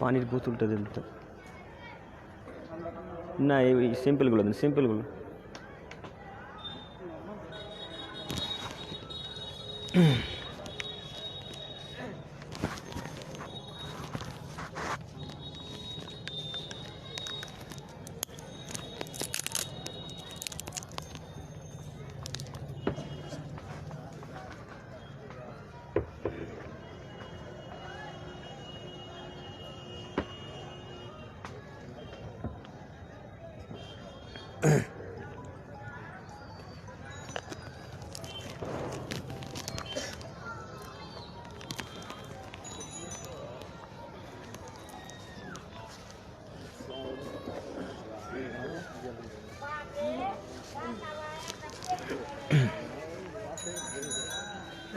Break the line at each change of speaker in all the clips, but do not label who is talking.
পানির বোতলটা দিন তো। না, এই সিম্পলগুলো দিন, সিম্পলগুলো।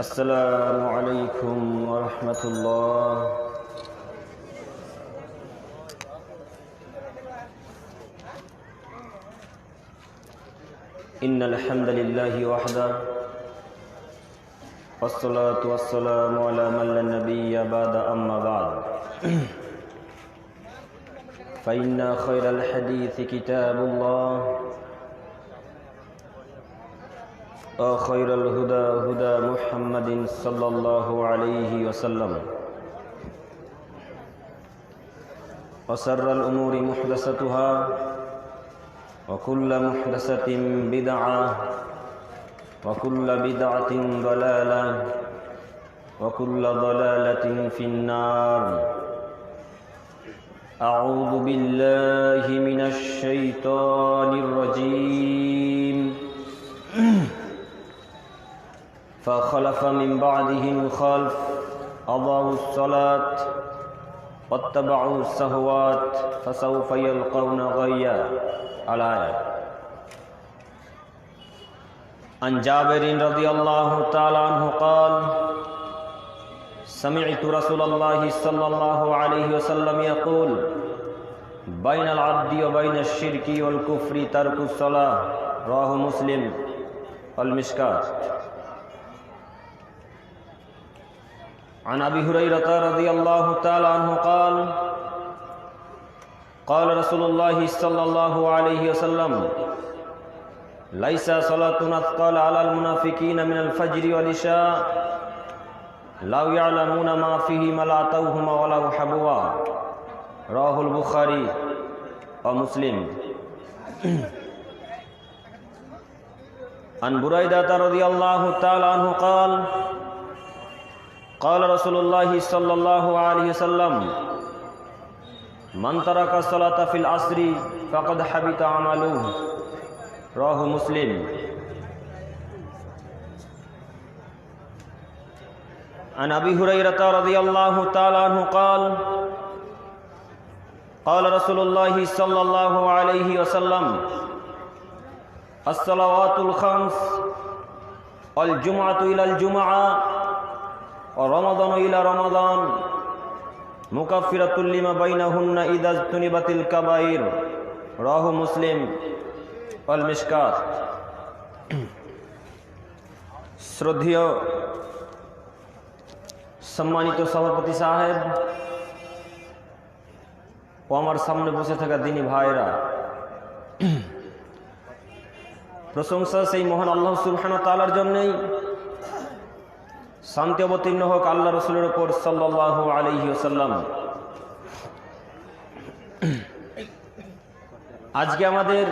السلام عليكم ورحمة الله. إن الحمد لله وحده والصلاة والسلام على من لا نبي بعد أما بعد فإن خير الحديث كتاب الله وخير الهدى هدى محمد صلى الله عليه وسلم وشر الأمور محدثاتها وكل محدثة بدعة وكل بدعة ضلالة وكل ضلالة في النار. أعوذ بالله من الشيطان الرجيم. فخلف من بعدهم خلف أضاعوا الصلاة واتبعوا الشهوات فسوف يلقون غيا. الآية. عن جابر رضي الله تعالى عنه قال سمعت رسول الله صلى الله عليه وسلم يقول بين العبد وبين الشرك والكفر ترك الصلاة. رواه مسلم والمشكاة. عن أبي هريرة رضي الله تعالى عنه قال قال رسول الله صلى الله عليه وسلم ليس صلاة أثقل على المنافقين من الفجر والعشاء لو يعلمون ما فيهما لأتوهما ولو حبوا. رواه البخاري ومسلم. عن بريدة رضي الله تعالى عنه قال قال رسول الله صلى الله عليه وسلم من ترك الصلاة في العصر فقد حبط عمله. رواه مسلم. عن أبي هريرة رضي الله تعالى عنه قال قال رسول الله صلى الله عليه وسلم الصلوات الخمس والجمعة إلى الجمعة ورمضان إلى رمضان مكفرة لما بينهن إذا اجتنبت الكبائر. رواه مسلم والمشكاة. শ্রদ্ধেয় সম্মানিত সভাপতি সাহেব ও আমার সামনে বসে থাকা দিনী ভাইরা, প্রশংসা সেই মহান আল্লাহ সুবহানাহু ওয়া তাআলার জন্যই। শান্তি অবতীর্ণ হোক আল্লাহ রসুলের উপর সাল্লাল্লাহু আলাইহি ওয়াসাল্লাম। আজকে আমাদের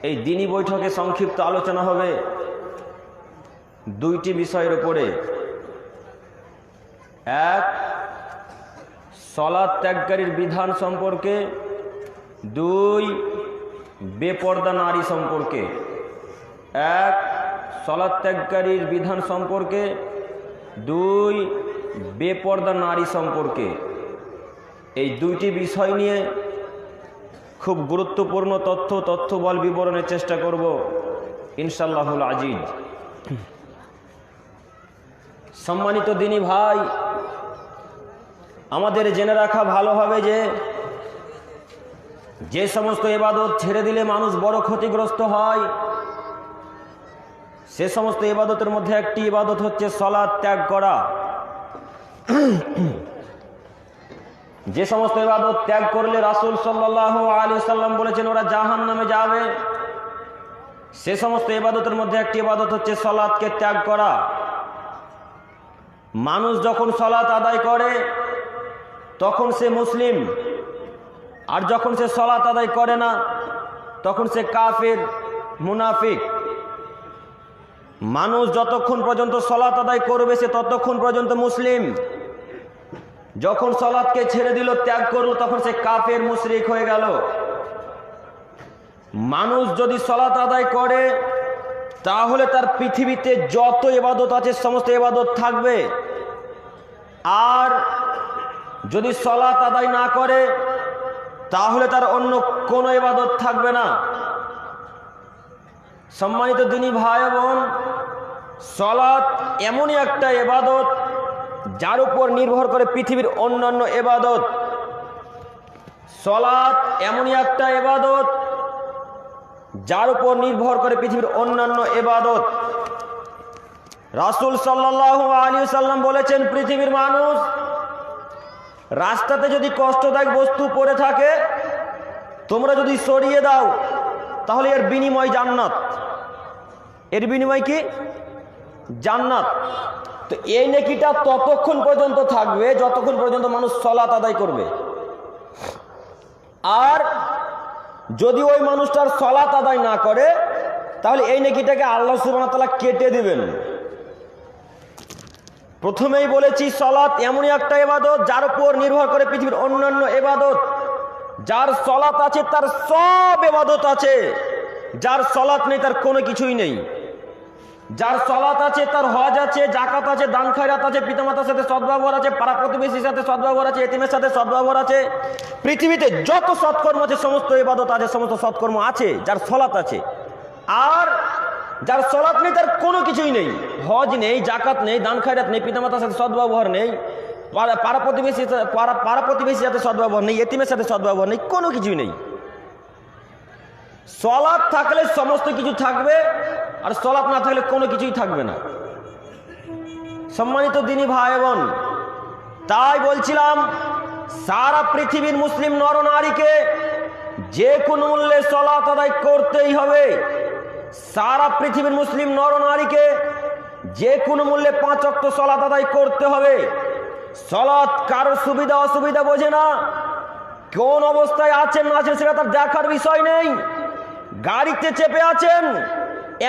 এই দিনী বৈঠকে সংক্ষিপ্ত আলোচনা হবে দুইটি বিষয়ের উপরে। এক, সালাত ত্যাগকারীর বিধান সম্পর্কে। দুই, বেপর্দা নারী সম্পর্কে। এক, সালাত ত্যাগকারীর বিধান সম্পর্কে। দুই, বেপর্দা নারী সম্পর্কে। এই দুইটি বিষয় নিয়ে খুব গুরুত্বপূর্ণ তথ্যবল বিবরণের চেষ্টা করব ইনশাআল্লাহুল আজিজ। সম্মানিত দিনী ভাই, আমাদের জেনে রাখা ভালো হবে যে সমস্ত ইবাদত ছেড়ে দিলে মানুষ বড় ক্ষতিগ্রস্ত হয়, সে সমস্ত ইবাদতের মধ্যে একটি ইবাদত হচ্ছে সালাত ত্যাগ করা। যে সমস্ত ইবাদত ত্যাগ করলে রাসূল সাল্লাল্লাহু আলাইহি ওয়াসাল্লাম বলেছেন ওরা জাহান্নামে যাবে, সে সমস্ত ইবাদতের মধ্যে একটি ইবাদত হচ্ছে সালাতকে ত্যাগ করা। মানুষ যখন সালাত আদায় করে তখন সে মুসলিম, আর যখন সে সালাত আদায় করে না তখন সে কাফির, মুনাফিক। মানুষ যতক্ষণ পর্যন্ত সালাত আদায় করবে সে ততক্ষণ পর্যন্ত মুসলিম, যখন সালাতকে ছেড়ে দিল, ত্যাগ করলো, তখন সে কাফের, মুশরিক হয়ে গেল। মানুষ যদি সালাত আদায় করে তাহলে তার পৃথিবীতে যত ইবাদত আছে সমস্ত ইবাদত থাকবে, আর যদি সালাত আদায় না করে তাহলে তার অন্য কোনো ইবাদত থাকবে না। সম্মানিত দিনী ভাই বোন, সালাত এমনই একটা ইবাদত যার উপর নির্ভর করে পৃথিবীর অন্যান্য ইবাদত। সালাত এমনই একটা ইবাদত যার উপর নির্ভর করে পৃথিবীর অন্যান্য ইবাদত। রাসূল সাল্লাল্লাহু আলাইহি ওয়াসাল্লাম বলেছেন, পৃথিবীর মানুষ রাস্তাতে যদি কষ্টদায়ক বস্তু পড়ে থাকে তোমরা যদি সরিয়ে দাও তাহলে এর বিনিময় জান্নাত। এর বিনিময় কি? জান্নাত। তো এই নেকিটা ততক্ষণ পর্যন্ত থাকবে যতক্ষণ পর্যন্ত মানুষ সালাত আদায় করবে, আর যদি ওই মানুষটার সালাত আদায় না করে তাহলে এই নেকিটাকে আল্লাহ সুবহানাহু ওয়া তাআলা কেটে দিবেন। প্রথমেই বলেছি সালাত এমনই একটা ইবাদত যার উপর নির্ভর করে পৃথিবীর অন্যান্য ইবাদত। যার সালাত আছে তার সব ইবাদত আছে, যার সালাত নেই তার কোনো কিছুই নেই। যার সালাত আছে তার হজ আছে, যাকাত আছে, দান খয়রাত আছে, পিতামাতার সাথে সদ্ব্যবহার আছে, পাড়া প্রতিবেশীর সাথে সদ্ব্যবহার আছে, এতিমের সাথে সদ্ব্যবহার আছে। পৃথিবীতে যত সৎকর্ম আছে সমস্ত ইবাদত আছে, সমস্ত সৎকর্ম আছে যার সালাত আছে। আর যার সালাত নেই তার কোনো কিছুই নেই, হজ নেই, যাকাত নেই, দান খয়রাত নেই, পিতামাতার সাথে সদ্ব্যবহার নেই, পাড়া প্রতিবেশীর সাথে সদ্ব্যবহার নেই, এতিমের সাথে সদ্ব্যবহার নেই, কোনো কিছুই নেই। সালাত থাকলে সমস্ত কিছু থাকবে, আর সালাত না থাকলে কোনো কিছুই থাকবে না। সম্মানিত দিনী ভাই বোন, তাই বলছিলাম সারা পৃথিবীর মুসলিম নরনারীকে যে কোনো মূল্যে সালাত আদায় করতেই হবে। সারা পৃথিবীর মুসলিম নরনারীকে যে কোনো মূল্যে 5 ওয়াক্ত সালাত আদায় করতে হবে। সালাত কারো সুবিধা অসুবিধা বোঝে না, কোন অবস্থায় আছেন না আছেন সেটা তার দেখার বিষয় নেই। গাড়িতে চেপে আছেন,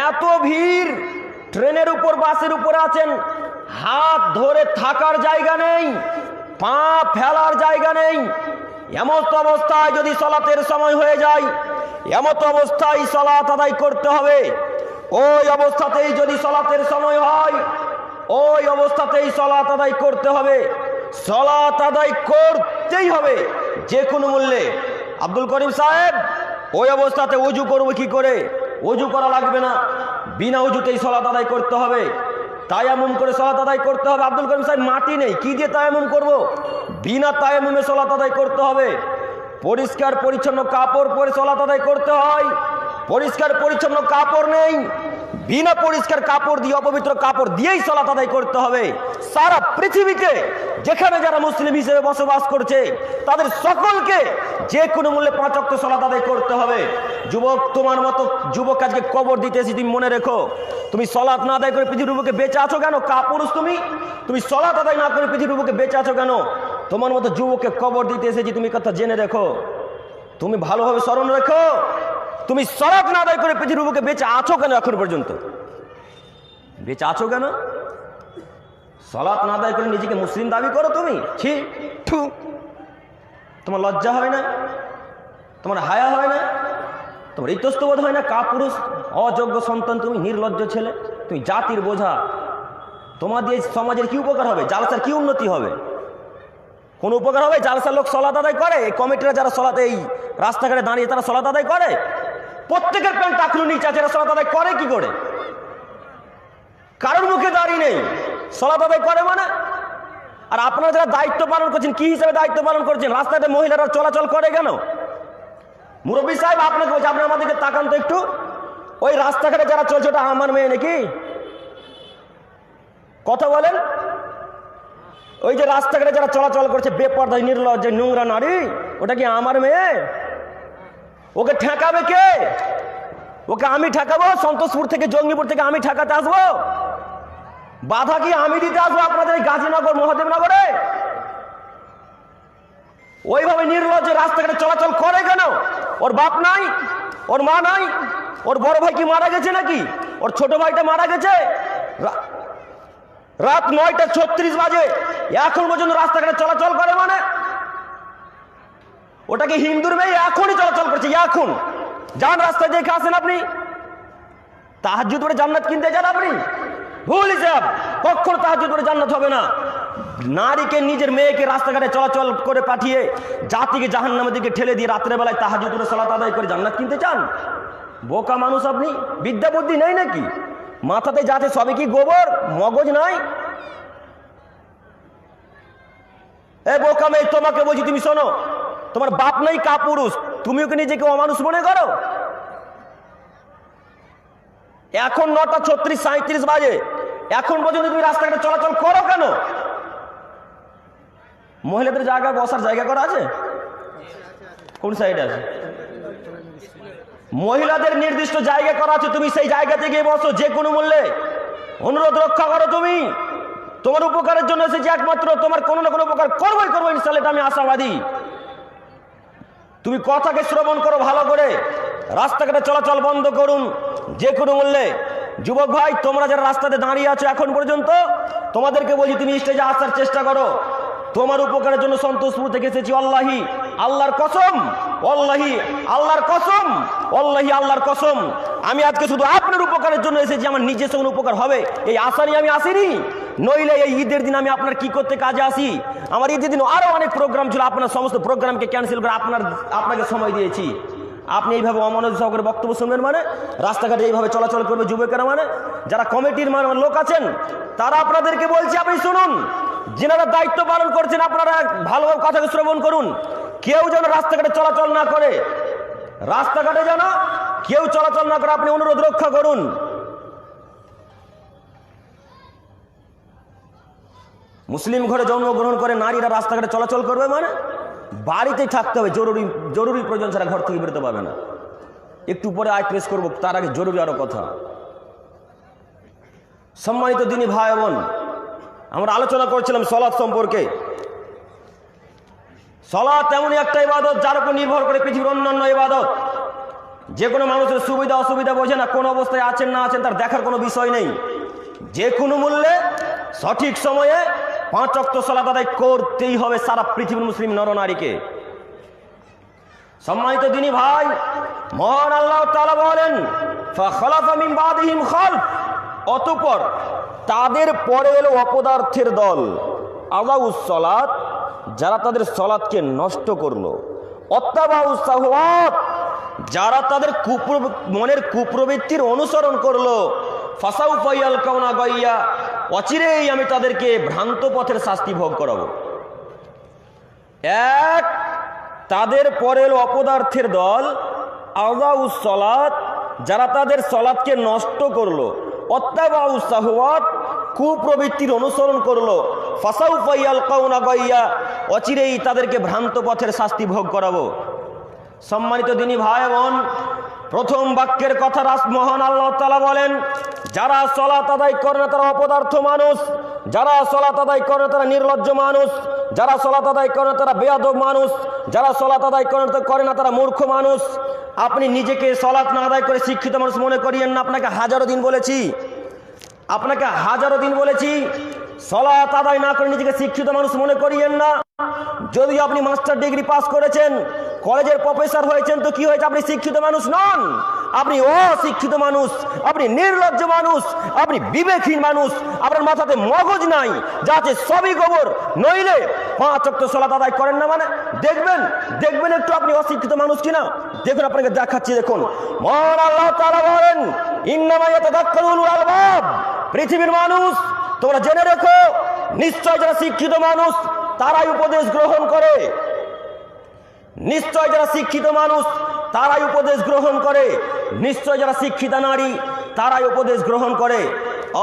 এত ভিড়, ট্রেনের উপর বাসের উপরে আছেন, হাত ধরে থাকার জায়গা নেই, পা ফেলার জায়গা নেই। এমত অবস্থায় যদি সালাতের সময় হয়ে যায়, এমত অবস্থায় সালাত আদায় করতে হবে। ওই অবস্থাতেই যদি সালাতের সময় হয়, ওই অবস্থাতেই সালাত আদায় করতে হবে। সালাত আদায় করতেই হবে যে কোনো মূল্যে। আব্দুল করিম সাহেব, ওই অবস্থাতে ওযু করবো কি করে? ওযু করা লাগবে না, বিনা ওযুতেই সালাত আদায় করতে হবে। তায়াম্মুম করে সালাত আদায় করতে হবে। আব্দুল করিম সাহেব, মাটি নেই, কি দিয়ে তায়াম্মুম করব? বিনা তায়াম্মুমে সালাত আদায় করতে হবে। পরিষ্কার পরিচ্ছন্ন কাপড় পরে সালাত আদায় করতে হয়, পরিষ্কার পরিচ্ছন্ন কাপড় নেই, বিনা পরিষ্কার কাপড় দিয়ে, অপবিত্র কাপড় দিয়েই সালাত আদায় করতে হবে। সারা পৃথিবীতে যেখানে যারা মুসলিম হিসেবে বসবাস করছে তাদের সকলকে যে কোনো মূল্যে 5 ওয়াক্ত সালাত আদায় করতে হবে। যুবক, তোমার মতো যুবক আজকে কবর দিতে এসেছি, তুমি মনে রেখো, তুমি সালাত না আদায় করে পৃথিবীর বুকে বেঁচে আছো কেন? কাপুরুষ তুমি সালাত আদায় না করে পৃথিবীর বুকে বেঁচে আছো কেন? তোমার মতো যুবককে কবর দিতে এসেছি, তুমি কথা জেনে রেখো, তুমি ভালোভাবে স্মরণ রেখো, তুমি সালাত না আদায় করে পৃথিবীর বুকে বেঁচে আছো কেন? এখন পর্যন্ত বেঁচে আছো কেন? সালাত না আদায় করে নিজেকে মুসলিম দাবি করো তুমি? ছি, থু, তোমার লজ্জা হয় না? তোমার হায়া হয় না? তোমার ইতস্তবোধ হয় না? কাপুরুষ, অযোগ্য সন্তান তুমি, নির্লজ্জ ছেলে, তুমি জাতির বোঝা। তোমার দিয়ে সমাজের কি উপকার হবে? জালসার কি উন্নতি হবে? কোন উপকার হবে? জালসার লোক সালাত আদায় করে, এই কমিটিরা যারা সালাত, এই রাস্তাঘাটে দাঁড়িয়ে তারা সালাত আদায় করে, প্রত্যেকের প্যান্ট টাকলু নিচে আছে, এরা সালাত আদায় করে কি করে? কারোর মুখে দাঁড়িয়ে নেই, সালাত আদায় করে মানে? আর আপনারা যারা দায়িত্ব পালন করছেন, কি হিসাবে দায়িত্ব পালন করছেন? রাস্তাতে মহিলারা চলাচল করে কেন? মুরব্বী সাহেব, আপনাকে বলছি, আপনি আমাদেরকে তাকান তো একটু। ওই রাস্তাঘাটে যারা চলছে ওটা আমার মেয়ে নাকি? কথা বলেন।
ওই যে রাস্তাঘাটে যারা চলাচল করছে বেপরদা নির্লজ্জ নোংরা নারী, ওটা কি আমার মেয়ে? ওকে ঠেকাবে কে? ওকে আমি ঠেকাবো? সন্তোষপুর থেকে জঙ্গিপুর থেকে আমি ঠেকাতে আসবো? বাধা কি আমি দিতে আসবো আপনাদের এই গাজীনগর মহাদেবনগরে? ওইভাবে নির্লজ্জ রাস্তাঘাটে চলাচল করে কেন? ওর বাপ নাই, ওর মা নাই, ওর বড় ভাই কি মারা গেছে নাকি? ওর ছোট ভাইটা মারা গেছে। রাত 9:36 বাজে এখন পর্যন্ত রাস্তাঘাটে চলাচল করে, মানে ওটা কি হিন্দুর মেয়ে? এখনই চলাচল করছে, এখন যান রাস্তায় দেখে আসেন আপনি। তাহাজ্জুদ পড়ে জান্নাত কিনতে যান আপনি? ভুল হিসাব, কখনো তাহাজ্জুদ পড়ে জান্নাত হবে না। নারীকে, নিজের মেয়েকে রাস্তাঘাটে চলাচল করে পাঠিয়ে জাতিকে জাহান্নামের দিকে ঠেলে দিয়ে রাত্রেবেলায় তাহাজ্জুদ পড়ে সালাত আদায় করে জান্নাত কিনতে চান? বোকা মানুষ আপনি, বিদ্যা বুদ্ধি নেই নাকি? মাথাতে যাতে সবে কি গোবর, মগজ নাই? এ বোকা মেয়ে, তোমাকে বলছি, তুমি শোনো, তোমার বাপ নাই কাপুরুষ, তুমি ওকে নিজেকে অমানুষ মনে করো? এখন 9:36 বাজে, এখন পর্যন্ত তুমি রাস্তাঘাটে চলাচল করো কেন? মহিলাদের জায়গায় বসার জায়গা করা আছে? কোন সাইডে আছে? মহিলাদের নির্দিষ্ট জায়গা করা আছে, তুমি সেই জায়গাতে গিয়ে বসো যে কোনো মূল্যে। অনুরোধ রক্ষা করো। তুমি তোমার উপকারের জন্য এসেছি, একমাত্র তোমার কোনো না কোনো উপকার করবোই করবো ইনশাআল্লাহ, এটা আমি আশাবাদী। তুমি কথাকে শ্রবণ করো ভালো করে, রাস্তাঘাটে চলাচল বন্ধ করুন যে কোনো মূল্যে। যুবক ভাই, তোমরা যারা রাস্তাতে দাঁড়িয়ে আছো এখন পর্যন্ত, তোমাদেরকে বলছি তুমি স্টেজে আসার চেষ্টা করো। তোমার উপকারের জন্য সন্তোষপুর থেকে এসেছি। আল্লাহি, আল্লাহর কসম, আল্লাহি, আল্লাহর কসম, আল্লাহি, আল্লাহর কসম, আমি আজকে শুধু আপনার উপকারের জন্য এসেছি। আমার নিজস্ব কোনো উপকার হবে এই আশা নিয়ে আমি আসিনি। নইলে এই ঈদের দিন আমি আপনার কি করতে কাজে আসি? আমার ঈদের দিন আরো অনেক প্রোগ্রাম ছিল, আপনার সমস্ত প্রোগ্রামকে ক্যান্সেল করে আপনাকে সময় দিয়েছি। আপনি এইভাবে অমনোযোগ সহকারে বক্তব্য শুনবেন মানে? রাস্তাঘাটে এইভাবে চলাচল করবে যুবকেরা মানে? যারা কমিটির লোক আছেন তারা আপনাদেরকে বলছে, আপনি শুনুন, যিনারা দায়িত্ব পালন করছেন আপনারা ভালোভাবে কথাকে শ্রবণ করুন। কেউ যেন রাস্তাঘাটে চলাচল না করে, রাস্তাঘাটে যেন কেউ চলাচল না করে, আপনি অনুরোধ রক্ষা করুন। মুসলিম ঘরে জন্মগ্রহণ করে নারীরা রাস্তাঘাটে চলাচল করবে মানে? বাড়িতেই থাকতে হবে, জরুরি প্রয়োজন ছাড়া ঘর থেকে বেরোতে পারবে না। একটু পরে আয় প্রেস করবো, তার আগে জরুরি আরো কথা। সম্মানিত দিনী ভাই বোন, আমরা আলোচনা করছিলাম সালাত সম্পর্কে। সালাত এমনই একটা ইবাদত যার উপর নির্ভর করে পৃথিবীর অন্যান্য ইবাদত। যে কোনো মানুষের সুবিধা অসুবিধা বোঝে না, কোন অবস্থায় আছেন না আছেন তার দেখার কোনো বিষয় নেই। যে কোনো মূল্যে সঠিক সময়ে 5 ওয়াক্ত সালাত আদায় করতেই হবে সারা পৃথিবীর মুসলিম নরনারীকে। সম্মানিত দিনী ভাই, মহান আল্লাহ তাআলা বলেন, ফাখালাফা মিন বাদিহিম খালফ, অতঃপর তাদের পরে এলো অপদার্থের দল, আযাউস সালাত, যারা তাদের সালাতকে নষ্ট করলো, অত্তাবাউস শাহওয়াত, যারা তাদের মনের কুপ্রবৃত্তির অনুসরণ করলো, ফাসাউফা ইয়ালকাউনা গাইয়া, অচিরেই আমি তাদেরকে ভ্রান্ত পথের শাস্তি ভোগ করাবো। এক, তাদের পরে এলো অপদার্থের দল, আযাউস সালাত, যারা তাদের সালাতকে নষ্ট করলো, অত্তাবাউস শাহওয়াত, কুপ্রবৃত্তির অনুসরণ করলো, ফাসাউফা ইয়ালকাউনা গাইয়া, অচিরেই তাদেরকে ভ্রান্ত পথের শাস্তি ভোগ করাবো। সম্মানিত দিনী ভাই বোন, প্রথম বাক্যের কথা মহান আল্লাহ তাআলা বলেন, যারা সালাত আদায় করে না তারা অপদার্থ মানুষ, যারা সালাত আদায় করে না তারা নির্লজ্জ মানুষ, যারা সালাত আদায় করে না তারা বেয়াদব মানুষ, যারা সালাত আদায় করে না তারা মূর্খ মানুষ। আপনি নিজেকে সালাত না আদায় করে শিক্ষিত মানুষ মনে করিয়েন না। আপনাকে হাজারো দিন বলেছি, সালাত আদায় না করে নিজেকে শিক্ষিত মানুষ মনে করিয়েন না। যদি আপনি মাস্টার ডিগ্রি পাস করেছেন, কলেজের প্রফেসর হয়েছেন, তো কি হয়েছে? আপনি শিক্ষিত মানুষ নন, আপনি অশিক্ষিত মানুষ, আপনি নির্লজ্জ মানুষ, আপনি বিবেকহীন মানুষ, আপনার মাথাতে মগজ নাই, যা আছে সবই গোবর। নইলে 5 ওয়াক্ত সালাত আদায় করেন না মানে? দেখবেন একটু আপনি অশিক্ষিত মানুষ কিনা। দেখুন, আপনাকে দেখাচ্ছি, দেখুন। মহান আল্লাহ তাআলা বলেন, ইন্নামা ইয়াতাযাক্কারু উলুল আলবাব, পৃথিবীর মানুষ তোমরা জেনে রেখো, নিশ্চয় যারা শিক্ষিত মানুষ তারাই উপদেশ গ্রহণ করে, নিশ্চয় যারা শিক্ষিত মানুষ তারাই উপদেশ গ্রহণ করে, নিশ্চয় যারা শিক্ষিতা নারী তারাই উপদেশ গ্রহণ করে।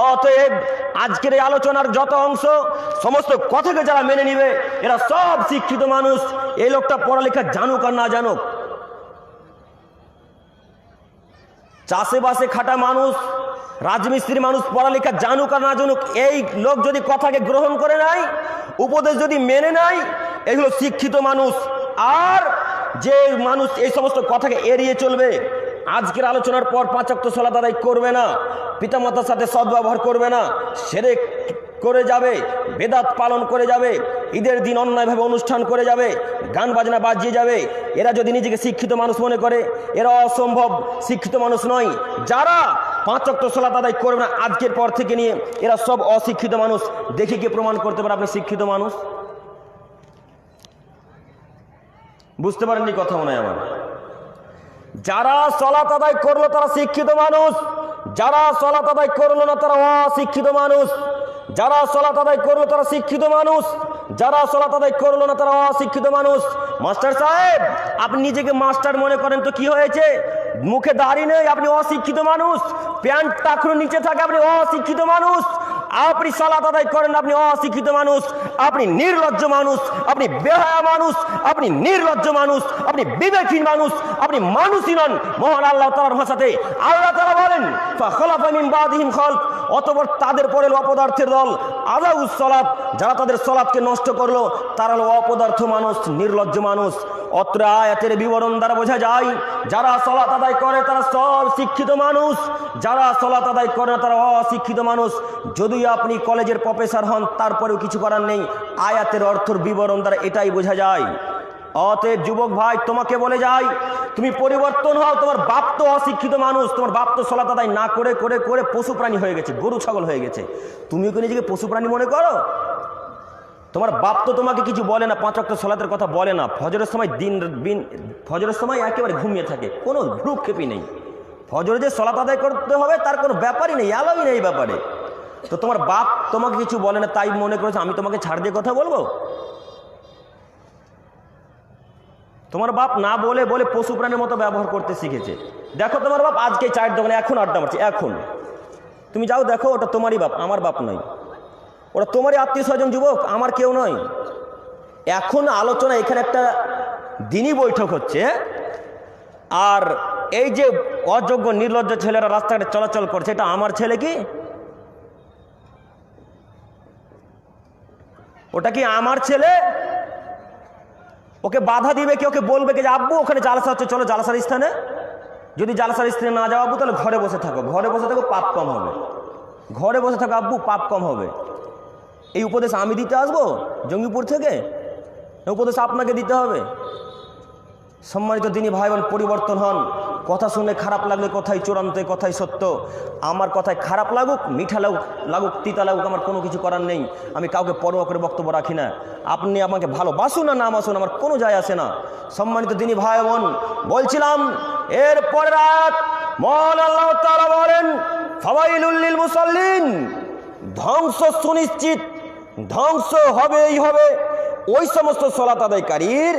অতএব আজকের এই আলোচনার যত অংশ, সমস্ত কথাকে যারা মেনে নিবে এরা সব শিক্ষিত মানুষ। এই লোকটা পড়ালেখা জানুক আর না জানুক, চাষে খাটা মানুষ, রাজমিস্ত্রি মানুষ, পড়ালেখা জানুক আর না জানুক, এই লোক যদি কথাকে গ্রহণ করে নেয়, উপদেশ যদি মেনে নেয়, এগুলো শিক্ষিত মানুষ। আর যে মানুষ এই সমস্ত কথাকে এড়িয়ে চলবে, আজকের আলোচনার পর 5 ওয়াক্ত সালাত আদায় করবে না, পিতামাতার সাথে সদ্ব্যবহার করবে না, শিরক করে যাবে, বেদাত পালন করে যাবে, ঈদের দিন অন্যায়ভাবে অনুষ্ঠান করে যাবে, গান বাজনা বাজিয়ে যাবে, এরা যদি নিজেকে শিক্ষিত মানুষ মনে করে, এরা অসম্ভব শিক্ষিত মানুষ নয়। যারা 5 ওয়াক্ত সালাত আদায় করবে না আজকের পর থেকে নিয়ে, এরা সব অশিক্ষিত মানুষ। দেখি কে প্রমাণ করতে পারে আপনি শিক্ষিত মানুষ? বুঝতে পারেননি কথা মনে হয় আমার? যারা সালাত আদায় করলো তারা শিক্ষিত মানুষ, যারা সালাত আদায় করলো না তারা অশিক্ষিত মানুষ। যারা সালাত আদায় করলো তারা শিক্ষিত মানুষ, যারা সালাত আদায় করলো না তারা অশিক্ষিত মানুষ। মাস্টার সাহেব, আপনি নিজেকে মাস্টার মনে করেন তো কি হয়েছে? মুখে দাড়ি নেই, আপনি অশিক্ষিত মানুষ। প্যান্ট টাকরো নিচে থাকে, আপনি অশিক্ষিত মানুষ। আপনি সালাত আদায় করেন, আপনি অশিক্ষিত মানুষ। আপনি নির্লজ্জ মানুষ, আপনি বেহায়া মানুষ, আপনি নির্লজ্জ মানুষ, আপনি বিবেকহীন মানুষ, আপনি মানুষই নন। মহান আল্লাহ তাআলার ভাষাতে আল্লাহ তাআলা বলেন, ফাখলাফা মিন বাদিহিম খালফ, অতঃপর তাদের পরে অপদার্থের দল, আযাউস সালাত, যারা তাদের সালাতকে নষ্ট করলো তারা হলো অপদার্থ মানুষ, নির্লজ্জ মানুষ। অত্র আয়াতের বিবরণ দ্বারা বোঝা যায় যারা সালাত আদায় করে তারা সব শিক্ষিত মানুষ, যারা সালাত আদায় করে না তারা অশিক্ষিত মানুষ। যদিও আপনি কলেজের প্রফেসর হন, তারপরেও কিছু করার নেই। আয়াতের অর্থের বিবরণ দ্বারা এটাই বোঝা যায়। অতএব যুবক ভাই, তোমাকে বলে যাই, তুমি পরিবর্তন হও। তোমার বাপ তো অশিক্ষিত মানুষ, তোমার বাপ তো সালাত আদায় না করে করে করে পশু প্রাণী হয়ে গেছে, গরু ছাগল হয়ে গেছে। তুমিও কি নিজেকে পশু প্রাণী মনে করো? তোমার বাপ তো তোমাকে কিছু বলে না, 5 ওয়াক্ত সালাতের কথা বলে না, ফজরের সময় ফজরের সময় একেবারে ঘুমিয়ে থাকে, কোনো ভ্রুক্ষেপই নেই। ফজরে যে সালাত আদায় করতে হবে তার কোনো ব্যাপারই নেই, আলোই নেই এই ব্যাপারে। তো তোমার বাপ তোমাকে কিছু বলে না, তাই মনে করেছে আমি তোমাকে ছাড় দিয়ে কথা বলবো? তোমার বাপ না বলে বলে পশু প্রাণীর মতো ব্যবহার করতে শিখেছে। দেখো তোমার বাপ আজকে চায়ের দোকানে এখন আড্ডা মারছে, এখন তুমি যাও দেখো, ওটা তোমারই বাপ, আমার বাপ নয়। ওরা তোমারই আত্মীয় স্বজন, যুবক, আমার কেউ নয়। এখন আলোচনা, এখানে একটা দিনই বৈঠক হচ্ছে, আর এই যে অযোগ্য নির্লজ্জ ছেলেরা রাস্তাঘাটে চলাচল করছে, এটা আমার ছেলে কি? ওটা কি আমার ছেলে? ওকে বাধা দিবে কি? ওকে বলবে কি যে আব্বু ওখানে জালসা হচ্ছে, চলো জালসার স্থানে? যদি জালসার স্থানে না যাও আব্বু, তাহলে ঘরে বসে থাকো, ঘরে বসে থাকো, পাপ কম হবে। ঘরে বসে থাকো আব্বু, পাপ কম হবে। এই উপদেশ আমি দিতে আসবো জঙ্গিপুর থেকে? উপদেশ আপনাকে দিতে হবে। সম্মানিত দিনী ভাই বোন, পরিবর্তন হন। কথা শুনে খারাপ লাগলে কথাই চূড়ান্ত, কথাই সত্য। আমার কথায় খারাপ লাগুক, মিঠা লাগুক, তিতা লাগুক, আমার কোনো কিছু করার নেই। আমি কাউকে পরোয়া করে বক্তব্য রাখি না। আপনি আমাকে ভালোবাসুন না বাসুন, আমার কোনো যায় আসে না। সম্মানিত দিনী ভাই বোন, বলছিলাম এরপরের আয়াত মহান আল্লাহ তাআলা বলেন, ফাওয়াইলুল লিল মুসাল্লিন, ধ্বংস সুনিশ্চিত, ধ্বংস হবেই হবে ওই সমস্ত সালাত আদায়কারীর,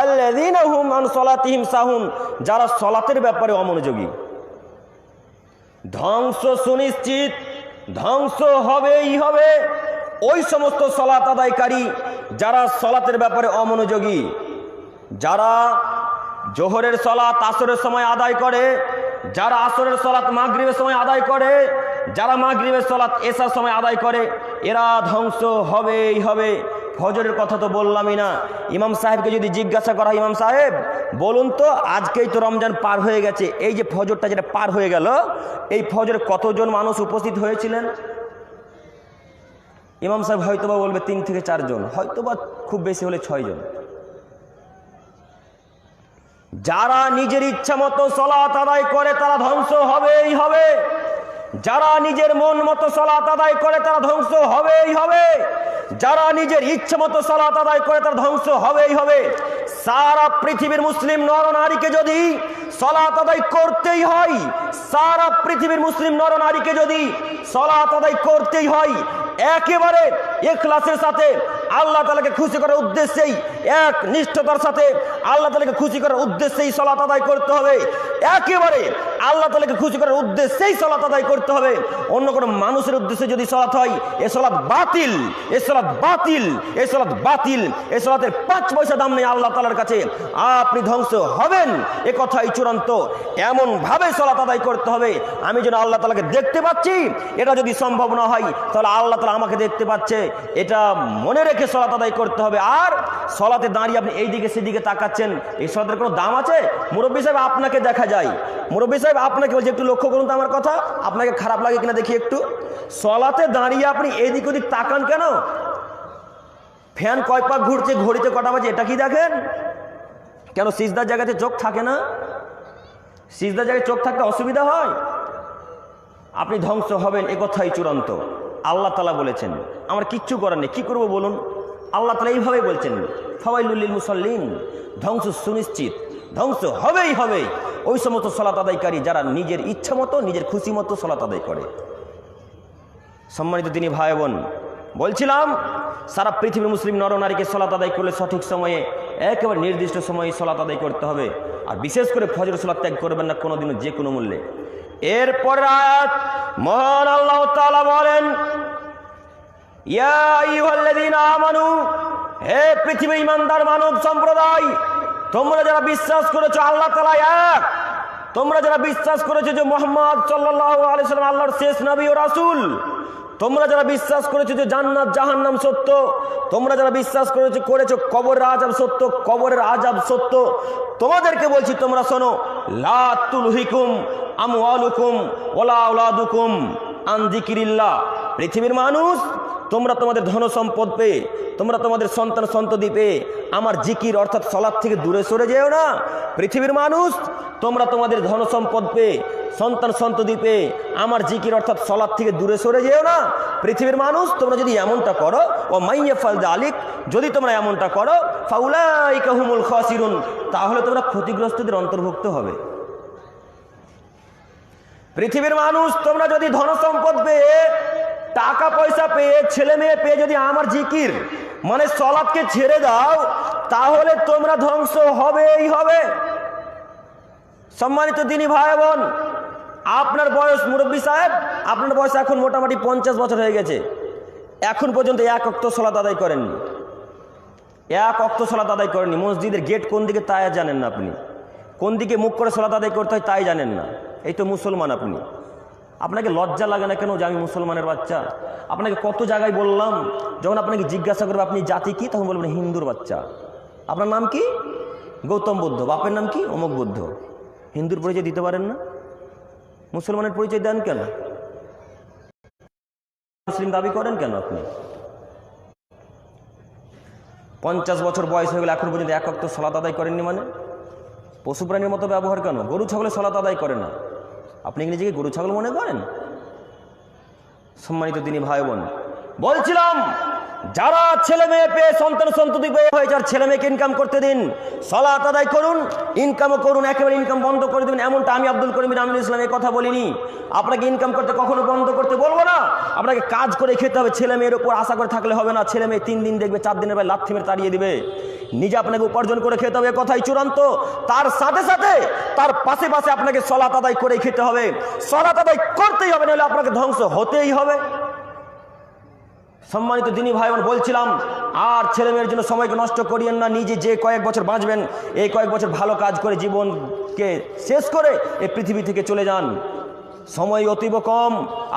আল্লাযীনা হুম আন সালাতিহিম সাহুন, যারা সালাতের ব্যাপারে অমনোযোগী। ধ্বংস সুনিশ্চিত, ধ্বংস হবেই হবে ওই সমস্ত সালাত আদায়কারী যারা সালাতের ব্যাপারে অমনোযোগী। যারা জোহরের সালাত আসরের সময় আদায় করে, যারা আসরের সালাত মাগরিবের সময় আদায় করে, যারা মাগরিবের সালাত এশার সময় আদায় করে, এরা ধ্বংস হবেই হবে। ফজরের কথা তো বললামই না। ইমাম সাহেবকে যদি জিজ্ঞাসা করা হয়, ইমাম সাহেব বলুন তো, আজকেই তো রমজান পার হয়ে গেছে, এই যে ফজরটা যেটা পার হয়ে গেল, এই ফজরে কতজন মানুষ উপস্থিত হয়েছিলেন? ইমাম সাহেব হয়তোবা বলবে 3 থেকে 4 জন, হয়তোবা খুব বেশি হলে 6 জন। যারা নিজের ইচ্ছা মতো সালাত আদায় করে তারা ধ্বংস হবেই হবে। যারা নিজের মন মতো সালাত আদায় করে তারা ধ্বংস হবেই হবে। যারা নিজের ইচ্ছা মতো সালাত আদায় করে তারা ধ্বংস হবেই হবে। সারা পৃথিবীর মুসলিম নর নারীকে যদি সালাত আদায় করতেই হয়, সারা পৃথিবীর মুসলিম নর নারীকে যদি সালাত আদায় করতেই হয়, একেবারে ইখলাসের সাথে, আল্লাহ তাআলাকে খুশি করার উদ্দেশ্যেই, এক নিষ্ঠতার সাথে আল্লাহ তাআলাকে খুশি করার উদ্দেশ্যেই সালাত আদায় করতে হবে। একেবারে আল্লাহ তাআলাকে খুশি করার উদ্দেশ্যেই সালাত আদায় করতে হবে। অন্য কোনো মানুষের উদ্দেশ্যে যদি সালাত হয় এ সালাত বাতিল, এ সালাত বাতিল, এ সালাত বাতিল। এ সালাতের 5 পয়সা দাম নেই আল্লাহ তাআলার কাছে। আপনি ধ্বংস হবেন এ কথাই চূড়ান্ত। এমন ভাবে সালাত আদায় করতে হবে আমি যেন আল্লাহ তাআলাকে দেখতে পাচ্ছি। এটা যদি সম্ভব না হয় তাহলে আল্লাহ তাআলা আমাকে দেখতে পাচ্ছে, এটা মনে রেখে সালাত আদায় করতে হবে। আর সালাতে দাঁড়িয়ে আপনি এইদিকে সেদিকে তাকাচ্ছেন, এই সালাতের কোনো দাম আছে? মুরব্বী সাহেব আপনাকে দেখা যায়, মুরব্বী সাহেব আপনাকে বলছি একটু লক্ষ্য করুন তো আমার কথা, আপনাকে খারাপ লাগে কিনা দেখি একটু। সালাতে দাঁড়িয়ে আপনি এদিক ওদিক তাকান কেন? ফ্যান কয় পাক ঘুরছে, ঘড়িতে কটা বাজে এটা কি দেখেন? কেন সিজদার জায়গাতে চোখ থাকে না? সিজদার জায়গায় চোখ থাকতে অসুবিধা হয়? আপনি ধ্বংস হবেন এ কথাই চূড়ান্ত। আল্লাহ তাআলা বলেছেন, আমার কিচ্ছু করার নেই, কি করবো বলুন? আল্লাহ তাআলা এইভাবে বলছেন, ফাওয়াইলুল লিল মুসাল্লিন, ধ্বংস সুনিশ্চিত, ধ্বংস হবেই হবে ওই সমস্ত সালাত আদায়কারী যারা নিজের ইচ্ছা মতো নিজের খুশি মতো সালাত আদায় করে। সম্মানিত দিনী ভাই বোন, বলছিলাম সারা পৃথিবীর মুসলিম নরনারীকে সালাত আদায় করলে সঠিক সময়ে একেবারে নির্দিষ্ট সময়ে সালাত আদায় করতে হবে। আর বিশেষ করে ফজর সালাত ত্যাগ করবেন না কোনোদিনও, যে কোনো মূল্যে। এরপর আয়াত মহান আল্লাহ তাআলা বলেন, ইয়া আইয়ুহাল্লাযীনা আমানু, হে পৃথিবীর ঈমানদার মানব সম্প্রদায়, তোমরা যারা বিশ্বাস করেছো আল্লাহ তাআলা এক, তোমরা যারা বিশ্বাস করেছো যে মুহাম্মদ সাল্লাল্লাহু আলাইহি সাল্লাম আল্লাহর শেষ নবী ও রাসূল, তোমরা যারা বিশ্বাস করেছো যে জান্নাত জাহান্নাম সত্য, তোমরা যারা বিশ্বাস করেছো কবরের আযাব সত্য, কবরের আযাব সত্য, তোমাদেরকে বলছি তোমরা শোনো, লা তুলহিকুম আমওয়ালুকুম ওয়ালা আওলাদুকুম আন যিকরিল্লাহ। পৃথিবীর মানুষ, তোমরা তোমাদের ধন সম্পদ পেয়ে, তোমরা তোমাদের সন্তান সন্ততি পেয়ে আমার জিকির অর্থাৎ সালাত থেকে দূরে সরে যেও না। পৃথিবীর মানুষ, তোমরা তোমাদের ধন সম্পদ পেয়ে, সন্তান সন্ততি পেয়ে আমার জিকির অর্থাৎ সালাত থেকে দূরে সরে যেও না। পৃথিবীর মানুষ, তোমরা যদি এমনটা করো, ও মাইয়াফাল যালিক, যদি তোমরা এমনটা করো, ফাউলাইকা হুমুল খাসিরুন, তাহলে তোমরা ক্ষতিগ্রস্তদের অন্তর্ভুক্ত হবে। পৃথিবীর মানুষ, তোমরা যদি ধন সম্পদ পেয়ে, টাকা পয়সা পেয়ে, ছেলে মেয়ে পেয়ে যদি আমার জিকির মানে সালাতকে ছেড়ে দাও, তাহলে তোমরা ধ্বংস হবেই হবে। সম্মানিত দিনী ভাই বোন, আপনার বয়স, মুরব্বী সাহেব, আপনার বয়স এখন মোটামুটি 50 বছর হয়ে গেছে, এখন পর্যন্ত এক ওয়াক্ত সালাত আদায় করেননি, এক ওয়াক্ত সালাত আদায় করেননি। মসজিদের গেট কোন দিকে তাই জানেন না আপনি, কোন দিকে মুখ করে সালাত আদায় করতে হয় তাই জানেন না। এই তো মুসলমান আপনি। আপনাকে লজ্জা লাগে না কেন যে আমি মুসলমানের বাচ্চা? আপনাকে কত জায়গায় বললাম, যখন আপনাকে জিজ্ঞাসা করবে আপনি জাতি কি, তখন বলবেন হিন্দুর বাচ্চা। আপনার নাম কি? গৌতম বুদ্ধ। বাপের নাম কি? অমুক বুদ্ধ। হিন্দুর পরিচয় দিতে পারেন না, মুসলমানের পরিচয় দেন কেন? মুসলিম দাবি করেন কেন আপনি? 50 বছর বয়স হয়ে গেলে এখন পর্যন্ত এক ওয়াক্ত সালাত আদায় করেননি, মানে পশু প্রাণীর মতো ব্যবহার কেন? গরু ছাগলের সালাত আদায় করে না, আপনি নিজেকে গরু ছাগল মনে করেন? সম্মানিত দিনী ভাই বোন, বলছিলাম যারা ছেলে মেয়ে পেয়ে, সন্তান সন্ততি পেয়ে হয়েছে, আর ছেলে মেয়েকে ইনকাম করতে দিন, সালাত আদায় করুন, ইনকামও করুন, একেবারে ইনকাম বন্ধ করে দেবেন এমনটা আমি আব্দুল করিম বিন আমিনুল ইসলাম এই কথা বলিনি। আপনাকে ইনকাম করতে কখনো বন্ধ করতে বলবো না, আপনাকে কাজ করে খেতে হবে। ছেলে মেয়ের উপর আশা করে থাকলে হবে না। ছেলে মেয়ে 3 দিন দেখবে, 4 দিনের বেলা লাথি মেরে তাড়িয়ে দিবে। নিজে আপনাকে উপার্জন করে খেতে হবে, কথাই চূড়ান্ত। তার সাথে সাথে তার পাশে পাশে আপনাকে সালাত আদায় করে খেতে হবে, সালাত আদায় করতেই হবে, নাহলে আপনাকে ধ্বংস হতেই হবে। সম্মানিত দিনী ভাই বোন, বলছিলাম আর ছেলে মেয়ের জন্য সময়কে নষ্ট করিয়েন না। নিজে যে কয়েক বছর বাঁচবেন, এই কয়েক বছর ভালো কাজ করে জীবনকে শেষ করে এই পৃথিবী থেকে চলে যান। সময় অতীব কম,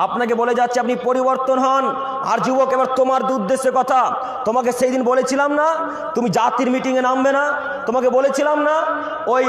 আপনাকে বলে যাচ্ছে আপনি পরিবর্তন হন। আর যুবক, এবার তোমার উদ্দেশ্যে কথা। তোমাকে সেই দিন বলেছিলাম না তুমি জাতির মিটিংয়ে নামবে না? তোমাকে বলেছিলাম না ওই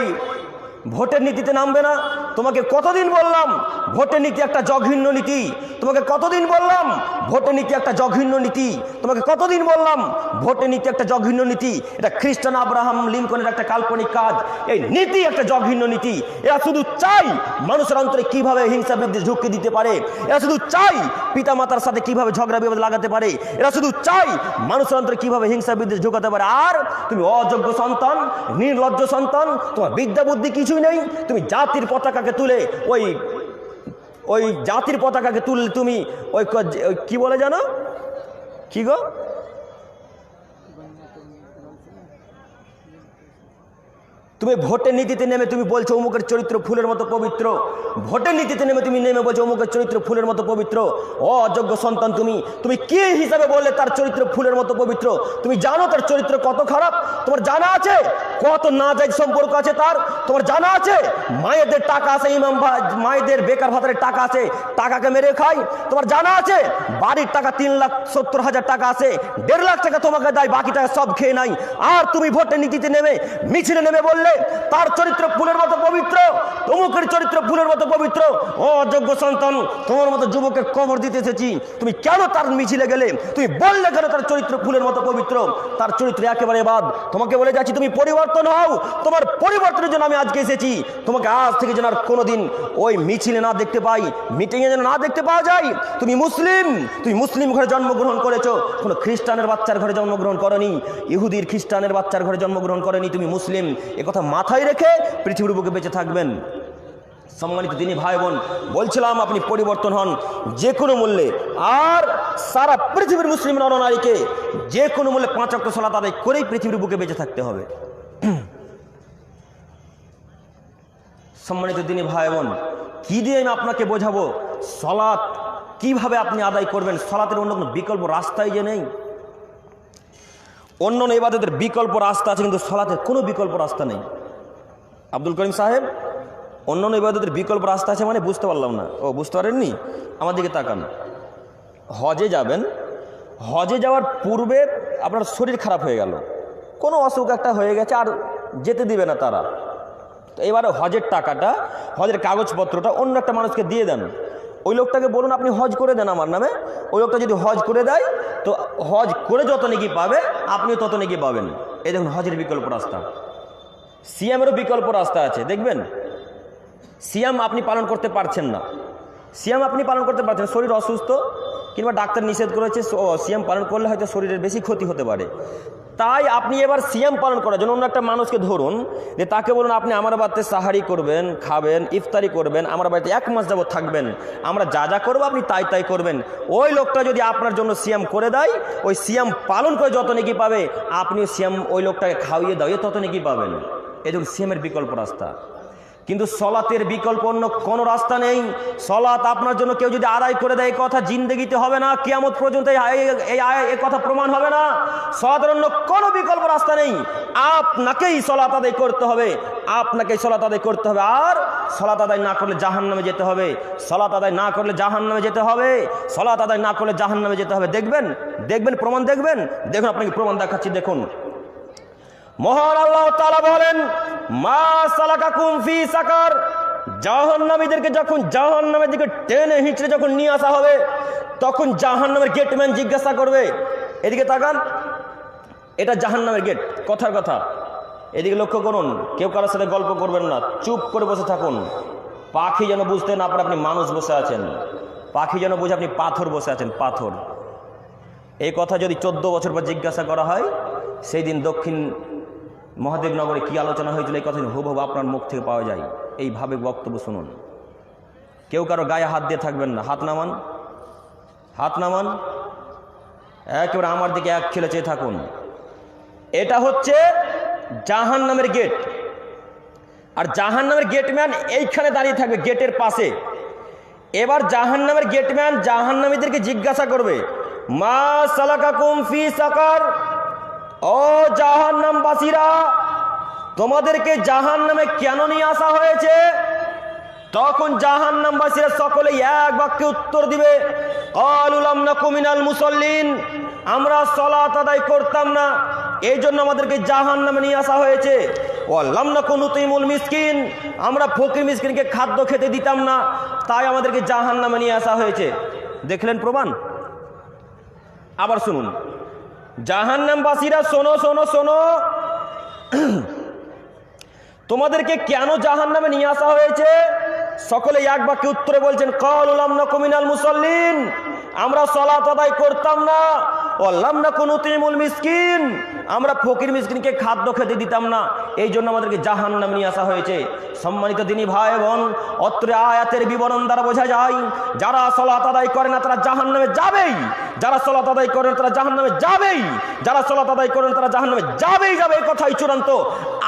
ভোটের নীতিতে নামবে না? তোমাকে কতদিন বললাম ভোটের নীতি একটা জঘন্য নীতি? তোমাকে কতদিন বললাম ভোটের নীতি একটা জঘন্য নীতি? তোমাকে কতদিন বললাম ভোটের নীতি একটা জঘন্য নীতি? এটা খ্রিস্টান আব্রাহাম লিঙ্কনের একটা কাল্পনিক কাজ। এই নীতি একটা জঘন্য নীতি। এরা শুধু চাই মানুষের অন্তরে কিভাবে হিংসা বিদ্বেষ ঢুকিয়ে দিতে পারে। এরা শুধু চাই পিতা মাতার সাথে কিভাবে ঝগড়া বিবাদ লাগাতে পারে। এরা শুধু চাই মানুষের অন্তরে কিভাবে হিংসা বিদ্বেষ ঢুকাতে পারে। আর তুমি অযোগ্য সন্তান, নির্লজ্জ সন্তান, তোমার বিদ্যা বুদ্ধি কিছুই নেই। তুমি জাতির পতাকাকে তুলে ওই জাতির পতাকাকে তুলে তুমি ওই কি বলে জানো, কি গো, তুমি ভোটের নীতিতে নেমে তুমি বলছো অমুকের চরিত্র ফুলের মতো পবিত্র, ভোটের নীতিতে নেমে তুমি বলছো অমুকের চরিত্র ফুলের মতো পবিত্র। ও অযোগ্য সন্তান, তুমি কি হিসাবে বললে তার চরিত্র ফুলের মতো পবিত্র? তুমি জানো তার চরিত্র কত খারাপ? তোমার জানা আছে কত নাজায়েজ সম্পর্ক আছে তার? তোমার জানা আছে মায়েদের টাকা আছে, মায়েদের বেকার ভাতারের টাকা আছে, টাকাকে মেরে খায়? তোমার জানা আছে বাড়ির টাকা 3,70,000 টাকা আছে, 1.5 লাখ টাকা তোমাকে দেয়, বাকি টাকা সব খেয়ে নাই। আর তুমি ভোটের নীতিতে নেমে মিছিলে নেমে বললে তার চরিত্র ফুলের মতো পবিত্র, অমুকের চরিত্র ফুলের মতো পবিত্র। ও অযোগ্য সন্তান, তোমার মতো যুবকের কবর দিতে এসেছি, তুমি কেন তার মিছিলে গেলে? তুমি বললে কেন তার চরিত্র ফুলের মতো পবিত্র? তার চরিত্র একেবারে বাদ। তোমাকে বলে যাচ্ছি তুমি পরিবর্তন হও, তোমার পরিবর্তনের জন্য আমি আজকে এসেছি। তোমাকে আজ থেকে যেন আর কোনোদিন ওই মিছিলে না দেখতে পাই, মিটিংয়ে যেন না দেখতে পাওয়া যায়। তুমি মুসলিম ঘরে জন্মগ্রহণ করেছো, কোনো খ্রিস্টানের বাচ্চার ঘরে জন্মগ্রহণ করনি, ইহুদির খ্রিস্টানের বাচ্চার ঘরে জন্মগ্রহণ করনি, তুমি মুসলিম। একথা মাথায় রেখে পৃথিবীর বুকে বেঁচে থাকবেন। সম্মানিত দিনী ভাই বোন, বলছিলাম আপনি পরিবর্তন হন যে কোনো মূল্যে। আর সারা পৃথিবীর মুসলিম নরনারীকে যে কোনো মূল্যে 5 ওয়াক্ত সালাত আদায় করেই পৃথিবীর বুকে বেঁচে থাকতে হবে। সম্মানিত দিনী ভাই বোন, কি দিয়ে আমি আপনাকে বোঝাবো সালাত কিভাবে আপনি আদায় করবেন? সালাতের অন্য কোনো বিকল্প রাস্তাই যে নেই। অন্য ইবাদতের বিকল্প রাস্তা আছে, কিন্তু সালাতের কোনো বিকল্প রাস্তা নেই। আব্দুল করিম সাহেব, অন্যান্য ইবাদতের বিকল্প রাস্তা আছে মানে? বুঝতে পারলাম না। ও বুঝতে পারেননি? আমার দিকে তাকান। হজে যাবেন, হজে যাওয়ার পূর্বে আপনার শরীর খারাপ হয়ে গেল, কোনো অসুখ একটা হয়ে গেছে, আর যেতে দিবে না তারা। তো এবারে হজের টাকাটা, হজের কাগজপত্রটা অন্য একটা মানুষকে দিয়ে দেন। ওই লোকটাকে বলুন আপনি হজ করে দেন আমার নামে। ওই লোকটা যদি হজ করে দেয় তো হজ করে যত নাকি পাবে আপনিও তত নাকি পাবেন। এই দেখুন হজের বিকল্প রাস্তা। সিয়ামেরও বিকল্প রাস্তা আছে, দেখবেন। সিয়াম আপনি পালন করতে পারছেন না, সিয়াম আপনি পালন করতে পারছেন, শরীর অসুস্থ কিংবা ডাক্তার নিষেধ করেছে, সিয়াম পালন করলে হয়তো শরীরের বেশি ক্ষতি হতে পারে। তাই আপনি এবার সিয়াম পালন করার জন্য অন্য একটা মানুষকে ধরুন, যে তাকে বলুন আপনি আমার বাড়িতে সাহারি করবেন, খাবেন, ইফতারি করবেন, আমার বাড়িতে 1 মাস যাবত থাকবেন, আমরা যা যা করবো আপনি তাই করবেন। ওই লোকটা যদি আপনার জন্য সিয়াম করে দেয়, ওই সিয়াম পালন করে যত নাকি পাবে, আপনিও সিয়াম ওই লোকটাকে খাওয়িয়ে দাও, তত নাকি পাবেন। এই দেখুন সিয়ামের বিকল্প রাস্তা। কিন্তু সলাতের বিকল্প অন্য কোনো রাস্তা নেই। সলাত আপনার জন্য কেউ যদি আদায় করে দেয়, এই কথা জিন্দেগিতে হবে না, কিয়ামত পর্যন্ত এই কথা প্রমাণ হবে না। সলাতের অন্য কোনো বিকল্প রাস্তা নেই। আপনাকেই সলাত আদায় করতে হবে, আপনাকেই সলাত আদায় করতে হবে। আর সলাত আদায় না করলে জাহান্নামে যেতে হবে, সলাত আদায় না করলে জাহান্নামে যেতে হবে, সলাত আদায় না করলে জাহান্নামে যেতে হবে। দেখবেন প্রমাণ দেখবেন। দেখুন আপনাকে প্রমাণ দেখাচ্ছি, দেখুন। মহান আল্লাহ তাআলা বলেন, মা সালাকাকুম ফি সাকার। জাহান্নামীদেরকে যখন জাহান্নামের দিকে টেনে হিঁচড়ে যখন নিয়ে আসা হবে, তখন জাহান্নামের গেটম্যান জিজ্ঞাসা করবে, এদিকে তাকান, এটা জাহান্নামের গেট, কথার কথা। এদিকে লক্ষ্য করুন, কেউ কারোর সাথে গল্প করবেন না, চুপ করে বসে থাকুন। পাখি যেন বুঝতে না পারে আপনি মানুষ বসে আছেন, পাখি যেন বুঝে আপনি পাথর বসে আছেন, পাথর। এই কথা যদি 14 বছর পর জিজ্ঞাসা করা হয়, সেই দিন দক্ষিণ মহাদেবনগরে কি আলোচনা হয়েছিল এই কথা হুবহু আপনার মুখ থেকে পাওয়া যায়। এইভাবে বক্তব্য শুনুন। কেউ কারো গায়ে হাত দিয়ে থাকবেন না, হাত নামান, হাত নামান, একেবারে আমার দিকে এক খেলে চেয়ে থাকুন। এটা হচ্ছে জাহান্নামের গেট, আর জাহান্নামের গেটম্যান এইখানে দাঁড়িয়ে থাকবে গেটের পাশে। এবার জাহান্নামের গেটম্যান জাহান্নামীদেরকে জিজ্ঞাসা করবে, মা সালাকাকুম ফি সাকার। ও জাহান্নামবাসীরা, তোমাদেরকে জাহান্নামে কেন নিয়ে আসা হয়েছে? তখন জাহান্নামবাসীরা সকলে এক বাক্যে উত্তর দিবে, ক্বালু লাম নাকু মিনাল মুসাল্লিন। আমরা সালাত আদায় করতাম না, এই জন্য আমাদেরকে জাহান্নামে নিয়ে আসা হয়েছে। ওয়া লাম নাকু নুতিমুল মিসকিন। আমরা ফকির মিসকিনকে খাদ্য খেতে দিতাম না, তাই আমাদেরকে জাহান্নামে নিয়ে আসা হয়েছে। দেখলেন প্রমাণ? আবার শুনুন, জাহান্নামবাসীরা শোনো শোনো শোনো, তোমাদেরকে কেন জাহান্নামে নিয়ে আসা হয়েছে? সকলে এক বাক্যে উত্তরে বলছেন, ক্বালু লাম নাকু মিনাল মুসাল্লিন। আমরা সালাত আদায় করতাম না, ওয়াল্লাম না কুনুতিমুল মিসকিন, আমরা ফকির মিসকিনকে খাদ্য খেতে দিতাম না, এই জন্য আমাদেরকে জাহান্নামে নিয়ে আসা হয়েছে। সম্মানিত দিনী ভাই বোন, অত্র আয়াতের বিবরণ দ্বারা বোঝা যায় যারা সালাত আদায় করে না তারা জাহান্নামে যাবেই, যারা সালাত আদায় করেন তারা জাহান্নামে যাবেই, যারা সালাত আদায় করেন তারা জাহান্নামে যাবেই যাবে, এই কথাই চূড়ান্ত।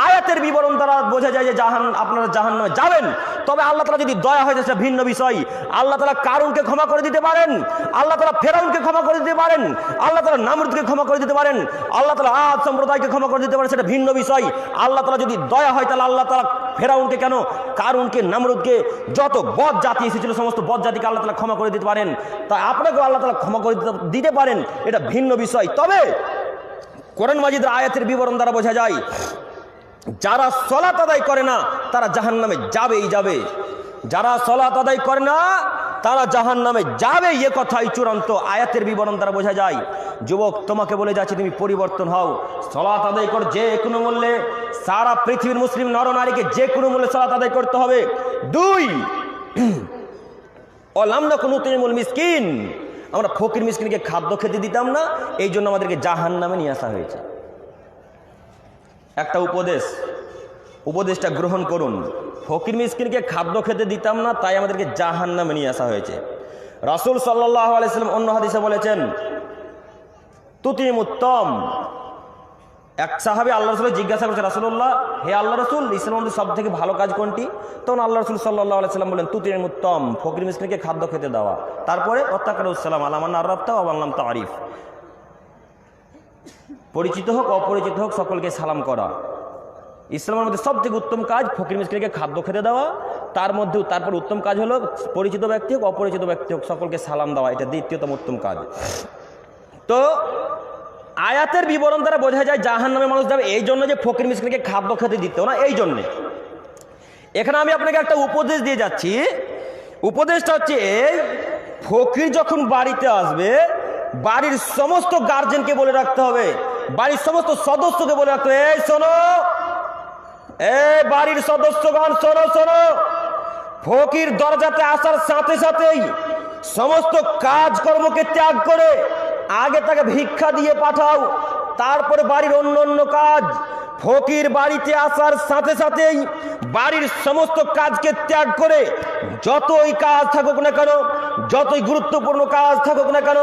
আয়াতের বিবরণ দ্বারা বোঝা যায় যে আপনারা জাহান্নামে যাবেন। তবে আল্লাহ তাআলা যদি দয়া হয় সেটা ভিন্ন বিষয়। আল্লাহ তাআলা কারুনকে ক্ষমা করে দিতে পারেন, আল্লাহ তাআলা ফেরাউনকে ক্ষমা করে দিতে পারেন, আল্লাহ তাআলা নামরুদকে ক্ষমা করে দিতে পারেন, আল্লাহ তাআলা আদ সম্প্রদায়কে ক্ষমা করে দিতে পারেন, সেটা ভিন্ন বিষয়। আল্লাহ তাআলা যদি দয়া হয় তাহলে আল্লাহ তাআলা ফেরাউনকে কেন, কারুনকে, নামরুদকে, যত বদ জাতি এসেছিল সমস্ত বদ জাতিকে আল্লাহ তাআলা ক্ষমা করে দিতে পারেন। তাই আপনাকেও আল্লাহ তাআলা ক্ষমা করে দিতে পারেন, এটা ভিন্ন বিষয়। তবে কোরআন মাজিদের আয়াতের বিবরণ দ্বারা বোঝা যায় যারা সালাত আদায় করে না তারা জাহান্নামে যাবেই যাবে, যারা সালাত আদায় করে না তারা জাহান্নামে যাবে, এ কথাই চূড়ান্ত। আয়াতের বিবরণ দ্বারা বোঝা যায়। যুবক, তোমাকে বলে যাচ্ছে তুমি পরিবর্তন হও, সালাত আদায় কর যে কোনো মূল্যে। সারা পৃথিবীর মুসলিম নরনারীকে যে কোনো মূল্যে সালাত আদায় করতে হবে। 2, ওয়ালাম না কুনুতিমুল মিসকিন, আমরা ফকির মিসকিনকে খাদ্য খেতে দিতাম না, এই জন্য আমাদেরকে জাহান্নামে নিয়ে আসা হয়েছে। একটা উপদেশটা গ্রহণ করুন। ফকির মিসকিনকে খাদ্য খেতে দিতাম না, তাই আমাদেরকে জাহান্নামে নিয়ে আসা হয়েছে। রাসূল সাল্লাল্লাহু আলাইহি ওয়াসাল্লাম অন্য হাদিসে বলেছেন তুতিমুত্তম। এক সাহাবী আল্লাহ রাসূলকে জিজ্ঞাসা করেছে, রাসূলুল্লাহ, হে আল্লাহ রাসূল, ইসলামের মধ্যে সব থেকে ভালো কাজ কোনটি? তখন আল্লাহ রাসূল সাল্লাল্লাহু আলাইহি ওয়াসাল্লাম বলেন তুতিমুত্তম, ফকির মিসকিনকে খাদ্য খেতে দেওয়া। তারপরে ওয়াত্তাকারুসসালাম আলা মান আরাফতা ওয়া মান লাম তারিফ, পরিচিত হোক অপরিচিত হোক সকলকে সালাম করা। ইসলামের মধ্যে সব থেকে উত্তম কাজ ফকির মিসকিনকে খাদ্য খেতে দেওয়া। তারপর উত্তম কাজ হলো পরিচিত ব্যক্তি হোক অপরিচিত ব্যক্তি হোক সকলকে সালাম দেওয়া, এটা দ্বিতীয়তম উত্তম কাজ। তো আয়াতের বিবরণ দ্বারা বোঝা যায় জাহান্নামে মানুষ যাবে এই জন্য যে ফকির মিসকিনকে খাদ্য খেতে দিত না, এই জন্যে। এখানে আমি আপনাকে একটা উপদেশ দিয়ে যাচ্ছি। উপদেশটা হচ্ছে এই, ফকির যখন বাড়িতে আসবে বাড়ির সমস্ত গার্জেনকে বলে রাখতে হবে, বাড়ির সমস্ত সদস্যকে বলে রাখতে হবে, এই শোনো, এই বাড়ির সদস্যগণ শোনো শোনো, ফকির দরজাতে আসার সাথে সাথেই সমস্ত কাজকর্মকে ত্যাগ করে আগে তাকে ভিক্ষা দিয়ে পাঠাও, তারপরে বাড়ির অন্য অন্য কাজ। ফকির বাড়িতে আসার সাথে সাথেই বাড়ির সমস্ত কাজকে ত্যাগ করে যতই কাজ থাকুক না কেন, যতই গুরুত্বপূর্ণ কাজ থাকুক না কেন,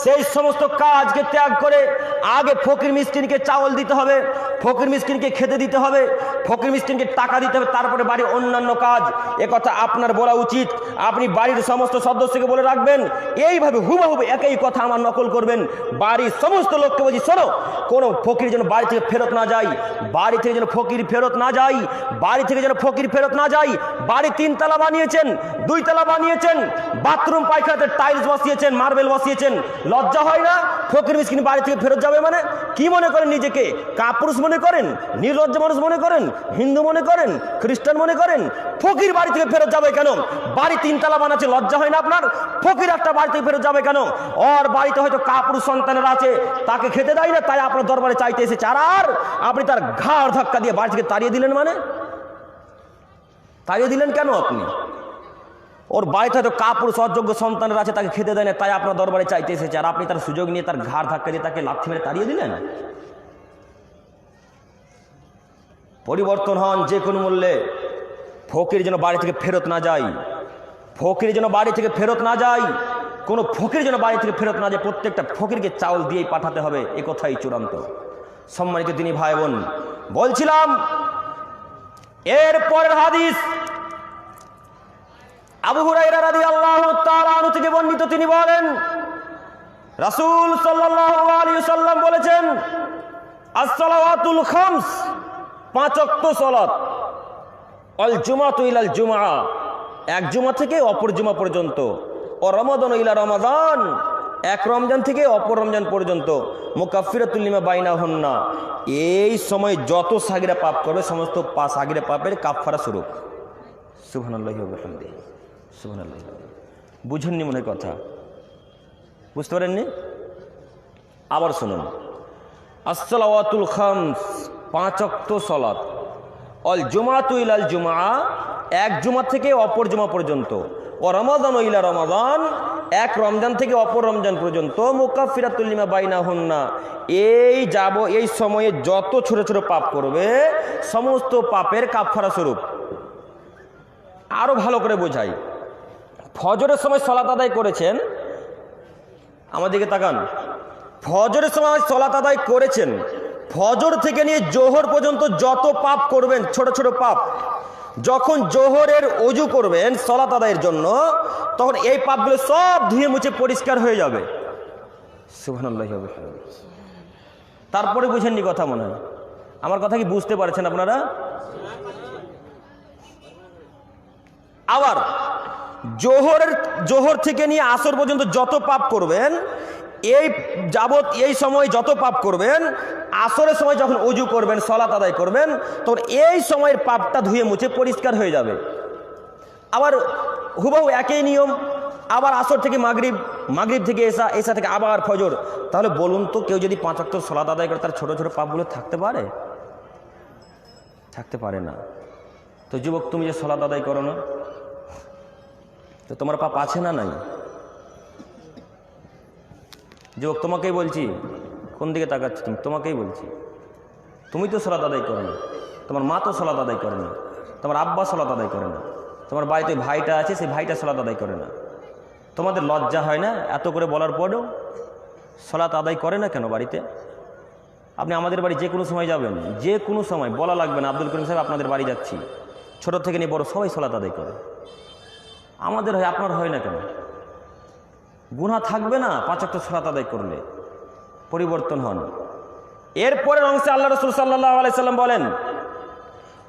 সেই সমস্ত কাজকে ত্যাগ করে আগে ফকির মিসকিনকে চাউল দিতে হবে, ফকির মিসকিনকে খেতে দিতে হবে, ফকির মিসকিনকে টাকা দিতে হবে, তারপরে বাড়ির অন্যান্য কাজ। এ কথা আপনার বলা উচিত। আপনি বাড়ির সমস্ত সদস্যকে বলে রাখবেন, এইভাবে হুবহু একই কথা আমার নকল করবেন। বাড়ির সমস্ত লোককে বলছি, শোনো, কোনো ফকির যেন বাড়ি থেকে ফেরত না যায়, বাড়ি থেকে যেন ফকির ফেরত না যায়, বাড়ি থেকে যেন ফকির ফেরত না যায়। বাড়ি 3 তলা বানিয়েছেন, 2 তলা বানিয়েছেন, বাথরুম পায়খানাতে টাইলস বসিয়েছেন, মার্বেল বসিয়েছেন, লজ্জা হয় না? ফকির মিসকিন বাড়ি থেকে ফেরত যাবে মানে কি মনে করেন নিজেকে? কাপুরুষ মনে করেন, নির্লজ্জ মানুষ মনে করেন, হিন্দু মনে করেন, খ্রিস্টান মনে করেন? ফকির বাড়ি থেকে ফেরত যাবে কেন? বাড়ি 3 তলা বানাচ্ছে, লজ্জা হয় না আপনার? ফকির একটা বাড়ি থেকে ফেরত যাবে কেন? ওর বাড়িতে হয়তো কাপুরুষ সন্তানেরা আছে, তাকে খেতে দেয় না, তাই আপনার দরবারে চাইতে এসেছে, আর আপনি তার ঘাড় ধাক্কা দিয়ে বাড়ি থেকে তাড়িয়ে দিলেন। মানে তাড়িয়ে দিলেন কেন আপনি? ওর বাড়িতে হয়তো কাপুরুষ অযোগ্য সন্তানেরা আছে, তাকে খেতে দেয় না, তাই আপনার দরবারে চাইতে এসেছে, আর আপনি তার সুযোগ নিয়ে তার ঘাড় ধাক্কা দিয়ে তাকে লাথি মেরে তাড়িয়ে দিলেন। পরিবর্তন হন যে কোনো মূল্যে। ফকির যেন বাড়ি থেকে ফেরত না যায়, ফকির যেন বাড়ি থেকে ফেরত না যায়, কোনো ফকির যেন বাড়ি থেকে ফেরত না যায়। প্রত্যেকটা ফকিরকে চাউল দিয়েই পাঠাতে হবে, এ কথাই চূড়ান্ত। সম্মানিত দিনী ভাই বোন, বলছিলাম এর পরের হাদিস আবু হুরায়রা রাদিয়াল্লাহু তাআলা আনহু থেকে বর্ণিত। তিনি বলেন রাসূল সাল্লাল্লাহু আলাইহি ওয়াসাল্লাম বলেছেন, আস-সালাওয়াতুল খামস, 5 ওয়াক্ত সালাত, আল জুমাতু ইলাল জুমআ, এক জুমা থেকে অপর জুমা পর্যন্ত, ও রমাদান ইলা রমাদান, এক রমজান থেকে অপর রমজান পর্যন্ত, মুকাফফিরাতুল লিমা বাইনাহুন্না, এই সময় যত সাগিরা পাপ করবে সমস্ত সাগিরা পাপের কাফফারা স্বরূপ। সুবহানাল্লাহি ওয়া বিহামদিহি, সুবহানাল্লাহি। বুঝেননি মনে কথা? বুঝতে পারেননি? আবার শুনুন, আস-সালাওয়াতুল খামস, 5 ওয়াক্ত সালাত, আল জুমাতু ইলাল জুমআ, এক জুমা থেকে অপর জুমা পর্যন্ত, ও রমাদান ইলা রমাদান, এক রমজান থেকে অপর রমজান পর্যন্ত মুকাফিরাতুল লিমা বাইনাহুন্না, এই সময়ে যত ছোট ছোট পাপ করবে সমস্ত পাপের কাফারা স্বরূপ। আরো ভালো করে বোঝাই, ফজরের সময় সালাত আদায় করেছেন, আমাদেরকে তাকান, ফজরের সময় সালাত আদায় করেছেন, ফজর থেকে নিয়ে জোহর পর্যন্ত যত পাপ করবেন ছোট ছোট পাপ, যখন জোহরের ওযু করবেন সালাত আদায়ের জন্য, তখন এই পাপগুলো সব ধুয়ে মুছে পরিষ্কার হয়ে যাবে। সুবহানাল্লাহি ওয়া বিহামদিহি। তারপরে বুঝেননি কথা, মনে হয় আমার কথা কি বুঝতে পারছেন আপনারা? আবার জোহর থেকে নিয়ে আসর পর্যন্ত যত পাপ করবেন, এই সময় যত পাপ করবেন, আসরের সময় যখন ওযু করবেন সালাত আদায় করবেন, তখন এই সময়ের পাপটা ধুয়ে মুছে পরিষ্কার হয়ে যাবে। আবার হুবহু একই নিয়ম, আবার আসর থেকে মাগরিব থেকে এসা থেকে আবার ফজর। তাহলে বলুন তো, কেউ যদি 5 ওয়াক্ত সালাত আদায় করে তার ছোট ছোট পাপগুলো থাকতে পারে? থাকতে পারে না। তো যুবক, তুমি যে সালাত আদায় করো না, তো তোমার পাপ আছে না নাই? যুবক, তোমাকেই বলছি, কোন দিকে তাকাচ্ছ তুমি? তোমাকেই বলছি, তুমি তো সালাত আদায় করো না, তোমার মা তো সালাত আদায় করে না, তোমার আব্বা সালাত আদায় করে না, তোমার বাড়িতে ভাইটা আছে, সেই ভাইটা সালাত আদায় করে না। তোমাদের লজ্জা হয় না এত করে বলার পরেও সালাত আদায় করে না কেন বাড়িতে? আপনি আমাদের বাড়ি যে কোনো সময় যাবেন, যে কোনো সময় বলা লাগবে না, আব্দুল করিম সাহেব আপনাদের বাড়ি যাচ্ছি, ছোট থেকে নিয়ে বড় সবাই সালাত আদায় করে। আমাদের হয়, আপনার হয় না কেন? গুনাহ থাকবে না 5 ওয়াক্ত সালাত আদায় করলে? পরিবর্তন হন। এরপরের অংশে আল্লাহ রাসূল সাল্লাল্লাহু আলাইহি সাল্লাম বলেন,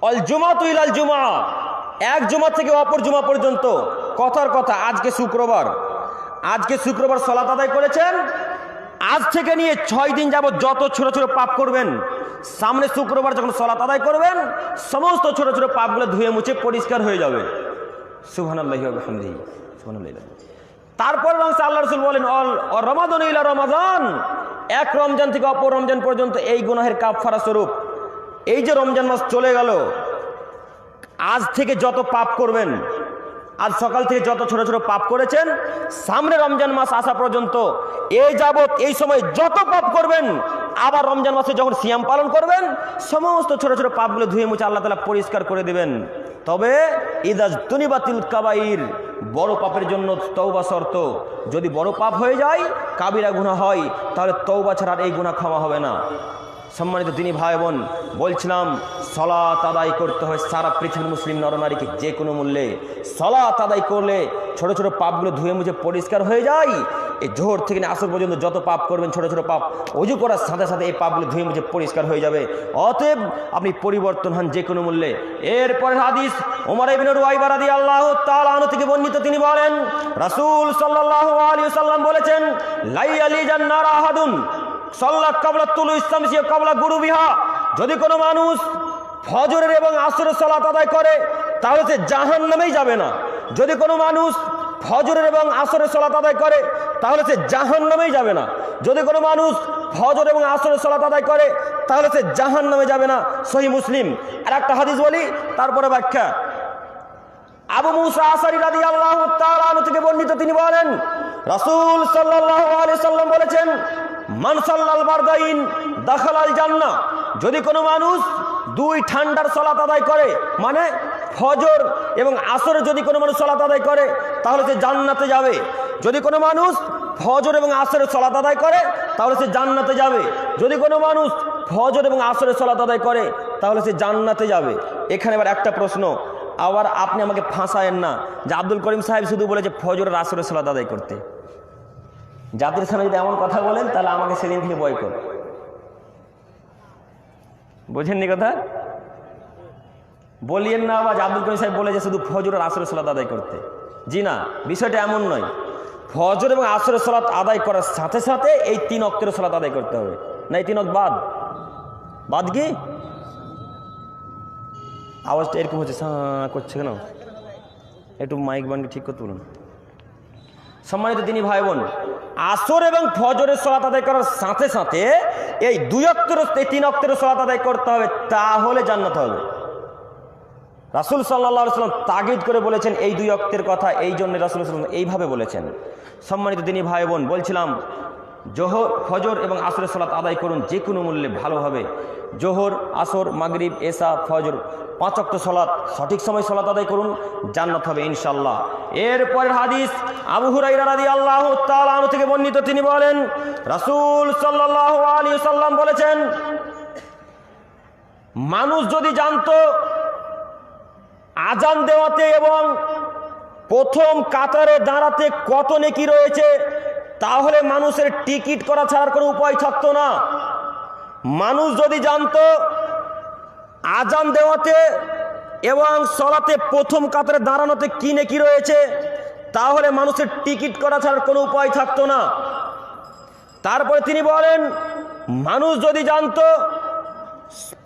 আল জুমাতু ইলাল জুমা, এক জুমা থেকে অপর জুমা পর্যন্ত। কথার কথা, আজকে শুক্রবার সালাত আদায় করেছেন, আজ থেকে নিয়ে 6 দিন যাবত যত ছোট ছোট পাপ করবেন, সামনে শুক্রবার যখন সালাত আদায় করবেন সমস্ত ছোট ছোট পাপগুলো ধুয়ে মুছে পরিষ্কার হয়ে যাবে। সুবহানাল্লাহি ওয়া বিহামদিহি, সুবহানাল্লাহি। তারপর আল্লাহ রাসূল বলেন, রমাদান ইলা রমাদান, এক রমজান থেকে অপর রমজান পর্যন্ত এই গুনাহের কাফারা স্বরূপ। এই যে রমজান মাস চলে গেল, আজ থেকে যত পাপ করবেন, আজ সকাল থেকে যত ছোট ছোট পাপ করেছেন, সামনে রমজান মাস আসা পর্যন্ত এই সময় যত পাপ করবেন, আবার রমজান মাসে যখন সিয়াম পালন করবেন সমস্ত ছোট ছোট পাপগুলো ধুয়ে মুছে আল্লাহ তাআলা পরিষ্কার করে দেবেন। তবে ইদাজতুনিবাতিল কাবাইর, বড় পাপের জন্য তওবা শর্ত। যদি বড় পাপ হয়ে যায়, কাবিরা গুনাহ হয়, তাহলে তওবা ছাড়া এই গুনাহ ক্ষমা হবে না। সম্মানিত দিনী ভাই বোন, বলছিলাম সালাত আদায় করতে হয় সারা পৃথিবীর মুসলিম নরনারীকে যে কোনো মূল্যে। সালাত আদায় করলে ছোট ছোট পাপগুলো ধুয়ে মুছে পরিষ্কার হয়ে যায়। এই জোহর থেকে আসর পর্যন্ত যত পাপ করবেন ছোট ছোট পাপ, ওযু করার সাথে সাথে এই পাপগুলো ধুয়ে মুছে পরিষ্কার হয়ে যাবে। অতএব আপনি পরিবর্তন হন যে কোনো মূল্যে। এরপরের হাদিস ওমর ইবনে রুয়াইবা রাদিয়াল্লাহু তাআলা আনহু থেকে বর্ণিত, তিনি বলেন, রাসূল সাল্লাল্লাহু আলাইহি ওয়াসাল্লাম বলেছেন, লাইয়ালি জান্নার আহাদুন সাল্লা কাবলা তুলু ইসলামসি কাবলা গুরুবিহা, যদি কোনো মানুষ ফজরের এবং আসরের সালাত আদায় করে তাহলে সে জাহান্নামেই যাবে না। যদি কোনো মানুষ ফজরের এবং আসরের সালাত আদায় করে তাহলে সে জাহান্নামেই যাবে না। যদি কোনো মানুষ ফজর এবং আসরের সালাত আদায় করে তাহলে সে জাহান্নামে যাবে না। সহিহ মুসলিম। আর একটা হাদিস বলি, তারপরে ব্যাখ্যা। আবু মুসা আশআরী রাদিয়াল্লাহু তাআলা আনহু থেকে বর্ণিত, তিনি বলেন, রাসূল সাল্লাল্লাহু আলাইহি সাল্লাম বলেছেন, মান সাল্লাল বারদাইন দাখালাল জান্নাহ, যদি কোনো মানুষ 2 ঠান্ডার সালাত আদায় করে, মানে ফজর এবং আসরে যদি কোনো মানুষ সালাত আদায় করে তাহলে সে জান্নাতে যাবে। যদি কোনো মানুষ ফজর এবং আসরের সালাত আদায় করে তাহলে সে জান্নাতে যাবে। যদি কোনো মানুষ ফজর এবং আসরের সালাত আদায় করে তাহলে সে জান্নাতে যাবে। এখানে এবার একটা প্রশ্ন, আবার আপনি আমাকে ফাঁসায়েন না যে আব্দুল করিম সাহেব শুধু বলেছে ফজর আর আসরের সালাত আদায় করতে। জাতির সামনে যদি এমন কথা বলেন তাহলে আমাকে সেদিন থেকে বয়কট। বোঝেননি কথা? বলিয়েন না আবার আব্দুল করিম সাহেব বলেছে শুধু ফজর আর আসরের সালাত আদায় করতে। জি না, বিষয়টা এমন নয়। ফজর এবং আসরের সালাত আদায় করার সাথে সাথে এই 3 ওয়াক্তের সালাত আদায় করতে হবে। না, এই 3 ওয়াক্ত বাদ কি? আওয়াজটা এরকম হচ্ছে, করছে কেন? একটু মাইক বানকে ঠিক করতে বলুন। সম্মানিত দিনী ভাই বোন, আসর এবং ফজরের সালাত আদায় করার সাথে সাথে এই 2 ওয়াক্তের 3 ওয়াক্তের সালাত আদায় করতে হবে, তাহলে জান্নাত হবে। রাসূল সাল্লাল্লাহু আলাইহি ওয়াসাল্লাম তাগিদ করে বলেছেন এই 2 ওয়াক্তের কথা, এই জন্য রাসূল সাল্লাল্লাহু আলাইহি ওয়াসাল্লাম এইভাবে বলেছেন। সম্মানিত দিনী ভাই বোন, বলছিলাম জোহর, ফজর এবং আসরের সালাত আদায় করুন যে কোনো মূল্যে, ভালো হবে। জোহর, আসর, মাগরিব, এশা, ফজর 5 ওয়াক্ত সালাত সঠিক সময় সালাত আদায় করুন, জান্নাত হবে ইনশাআল্লাহ। এরপরের হাদিস আবু হুরায়রা রাদিয়াল্লাহু তাআলা আনহু থেকে বর্ণিত, তিনি বলেন রাসূল সাল্লাল্লাহু আলাইহি ওয়াসাল্লাম বলেছেন, মানুষ যদি জানতো আজান দেওয়াতে এবং প্রথম কাতারে দাঁড়াতে কত নেকি রয়েছে, তাহলে মানুষের টিকিট করা ছাড়ার কোনো উপায় থাকতো না। মানুষ যদি জানতো আজান দেওয়াতে এবং সলাতে প্রথম কাতারে দাঁড়ানোতে কি নেকি রয়েছে, তাহলে মানুষের টিকিট করা ছাড়ার কোনো উপায় থাকতো না। তারপরে তিনি বলেন, মানুষ যদি জানতো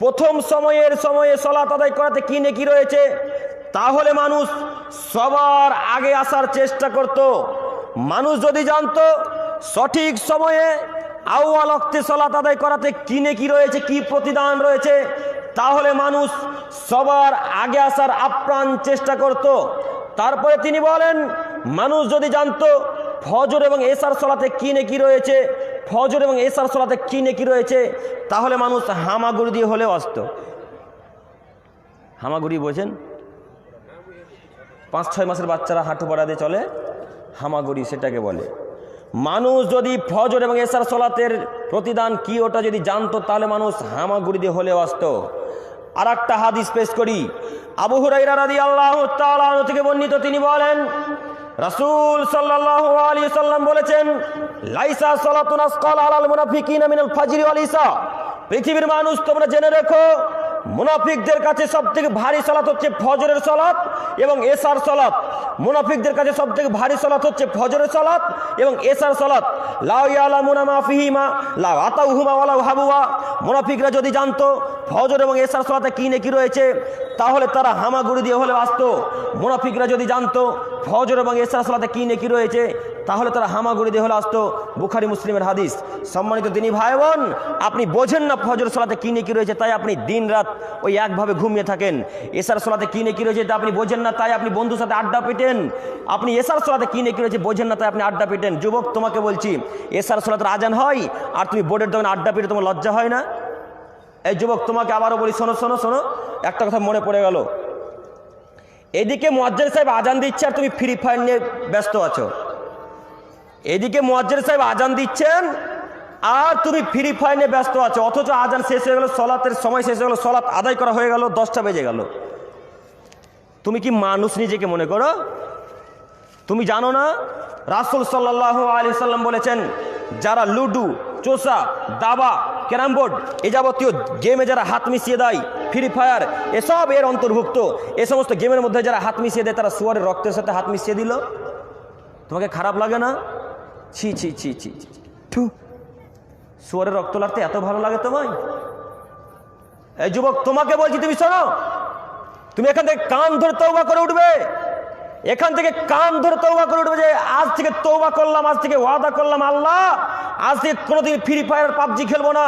প্রথম সময়ে সলাত আদায় করাতে কি নেকি রয়েছে, তাহলে মানুষ সবার আগে আসার চেষ্টা করত। মানুষ যদি জানতো সঠিক সময়ে আউয়াল ওয়াক্তে সালাত আদায় করাতে কি নেকি রয়েছে, কি প্রতিদান রয়েছে, তাহলে মানুষ সবার আগে আসার আপ্রাণ চেষ্টা করত। তারপরে তিনি বলেন, মানুষ যদি জানতো ফজর এবং এশার সালাতে কি নেকি রয়েছে, ফজর এবং এশার সালাতে কি নেকি রয়েছে, তাহলে মানুষ হামাগুড়ি দিয়ে হলেও আসতো। হামাগুড়ি বোঝেন? 5-6 মাসের বাচ্চারা হাঁটু পাড়া দিয়ে চলে, হামাগুড়ি সেটাকে বলে। মানুষ যদি ফজর এবং এশার সালাতের প্রতিদান কি ওটা যদি জানতো, তাহলে মানুষ হামাগুড়ি দিয়ে হলেও আসতো। আর একটা হাদিস পেশ করি, আবু হুরায়রা রাদিয়াল্লাহু তাআলা আনহু থেকে বর্ণিত, তিনি বলেন রাসূল সাল্লাল্লাহু আলাইহি ওয়াসাল্লাম বলেছেন, লাইসা সালাতুন আসকাল আলাল মুনাফিকিনা মিনাল ফাজরি ওয়াল ইসা। পৃথিবীর মানুষ, তোমরা জেনে রেখো, মুনাফিকদের কাছে সবথেকে ভারী সালাত হচ্ছে ফজরের সালাত এবং এশার সালাত। মুনাফিকদের কাছে সবথেকে ভারী সালাত হচ্ছে ফজরের সালাত এবং এশার সালাত। লা ইয়ালামুনা মা ফিহিমা লা আতাউহুমা ওয়ালা হাবুয়া। মুনাফিকরা যদি জানতো ফজর এবং এশার সালাতে কি নেকি রয়েছে, তাহলে তারা হামাগুড়ি দিয়ে হলে আসতো। মুনাফিকরা যদি জানতো ফজর এবং এশার সালাতে কি নেকি রয়েছে, তাহলে তারা হামাগুড়ি দিয়ে হলে আসতো। বুখারী মুসলিমের হাদিস। সম্মানিত দিনী ভাই বোন, আপনি বোঝেন না ফজর সালাতে কি নেকি রয়েছে, তাই আপনি দিন রাত ওই একভাবে ঘুমিয়ে থাকেন। এশার সালাতে কি নেকি রয়েছে তা আপনি বোঝেন না, তাই আপনি বন্ধুর সাথে আড্ডা পিটেন। আপনি এশার সালাতে কি নেকি রয়েছে বোঝেন না, তাই আপনি আড্ডা পিটেন। যুবক, তোমাকে বলছি, এশার সালাতের আজান হয় আর তুমি বোর্ডের দোকানে আড্ডা পিটে, তোমার লজ্জা হয় না? এই যুবক, তোমাকে আবারও বলি, শোনো শোনো শোনো, একটা কথা মনে পড়ে গেল। এদিকে মুয়াজ্জিন সাহেব আজান দিচ্ছে আর তুমি ফ্রি ফায়ার নিয়ে ব্যস্ত আছো। এদিকে মুয়াজ্জিন সাহেব আজান দিচ্ছেন আর তুমি ফ্রি ফায়ার নিয়ে ব্যস্ত আছো, অথচ আজান শেষ হয়ে গেল, সলাতের সময় শেষ হয়ে গেল, সলাত আদায় করা হয়ে গেল, 10টা বেজে গেল। তুমি কি মানুষ নিজেকে মনে করো? তুমি জানো না রাসূল সাল্লাল্লাহু আলাইহি সাল্লাম বলেছেন, যারা লুডু, চোষা, দাবা, ক্যারাম বোর্ড এ যাবতীয় গেমে যারা হাত মিশিয়ে দেয়, ফ্রি ফায়ার এসব এর অন্তর্ভুক্ত, এ সমস্ত গেমের মধ্যে যারা হাত মিশিয়ে দেয়, তারা শুয়ারের রক্তের সাথে হাত মিশিয়ে দিল। তোমাকে খারাপ লাগে না? ছি ছি ছি ছি ছি, শুয়ারের রক্ত লাগতে এত ভালো লাগে তোমায়? এই যুবক, তোমাকে বলছি, তুমি শোনো, তুমি এখান থেকে কান ধরে তওবা করে উঠবে। এখান থেকে কান ধরে তওবা করে উঠবে যে আজ থেকে তওবা করলাম, আজ থেকে ওয়াদা করলাম, আল্লাহ আজ থেকে কোনোদিন ফ্রি ফায়ার পাবজি খেলবো না,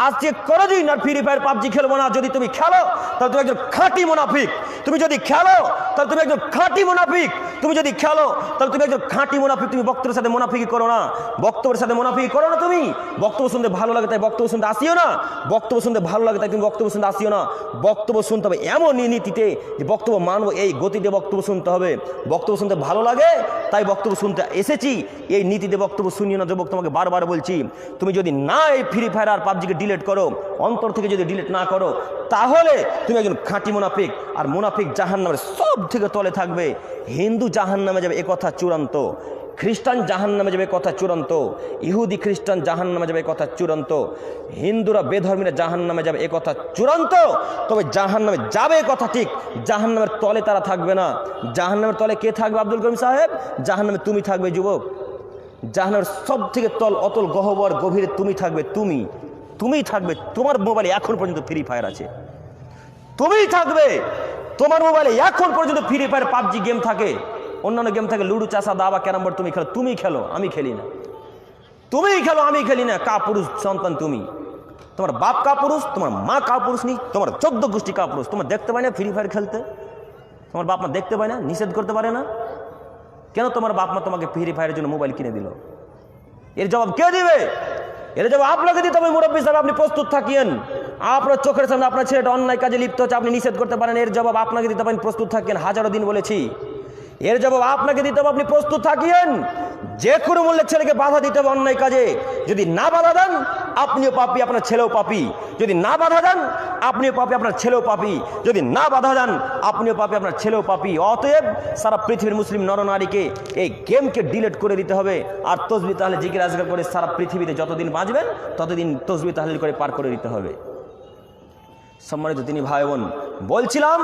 আজ থেকে কোনোদিন আর ফ্রি ফায়ার পাবজি খেলবো না। যদি তুমি খেলো তাহলে তুমি একজন খাঁটি মুনাফিক। তুমি যদি খেলো তাহলে তুমি একজন খাঁটি মুনাফিক। তুমি যদি খেলো তাহলে তুমি একজন খাঁটি মুনাফিক। তুমি বক্তব্যের সাথে মুনাফিকি করো না, বক্তব্যের সাথে মুনাফিকি করো না। তুমি বক্তব্য শুনতে ভালো লাগে তাই বক্তব্য শুনতে আসিও না, বক্তব্য শুনতে ভালো লাগে তাই তুমি বক্তব্য শুনতে আসিও না। বক্তব্য শুনতে হবে এমন নীতিতে যে বক্তব্য মানবো, এই গতিতে বক্তব্য শুনতে হবে। বক্তব্য শুনতে ভালো লাগে তাই বক্তব্য শুনতে এসেছি, এই নীতিতে বক্তব্য শুনিও না। যুবক, তোমাকে বারবার বলছি, তুমি যদি না এই ফ্রি ফায়ার আর পাবজিকে ডিলিট করো, অন্তর থেকে যদি ডিলিট না করো, তাহলে তুমি একজন খাঁটি মুনাফিক। আর মুনাফিক জাহান্নামের সব থেকে তলে থাকবে। হিন্দু জাহান্নামে যাবে, এ কথা চূড়ান্ত। খ্রিস্টান জাহান্নামে যাবে, কথা চূড়ান্ত। ইহুদি খ্রিস্টান জাহান্নামে যাবে, কথা চূড়ান্ত। হিন্দুরা বেধর্মীরা জাহান্নামে যাবে, এ কথা চূড়ান্ত। তবে জাহান্নামে যাবে কথা ঠিক, জাহান্নামের তলে তারা থাকবে না। জাহান্নামের তলে কে থাকবে আব্দুল করিম সাহেব? জাহান্নামে তুমি থাকবে যুবক। জাহান্নামের সব থেকে তল, অতল গহ্বর গভীরে তুমি থাকবে। তুমিই থাকবে। তোমার মোবাইলে এখন পর্যন্ত ফ্রি ফায়ার আছে, তুমিই থাকবে। তোমার মোবাইলে এখন পর্যন্ত ফ্রি ফায়ার পাবজি গেম থাকে, অন্যান্য গেম থাকে, লুডো, চাষা, দাবা, ক্যারাম বোর্ড। তুমি খেলো, আমি খেলি না। তুমিই খেলো, আমি খেলি না। কা পুরুষ সন্তান তুমি? তোমার বাপ কা পুরুষ, তোমার মা কা পুরুষ নি, তোমার 14 গোষ্ঠী কা পুরুষ। তোমার দেখতে পাই না ফ্রি ফায়ার খেলতে? তোমার বাপ মা দেখতে পায় না, নিষেধ করতে পারে না? কেন তোমার বাপ মা তোমাকে ফ্রি ফায়ারের জন্য মোবাইল কিনে দিল? এর জবাব কে দিবে? এর জবাব আপনাকে দিতে হবে মুরব্বী হিসাবে। আপনি প্রস্তুত থাকিয়েন। আপনার চোখের সামনে আপনার ছেলেটা অন্যায় কাজে লিপ্ত হচ্ছে, আপনি নিষেধ করতে পারেন, এর জবাব আপনাকে দিতে পারেন, প্রস্তুত থাকিয়েন। হাজারো দিন বলেছি, এর জবাব আপনাকে দিতে হবে, আপনি প্রস্তুত থাকিয়েন। যে কোনো মূল্যে ছেলেকে বাধা দিতে হবে অন্যায় কাজে। যদি না বাধা দেন আপনিও পাপী, আপনার ছেলেও পাপী। যদি না বাধা দেন আপনিও পাপী, আপনার ছেলেও পাপী। যদি না বাধা দেন আপনিও পাপী, আপনার ছেলেও পাপী। অতএব সারা পৃথিবীর মুসলিম নরনারীকে এই গেমকে ডিলিট করে দিতে হবে। আর তসবিহ তাহলিল জিকির আজকার করে সারা পৃথিবীতে যতদিন বাঁচবেন ততদিন তসবিহ তাহলিল করে পার করে দিতে হবে। সম্মানিত তিনি ভাই বোন, বলছিলাম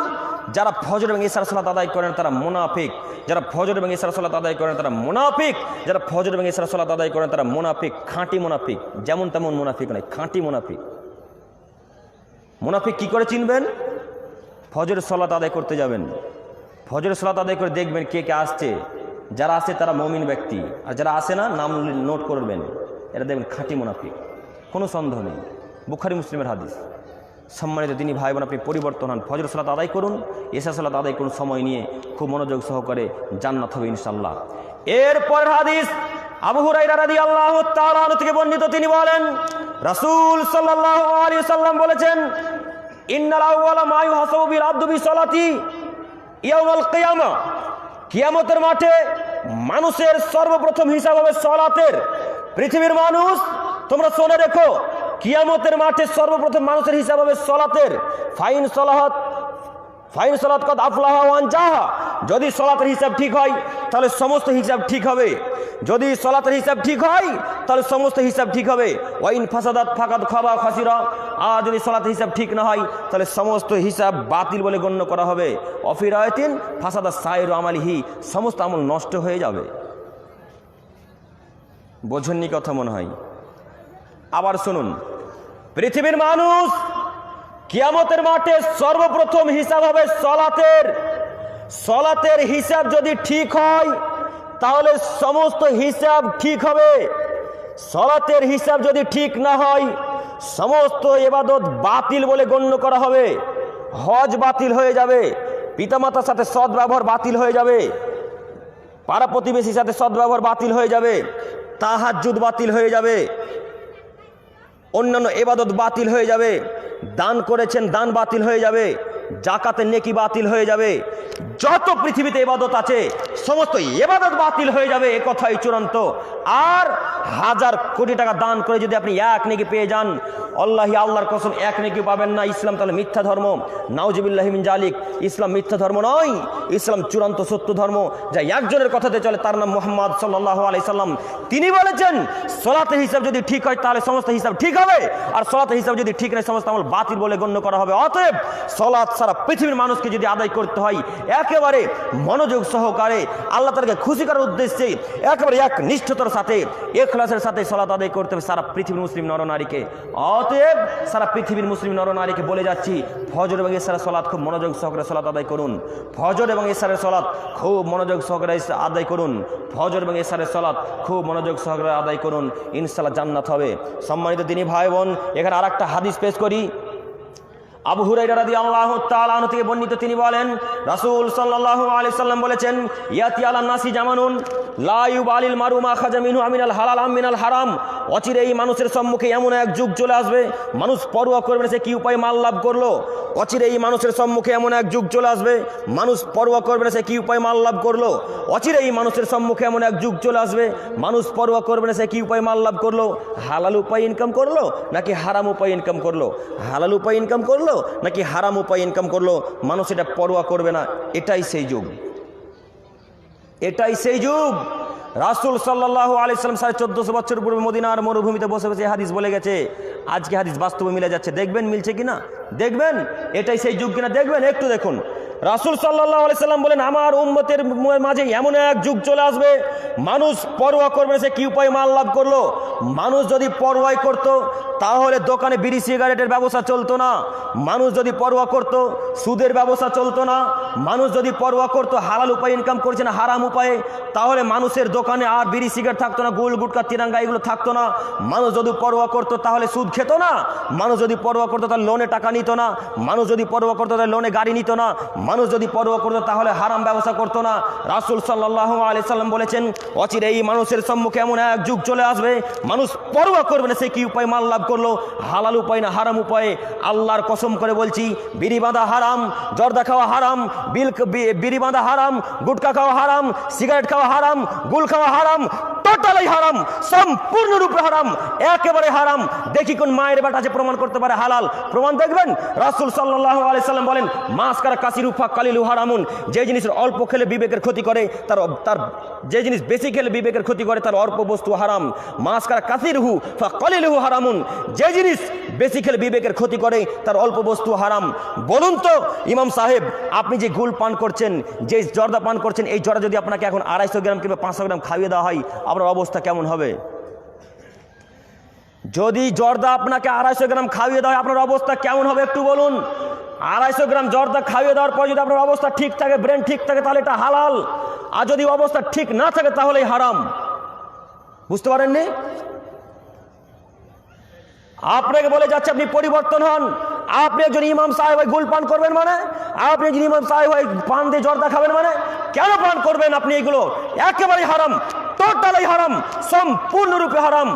যারা ফজর এবং ইশার সালাত আদায় করেন তারা মুনাফিক। যারা ফজর এবং ইশার সালাত আদায় করেন তারা মুনাফিক। যারা ফজর এবং ইশার সালাত আদায় করেন তারা মুনাফিক, খাঁটি মুনাফিক। যেমন তেমন মুনাফিক নয়, খাঁটি মুনাফিক। মুনাফিক কি করে চিনবেন? ফজরের সালাত আদায় করতে যাবেন, ফজরের সালাত আদায় করে দেখবেন কে কে আসছে। যারা আসে তারা মুমিন ব্যক্তি, আর যারা আসে না নাম নোট করবেন, এটা দেখবেন খাঁটি মুনাফিক, কোনো সন্দেহ নেই। বুখারী মুসলিমের হাদিস। সম্মানিত তিনি ভাই বোন, আপনি পরিবর্তন হন, ফজর সালাত আদায় করুন, ইশা সালাত আদায় করুন, সময় নিয়ে খুব মনোযোগ সহকারে, জান্নাত হবে ইনশাআল্লাহ। এরপরের হাদিস আবু হুরায়রা রাদিয়াল্লাহু তাআলা আনহু থেকে বর্ণিত, তিনি বলেন রাসূল সাল্লাল্লাহু আলাইহি ওয়াসাল্লাম বলেছেন, ইন্নাল আউওয়ালা মা ইউহাসাবু বিল আবদু বিসসালাতি ইয়াউমাল কিয়ামা, কিয়ামতের মাঠে মানুষের সর্বপ্রথম হিসাব হবে সালাতের। পৃথিবীর মানুষ তোমরা শুনে রেখো, কিয়ামতের মাঠে সর্বপ্রথম মানুষের হিসাব হবে সালাতের। ফাইন সালাত কদ আফলাহা ওয়া আনজাহা, যদি সালাতের হিসাব ঠিক হয় তাহলে সমস্ত হিসাব ঠিক হবে। যদি সালাতের হিসাব ঠিক হয় তাহলে সমস্ত হিসাব ঠিক হবে। ওয়াইন ফাসাদাত ফাকাদ খাবা খাসিরা, আর যদি সালাতের হিসাব ঠিক না হয় তাহলে সমস্ত হিসাব বাতিল বলে গণ্য করা হবে। অফি রায়াতিন ফাসাদা সাইরু আমালিহি, সমস্ত আমল নষ্ট হয়ে যাবে। বোঝেননি কথা মনে হয়? আবার শুনুন, পৃথিবীর মানুষ কিয়ামতের মাঠে সর্বপ্রথম হিসাব হবে সালাতের। সালাতের হিসাব যদি ঠিক হয় তাহলে সমস্ত হিসাব ঠিক হবে। সালাতের হিসাব যদি ঠিক না হয় সমস্ত ইবাদত বাতিল বলে গণ্য করা হবে। হজ বাতিল হয়ে যাবে, পিতামাতার সাথে সদ্ব্যবহার বাতিল হয়ে যাবে, পাড়া প্রতিবেশীর সাথে সদ্ব্যবহার বাতিল হয়ে যাবে, তাহাজ্জুদ বাতিল হয়ে যাবে, অন্যান্য ইবাদত বাতিল হয়ে যাবে, দান করেছেন দান বাতিল হয়ে যাবে, জাকাতের নেকি বাতিল হয়ে যাবে, যত পৃথিবীতে ইবাদত আছে সমস্ত ইবাদত বাতিল হয়ে যাবে, এ কথাই চূড়ান্ত। আর 1000 কোটি টাকা দান করে যদি আপনি এক নেকি পেয়ে যান, আল্লাহর কসম এক নেকি পাবেন না। ইসলাম তাহলে মিথ্যা ধর্ম, নাউজুবিল্লাহি মিন জালিক। ইসলাম মিথ্যা ধর্ম নয়, ইসলাম চূড়ান্ত সত্য ধর্ম, যা একজনের কথাতে চলে, তার নাম মুহাম্মদ সাল্লাল্লাহু আলাইহি সাল্লাম। তিনি বলেছেন সালাতের হিসাব যদি ঠিক হয় তাহলে সমস্ত হিসাব ঠিক হবে, আর সালাতের হিসাব যদি ঠিক নয় সমস্ত আমল বাতিল বলে গণ্য করা হবে। অতএব সালাত সারা পৃথিবীর মানুষকে যদি আদায় করতে হয় একেবারে মনোযোগ সহকারে, আল্লাহ তাআলাকে খুশি করার উদ্দেশ্যে একেবারে এক নিষ্ঠতার সাথে, ইখলাসের সাথে সালাত আদায় করতে হবে সারা পৃথিবীর মুসলিম নরনারীকে। অতএব সারা পৃথিবীর মুসলিম নরনারীকে বলে যাচ্ছি, ফজর এবং ইশারের সালাত খুব মনোযোগ সহকারে সালাত আদায় করুন। ফজর এবং ইশারের সালাত খুব মনোযোগ সহকারে আদায় করুন। ফজর এবং ইশারের সালাত খুব মনোযোগ সহকারে আদায় করুন, ইনশাআল্লাহ জান্নাত হবে। সম্মানিত দিনী ভাই বোন, এখানে আরেকটা হাদিস পেশ করি। আবু হুরায়রা রাদিয়াল্লাহু তাআলা আনহু থেকে বর্ণিত, তিনি বলেন রাসূল সাল্লাল্লাহু আলাইহি সাল্লাম বলেছেন, ইয়াতি আলান নাসি জামানুন লা ইউবালিল মারু মা খাজা মিনহু আমিনাল হালাল আম মিনাল হারাম। অচিরে এই মানুষের সম্মুখে এমন এক যুগ চলে আসবে, মানুষ পরোয়া করবে না সে কি উপায়ে মাল লাভ করলো। অচিরে এই মানুষের সম্মুখে এমন এক যুগ চলে আসবে, মানুষ পরোয়া করবে না সে কি উপায়ে মাল লাভ করলো। অচিরে এই মানুষের সম্মুখে এমন এক যুগ চলে আসবে, মানুষ পরোয়া করবে না সে কি উপায়ে মাল লাভ করলো। হালাল উপায় ইনকাম করলো নাকি হারাম উপায় ইনকাম করলো, হালাল উপায় ইনকাম করলো নাকি হারাম উপায় ইনকাম করলো, মানুষ এটা পরোয়া করবে না। এটাই সেই যুগ, এটাই সেই যুগ। রাসূল সাল্লাল্লাহু আলাইহি সাল্লাম 1450 বছর পূর্বে মদিনার মরুভূমিতে বসে বসে হাদিস বলে গেছে। আজকে হাদিস বাস্তবে মিলে যাচ্ছে, দেখবেন মিলছে কিনা, দেখবেন এটাই সেই যুগ কিনা, দেখবেন একটু দেখুন। রাসূল সাল্লাল্লাহু আলাইহি সাল্লাম বলেন, আমার উম্মতের মাঝে এমন এক যুগ চলে আসবে, মানুষ পরোয়া করবে না সে কি উপায়ে মাল লাভ করলো। মানুষ যদি পরোয়াই করতো তাহলে দোকানে বিড়ি সিগারেটের ব্যবসা চলতো না। মানুষ যদি পরোয়া করতো সুদের ব্যবসা চলতো না। মানুষ যদি পরোয়া করতো হালাল উপায় ইনকাম করছে না হারাম উপায়ে, তাহলে মানুষের দোকানে আর বিড়ি সিগারেট থাকতো না, গোল গুটকা তিরাঙ্গা এগুলো থাকতো না। মানুষ যদি পরোয়া করতো তাহলে সুদ খেত না। মানুষ যদি পরোয়া করতো তাহলে লোনে টাকা নিত না। মানুষ যদি পরোয়া করতো তাহলে লোনে গাড়ি নিত না। মানুষ যদি পরোয়া করতো তাহলে হারাম ব্যবসা করতো না। রাসূল সাল্লাল্লাহু আলাইহি সাল্লাম বলেছেন, অচিরে এই মানুষের সম্মুখে এমন এক যুগ চলে আসবে, মানুষ পরোয়া করবে না সে কি উপায় মাল লাভ করলো, হালাল উপায় না হারাম উপায়ে। আল্লাহর কসম করে বলছি, বিড়ি বাঁধা হারাম, জর্দা খাওয়া হারাম, বিড়ি বাঁধা হারাম, গুটকা খাওয়া হারাম, সিগারেট খাওয়া হারাম, গুল খাওয়া হারাম, টোটালি হারাম, সম্পূর্ণরূপে হারাম, একেবারে হারাম। দেখি কোন মায়ের বেটা আছে প্রমাণ করতে পারে হালাল। প্রমাণ দেখবেন, রাসূল সাল্লাল্লাহু আলাইহি সাল্লাম বলেন, মাসকারা কাসিরু ফাকালিলু হারামুন। যে জিনিসের অল্প খেলে বিবেকের ক্ষতি করে তার যে জিনিস বেশি খেলে বিবেকের ক্ষতি করে তার অল্প বস্তু হারাম। মাসকারা কাসিরহু ফাকালিলু হারামুন। যে জিনিস বেশি খেলে বিবেকের ক্ষতি করে তার অল্প বস্তু হারাম। বলুন তো ইমাম সাহেব, আপনি যে গুল পান করছেন, যে জর্দা পান করছেন, এই জর্দা যদি আপনাকে এখন 250 গ্রাম কিংবা 500 গ্রাম খাইয়ে দেওয়া হয়, আপনার অবস্থা কেমন হবে? যদি জর্দা আপনাকে 250 গ্রাম খাইয়ে দেওয়া হয়, আপনার অবস্থা কেমন হবে একটু বলুন। 250 গ্রাম জর্দা খাইয়ে দেওয়ার পর যদি আপনার অবস্থা ঠিক থাকে, ব্রেন ঠিক থাকে, তাহলে এটা হালাল। আর যদি অবস্থা ঠিক না থাকে তাহলেই হারাম। বুঝতে পারেননি? আপনাকে বলে যাচ্ছে আপনি পরিবর্তন হন। আপনি একজন ইমাম সাহেব হয়ে গুল পান করবেন মানে, আপনি একজন ইমাম সাহেব হয়ে পান দিয়ে জর্দা খাবেন মানে, কেন পান করবেন আপনি? এগুলো একেবারে হারাম, টোটালি হারাম, সম্পূর্ণরূপে হারাম,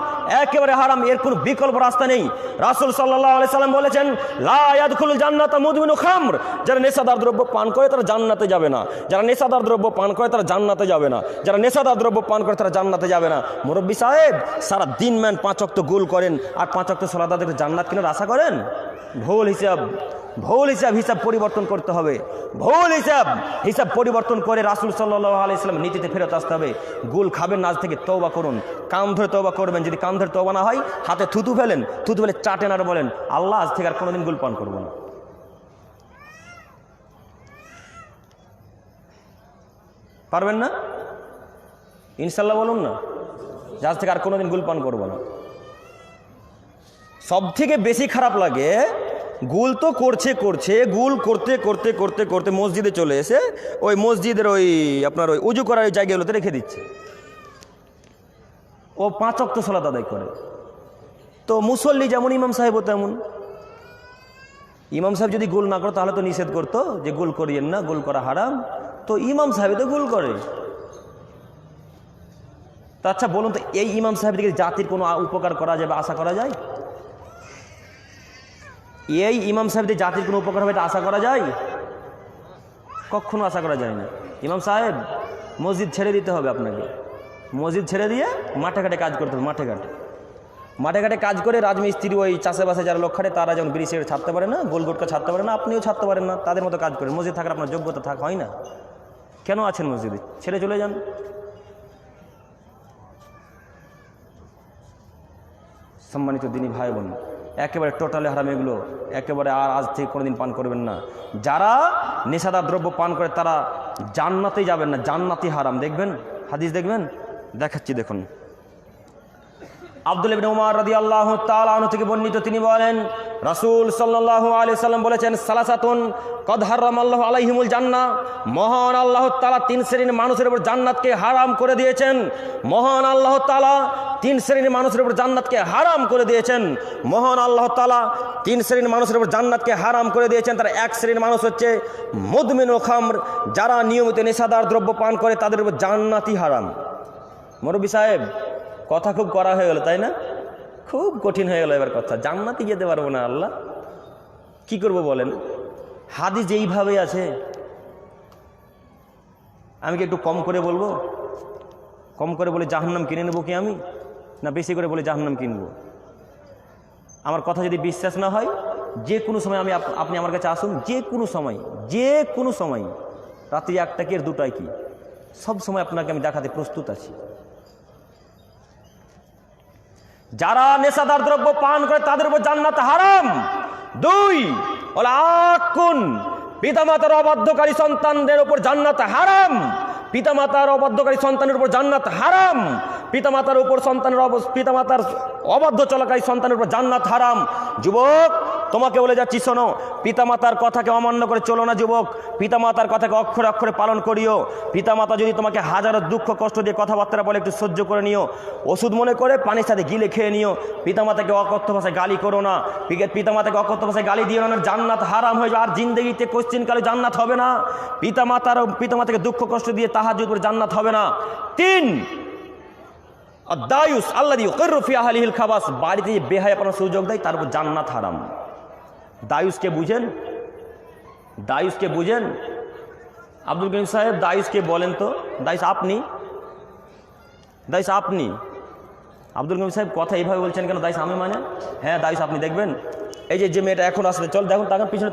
একেবারে হারাম। এর কোনো বিকল্প রাস্তা নেই। রাসূল সাল্লাল্লাহু আলাইহি সাল্লাম বলেছেন, লা ইয়াদখুলুল জান্নাতা মুদমিনু খামর। যারা নেশাদার দ্রব্য পান করে তারা জান্নাতে যাবে না। যারা নেশাদার দ্রব্য পান করে তারা জান্নাতে যাবে না। যারা নেশাদার দ্রব্য পান করে তারা জান্নাতে যাবে না। মুরব্বী সাহেব, সারা দিন ম্যান 5 ওয়াক্ত গুল করেন আর 5 ওয়াক্ত সালাত আদায় করে জান্নাত কেনার আশা করেন? ভুল হিসাব হিসাব পরিবর্তন করতে হবে। ভুল হিসাব পরিবর্তন করে রাসূল সাল্লাল্লাহু আলাইহি সাল্লাম নীতিতে ফেরত আসতে হবে। গুল খাবেন না, আজ থেকে তওবা করুন, কান ধরে তওবা করবেন। যদি কান ধরে তওবা না হয়, হাতে থুতু ফেলে চাটেন আর বলেন, আল্লাহ আজ থেকে আর কোনোদিন গুল পান করবো না। পারবেন না? ইনশাল্লাহ বলুন না, আজ থেকে আর কোনোদিন গুল পান করবো না। সব থেকে বেশি খারাপ লাগে, গুল তো করছে, গুল করতে করতে করতে করতে মসজিদে চলে এসে ওই মসজিদের ওই আপনার ওই উজু করার ওই জায়গাগুলোতে রেখে দিচ্ছে। ও 5 ওয়াক্ত সালাত আদায় করে। তো মুসল্লি যেমন ইমাম সাহেবও তেমন। ইমাম সাহেব যদি গুল না করতো তাহলে তো নিষেধ করতো যে গুল করিয়েন না, গুল করা হারাম। তো ইমাম সাহেব তো গুল করে। তা আচ্ছা বলুন তো, এই ইমাম সাহেব থেকে জাতির কোনো উপকার করা যাবে, আশা করা যায়? এই ইমাম সাহেবদের জাতির কোনো উপকার হবে এটা আশা করা যায়? কখনো আশা করা যায় না। ইমাম সাহেব, মসজিদ ছেড়ে দিতে হবে আপনাকে। মসজিদ ছেড়ে দিয়ে মাঠে ঘাটে কাজ করতে হবে। মাঠে ঘাটে কাজ করে রাজমিস্ত্রি, ওই চাষাবাসে যারা লোক খাটে তারা যেমন বিড়ি সিগারেট ছাড়তে পারে না, গোল গোটকা ছাড়তে পারে না, আপনিও ছাড়তে পারেন না, তাদের মতো কাজ করেন। মসজিদ থাকার আপনার যোগ্যতা হয় না। কেন আছেন মসজিদে? ছেড়ে চলে যান। সম্মানিত দিনী ভাই বোন, একেবারে টোটালি হারাম এগুলো, একেবারে আর আজ থেকে কোনোদিন পান করবেন না। যারা নেশাদার দ্রব্য পান করে তারা জান্নাতে যাবেন না, জান্নাতি হারাম। দেখবেন হাদিস, দেখবেন, দেখাচ্ছি দেখুন। আব্দুল্লাহ ইবনে উমর রাদিয়াল্লাহু তাআলা আনহু থেকে বর্ণিত, তিনি বলেন, রাসূল সাল্লাল্লাহু আলাইহি সাল্লাম বলেছেন, সালাসাতুন কদ হারামাল্লাহু আলাইহিমুল জান্নাহ। মহান আল্লাহ তাআলা 3 শ্রেণীর মানুষের উপর জান্নাতকে হারাম করে দিয়েছেন। মহান আল্লাহ তাআলা 3 শ্রেণীর মানুষের উপর জান্নাতকে হারাম করে দিয়েছেন। মহান আল্লাহ তাআলা 3 শ্রেণীর মানুষের উপর জান্নাতকে হারাম করে দিয়েছেন। তার এক শ্রেণীর মানুষ হচ্ছে মুদমিনুল খামর, যারা নিয়মিত নেশাদার দ্রব্য পান করে তাদের উপর জান্নাতি হারাম। মুরব্বী সাহেব, কথা খুব করা হয়ে গেল, তাই না? খুব কঠিন হয়ে গেল এবার কথা। জান্নাতে যেতে পারবো না, আল্লাহ কি করব বলেন? হাদিস যেইভাবে আছে, আমি কি একটু কম করে বলবো? কম করে বলে জাহান্নাম কিনে নেবো কি আমি? না বেশি করে বলে জাহান্নাম কিনবো? আমার কথা যদি বিশ্বাস না হয়, যে কোনো সময় আপনি আমার কাছে আসুন, যে কোনো সময় রাত্রি 1টা কি আর 2টায় কি, সব সময় আপনাকে আমি দেখাতে প্রস্তুত আছি। যারা নেশাদার দ্রব্য পান করে তাদের উপর জান্নাত হারাম। 2 ওলা আকুন, পিতামাতার অবাধ্যকারী সন্তানদের উপর জান্নাত হারাম। পিতামাতার অবাধ্যকারী সন্তানের উপর জান্নাত হারাম। পিতামাতার অবাধ্য চলাকারী সন্তানের উপর জান্নাত হারাম। যুবক, তোমাকে বলে যাচ্ছি শোনো, পিতামাতার কথাকে অমান্য করে চলো না যুবক, পিতামাতার কথাকে অক্ষরে অক্ষরে পালন করিও। পিতামাতা যদি তোমাকে হাজারো দুঃখ কষ্ট দিয়ে কথাবার্তা বলে একটু সহ্য করে নিও, ওষুধ মনে করে পানির সাথে গিলে খেয়ে নিও। পিতামাতাকে অকথ্য ভাষায় গালি করো না, পিতামাতাকে অকথ্য ভাষায় গালি দিও না, জান্নাত হারাম হয়ে যাবে, আর জিন্দগিতে কোশ্চিনকালে জান্নাত হবে না। পিতামাতাকে দুঃখ কষ্ট দিয়ে তাহাজ্জুদ করে জান্নাত হবে না। 3, দায়ুস আল্লাযী ইউকিরু ফি আহলিহিল খাবাস, বাড়িতে যে বেহায়াপনার সুযোগ দেয় তার উপর জান্নাত হারাম। দায়ুসকে বুঝেন? দায়ুসকে বুঝেন? আব্দুল করিম সাহেব দায়ুসকে বলেন তো। দায়ুস আপনি? দায়ুস আপনি? আব্দুল করিম সাহেব কথা এইভাবে বলছেন কেন? দায়ুস আমি মানে? হ্যাঁ দায়ুস আপনি। দেখবেন এই যে মেয়েটা এখন আসলে, চল দেখুন, তাকান পিছনে,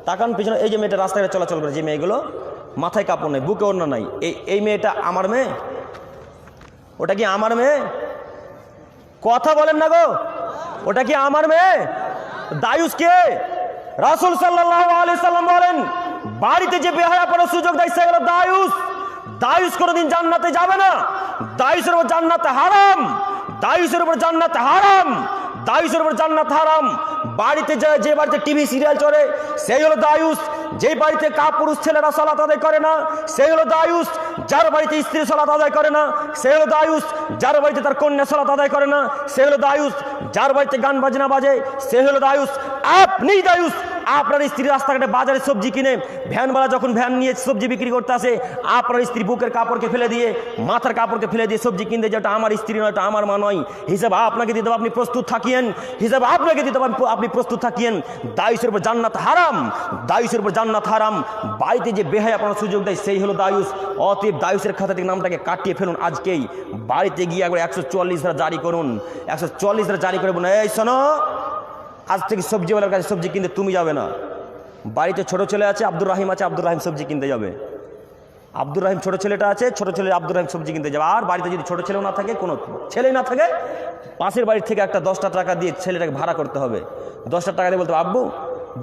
তাকান পিছনে। এই যে মেয়েটা রাস্তায় চলাচল করে, যে মেয়েগুলো মাথায় কাপড় নেই, বুকে ওড়না নাই, এই মেয়েটা আমার মেয়ে? ওটা কি আমার মেয়ে? কথা বলেন না গো, ওটা কি আমার মেয়ে? দায়ুস কে? রাসূল সাল্লাল্লাহু আলাইহি সাল্লাম বলেন, বাড়িতে যে বেহায়াপনার সুযোগ দেয় সেগুলো দায়ুস। দায়ুস কোনোদিন জান্নাতে যাবে না। দায়ুসের উপর জান্নাত হারাম। দায়ুসের উপর জান্নাত হারাম। দায়ুসের উপর জান্নাত হারাম। বাড়িতে যে বাড়িতে টিভি সিরিয়াল চলে সেই হলো দায়ুস। যে বাড়িতে কাপুরুষ ছেলেরা সালাত আদায় করে না সেই হলো দায়ুস। যার বাড়িতে স্ত্রী সালাত আদায় করে না সে হলো দায়ুস। যার বাড়িতে তার কন্যা সালাত আদায় করে না সে হলো দায়ুস। যার বাড়িতে গান বাজনা বাজে সে হলো দায়ুস। আপনি দায়ুস। আপনার স্ত্রী রাস্তাঘাটে বাজারে সবজি কিনে, ভ্যানওয়ালা যখন ভ্যান নিয়ে সবজি বিক্রি করতে আসে, আপনার স্ত্রী বুকের কাপড়কে ফেলে দিয়ে, মাথার কাপড়কে ফেলে দিয়ে সবজি কিনতে, যেটা আমার স্ত্রী নয়, এটা আমার মা নয়, হিসাব আপনাকে দিতে হবে, আপনি প্রস্তুত থাকিয়েন। হিসাব আপনাকে দিতে হবে, আপনি প্রস্তুত থাকিয়েন। দায়ুসের উপর জান্নাত হারাম। দায়ুসের উপর জান্নাত হারাম। বাড়িতে যে বেহায়াপনার সুযোগ দেয় সেই হলো দায়ুস। অতএব দায়ুসের খাতা থেকে নামটাকে কাটিয়ে ফেলুন আজকেই। বাড়িতে গিয়ে একবার 144 ধারা জারি করুন। 144 ধারা জারি করে বলুন, এই শোনো, আজ থেকে সবজিওয়ালার কাছে সবজি কিনতে তুমি যাবে না। বাড়িতে ছোট ছেলে আছে, আব্দুর রাহিম আছে, আব্দুর রাহিম সবজি কিনতে যাবে। আব্দুর রাহিম ছোট ছেলেটা আছে, ছোট ছেলে আব্দুর রাহিম সবজি কিনতে যাবে। আর বাড়িতে যদি ছোট ছেলেও না থাকে, কোনো ছেলেই না থাকে, পাশের বাড়ির থেকে একটা 10টা টাকা দিয়ে ছেলেটাকে ভাড়া করতে হবে। 10টা টাকা দিয়ে বলতে হবে, আব্বু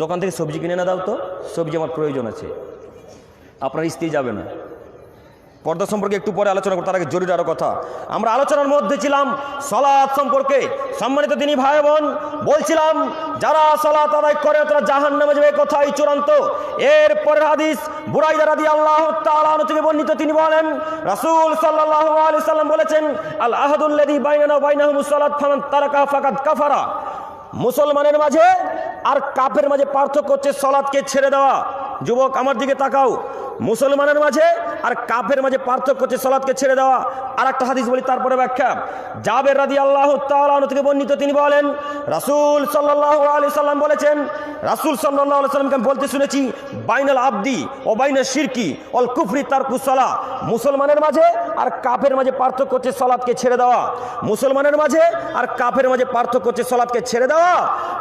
দোকান থেকে সবজি কিনে না দাও তো, সবজি আমার প্রয়োজন আছে। আপনার স্ত্রী যাবে না। পর্দা সম্পর্কে একটু পরে আলোচনা করব, তার আগে জরুরি আরো কথা। আমরা আলোচনার মধ্যে ছিলাম সালাত সম্পর্কে। সম্মানিত দিনী ভাই বোন, বলছিলাম যারা সালাত আদায় করে তারা জাহান্নামে যাবে, কথাই চূড়ান্ত। এর পরের হাদিস বুরাইদা রাদিয়াল্লাহু তাআলা আনহু থেকে বর্ণিত, তিনি বলেন রাসূল সাল্লাল্লাহু আলাইহি সাল্লাম বলেছেন, আল আহাদুল্লাযী বাইনানা ওয়া বাইনাহুমুস সালাত ফামান তারাকা ফাকাদ কাফারা। মুসলমানের মাঝে আর কাফের মাঝে পার্থক্য হচ্ছে সালাতকে ছেড়ে দেওয়া। যুবক আমার দিকে তাকাও, মুসলমানের মাঝে আর কাফের মাঝে পার্থক্য হচ্ছে সালাতকে ছেড়ে দেওয়া। আর একটা হাদিস বলি, তারপরে ব্যাখ্যা। জাবের রাদিয়াল্লাহু তাআলা আনহু থেকে বর্ণিত, তিনি বলেন রাসূল সাল্লাল্লাহু আলাইহি সাল্লাম বলেছেন, রাসূল সাল্লাল্লাহু আলাইহি সাল্লামকে আমি বলতে শুনেছি, বাইনাল আবদি ও বাইনাশ শিরকি ওয়াল কুফরি তারকুস সালাহ। মুসলমানের মাঝে আর কাফের মাঝে পার্থক্য হচ্ছে সালাতকে ছেড়ে দেওয়া। মুসলমানের মাঝে আর কাফের মাঝে পার্থক্য হচ্ছে সালাতকে ছেড়ে দেওয়া।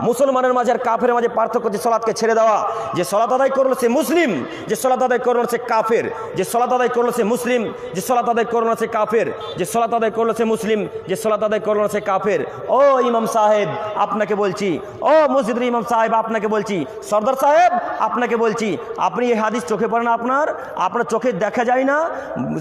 মুসলমানের মাঝে আর কাফের মাঝে পার্থক্য হচ্ছে সালাতকে ছেড়ে দেওয়া। যে সালাত আদায় করলো সে মুসলিম, যে সালাত আদায় করলো সে কাফের। যে সালাত আদায় করলো সে মুসলিম, যে সালাত আদায় করলো সে কাফের। যে সালাত আদায় করলো সে মুসলিম, যে সালাত আদায় করলো সে কাফের। ও ইমাম সাহেব আপনাকে বলছি, ও মসজিদের ইমাম সাহেব আপনাকে বলছি, সর্দার সাহেব আপনাকে বলছি, আপনি এই হাদিস চোখে পড়ে না? আপনার চোখে দেখা যায় না?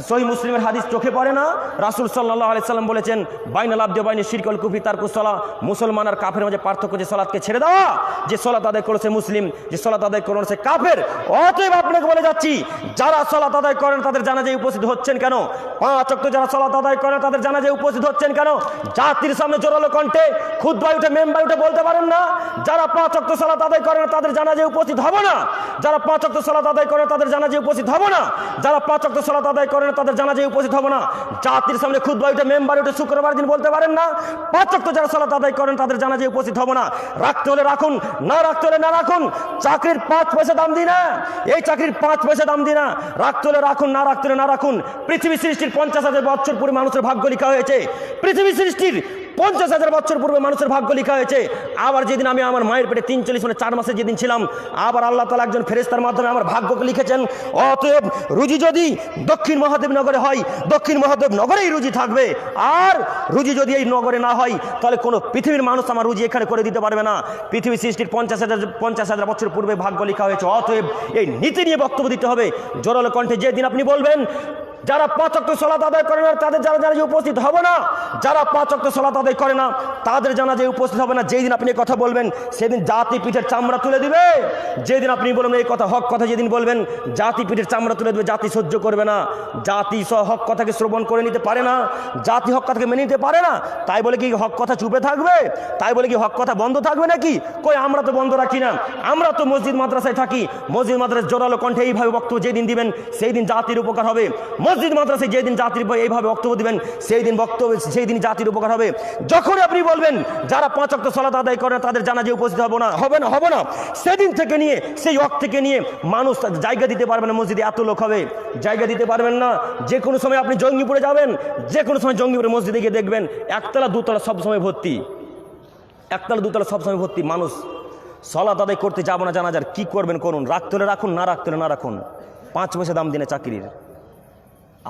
সহিহ মুসলিমের হাদিস চোখে পড়ে না? রাসূল সাল্লাল্লাহু আলাইহি সাল্লাম বলেছেন, বাইনাল আবদি ওয়া বাইনাশ শিরকি ওয়াল কুফরি তারকুস সালাহ। মুসলমান আর কাফের মাঝে পার্থক্য যে সালাতকে ছেড়ে দেওয়া। যে সালাত আদায় করলো সে মুসলিম, যে সালাত আদায় করলো সে কাফের। অতএব আপনাকে বলে যাচ্ছি, যারা সালাত আদায় করেন তাদের জানাজায় উপস্থিত হচ্ছেন কেন? 5 ওয়াক্ত যারা সালাত আদায় করেন তাদের জানাজায় উপস্থিত হচ্ছেন কেন? জাতির সামনে জোরালো কণ্ঠে খুতবায় উঠে মেম্বারে উঠে বলতে পারেন না, যারা 5 ওয়াক্ত সালাত আদায় করেন তাদের জানাজায় উপস্থিত হব না। যারা 5 ওয়াক্ত সালাত আদায় করেন তাদের জানাজায় উপস্থিত হব না। যারা 5 ওয়াক্ত সালাত আদায় করেন তাদের জানাজায় উপস্থিত হব না। জাতির সামনে খুতবায় উঠে মেম্বারে উঠে শুক্রবার দিন বলতে পারেন না, 5 ওয়াক্ত যারা সালাত আদায় করেন তাদের জানাজায় উপস্থিত হব না। রাখতে হলে রাখুন, না রাখতে হলে না রাখুন। চাকরির 5 পয়সা দাম দিই না, এই চাকরির 5 পয়সা দাম দিই না। রাখতে হলে রাখুন, না রাখতে হলে না রাখুন। পৃথিবী সৃষ্টির 50,000 বছর পূর্বে মানুষের ভাগ্য লেখা হয়েছে। পৃথিবী সৃষ্টির 50,000 বছর পূর্বে মানুষের ভাগ্য লেখা হয়েছে। আবার যেদিন আমি আমার মায়ের পেটে 43 মানে 4 মাসে যেদিন ছিলাম, আবার আল্লাহ তাআলা একজন ফেরেশতার মাধ্যমে আমার ভাগ্যকে লিখেছেন। অতএব রুজি যদি দক্ষিণ মহাদেব নগরে হয়, দক্ষিণ মহাদেব নগরেই রুজি থাকবে। আর রুজি যদি এই নগরে না হয়, তাহলে কোনো পৃথিবীর মানুষ আমার রুজি এখানে করে দিতে পারবে না। পৃথিবী সৃষ্টির 50,000 বছর পূর্বে ভাগ্য লেখা হয়েছে। অতএব এই নীতি নিয়ে বক্তব্য দিতে হবে জোরালো কণ্ঠে। যেদিন আপনি বলবেন যারা 5 ওয়াক্ত সালাত আদায় করে না তাদের জানাজায় উপস্থিত হবে না, যারা 5 ওয়াক্ত সালাত আদায় করে না তাদের জানাজায় উপস্থিত হবে না। যেই দিন আপনি এই কথা বলবেন সেদিন জাতি পিঠের চামড়া তুলে দিবে। যেদিন আপনি বলবেন এই কথা হক কথা, যেদিন বলবেন জাতি পিঠের চামড়া তুলে দেবে। জাতি সহ্য করবে না, জাতি হক কথাকে শ্রবণ করে নিতে পারে না, জাতি হক কথাকে মেনে নিতে পারে না। তাই বলে কি হক কথা চুপে থাকবে? তাই বলে কি হক কথা বন্ধ থাকবে নাকি? কই, আমরা তো বন্ধ রাখি না। আমরা তো মসজিদ মাদ্রাসায় থাকি। মসজিদ মাদ্রাসায় জোরালো কণ্ঠে এইভাবে বক্তব্য যেদিন দিবেন সেই দিন জাতির উপকার হবে। মসজিদ মাদ্রাসায় যেদিন জাতির এইভাবে বক্তব্য দিবেন সেই দিন সেই দিন জাতির উপকার হবে। যখন আপনি বলবেন যারা 5 ওয়াক্ত সালাত আদায় করে তাদের জানাজায় উপস্থিত হবে না, সেদিন থেকে নিয়ে সেই ওয়াক্ত থেকে নিয়ে মানুষ জায়গা দিতে পারবে না। মসজিদে এত লোক হবে, জায়গা দিতে পারবেন না। যে কোনো সময় আপনি জঙ্গিপুরে যাবেন, যে কোনো সময় জঙ্গিপুরে মসজিদে গিয়ে দেখবেন একতলা দুতলা সবসময় ভর্তি, একতলা দুতলা সবসময় ভর্তি মানুষ। সালাত আদায় করতে যাবো না জানাজার, কি করবেন করুন, রাখতে হলে রাখুন, না রাখতে হলে না রাখুন। 5 পয়সা দাম দিনে চাকরির।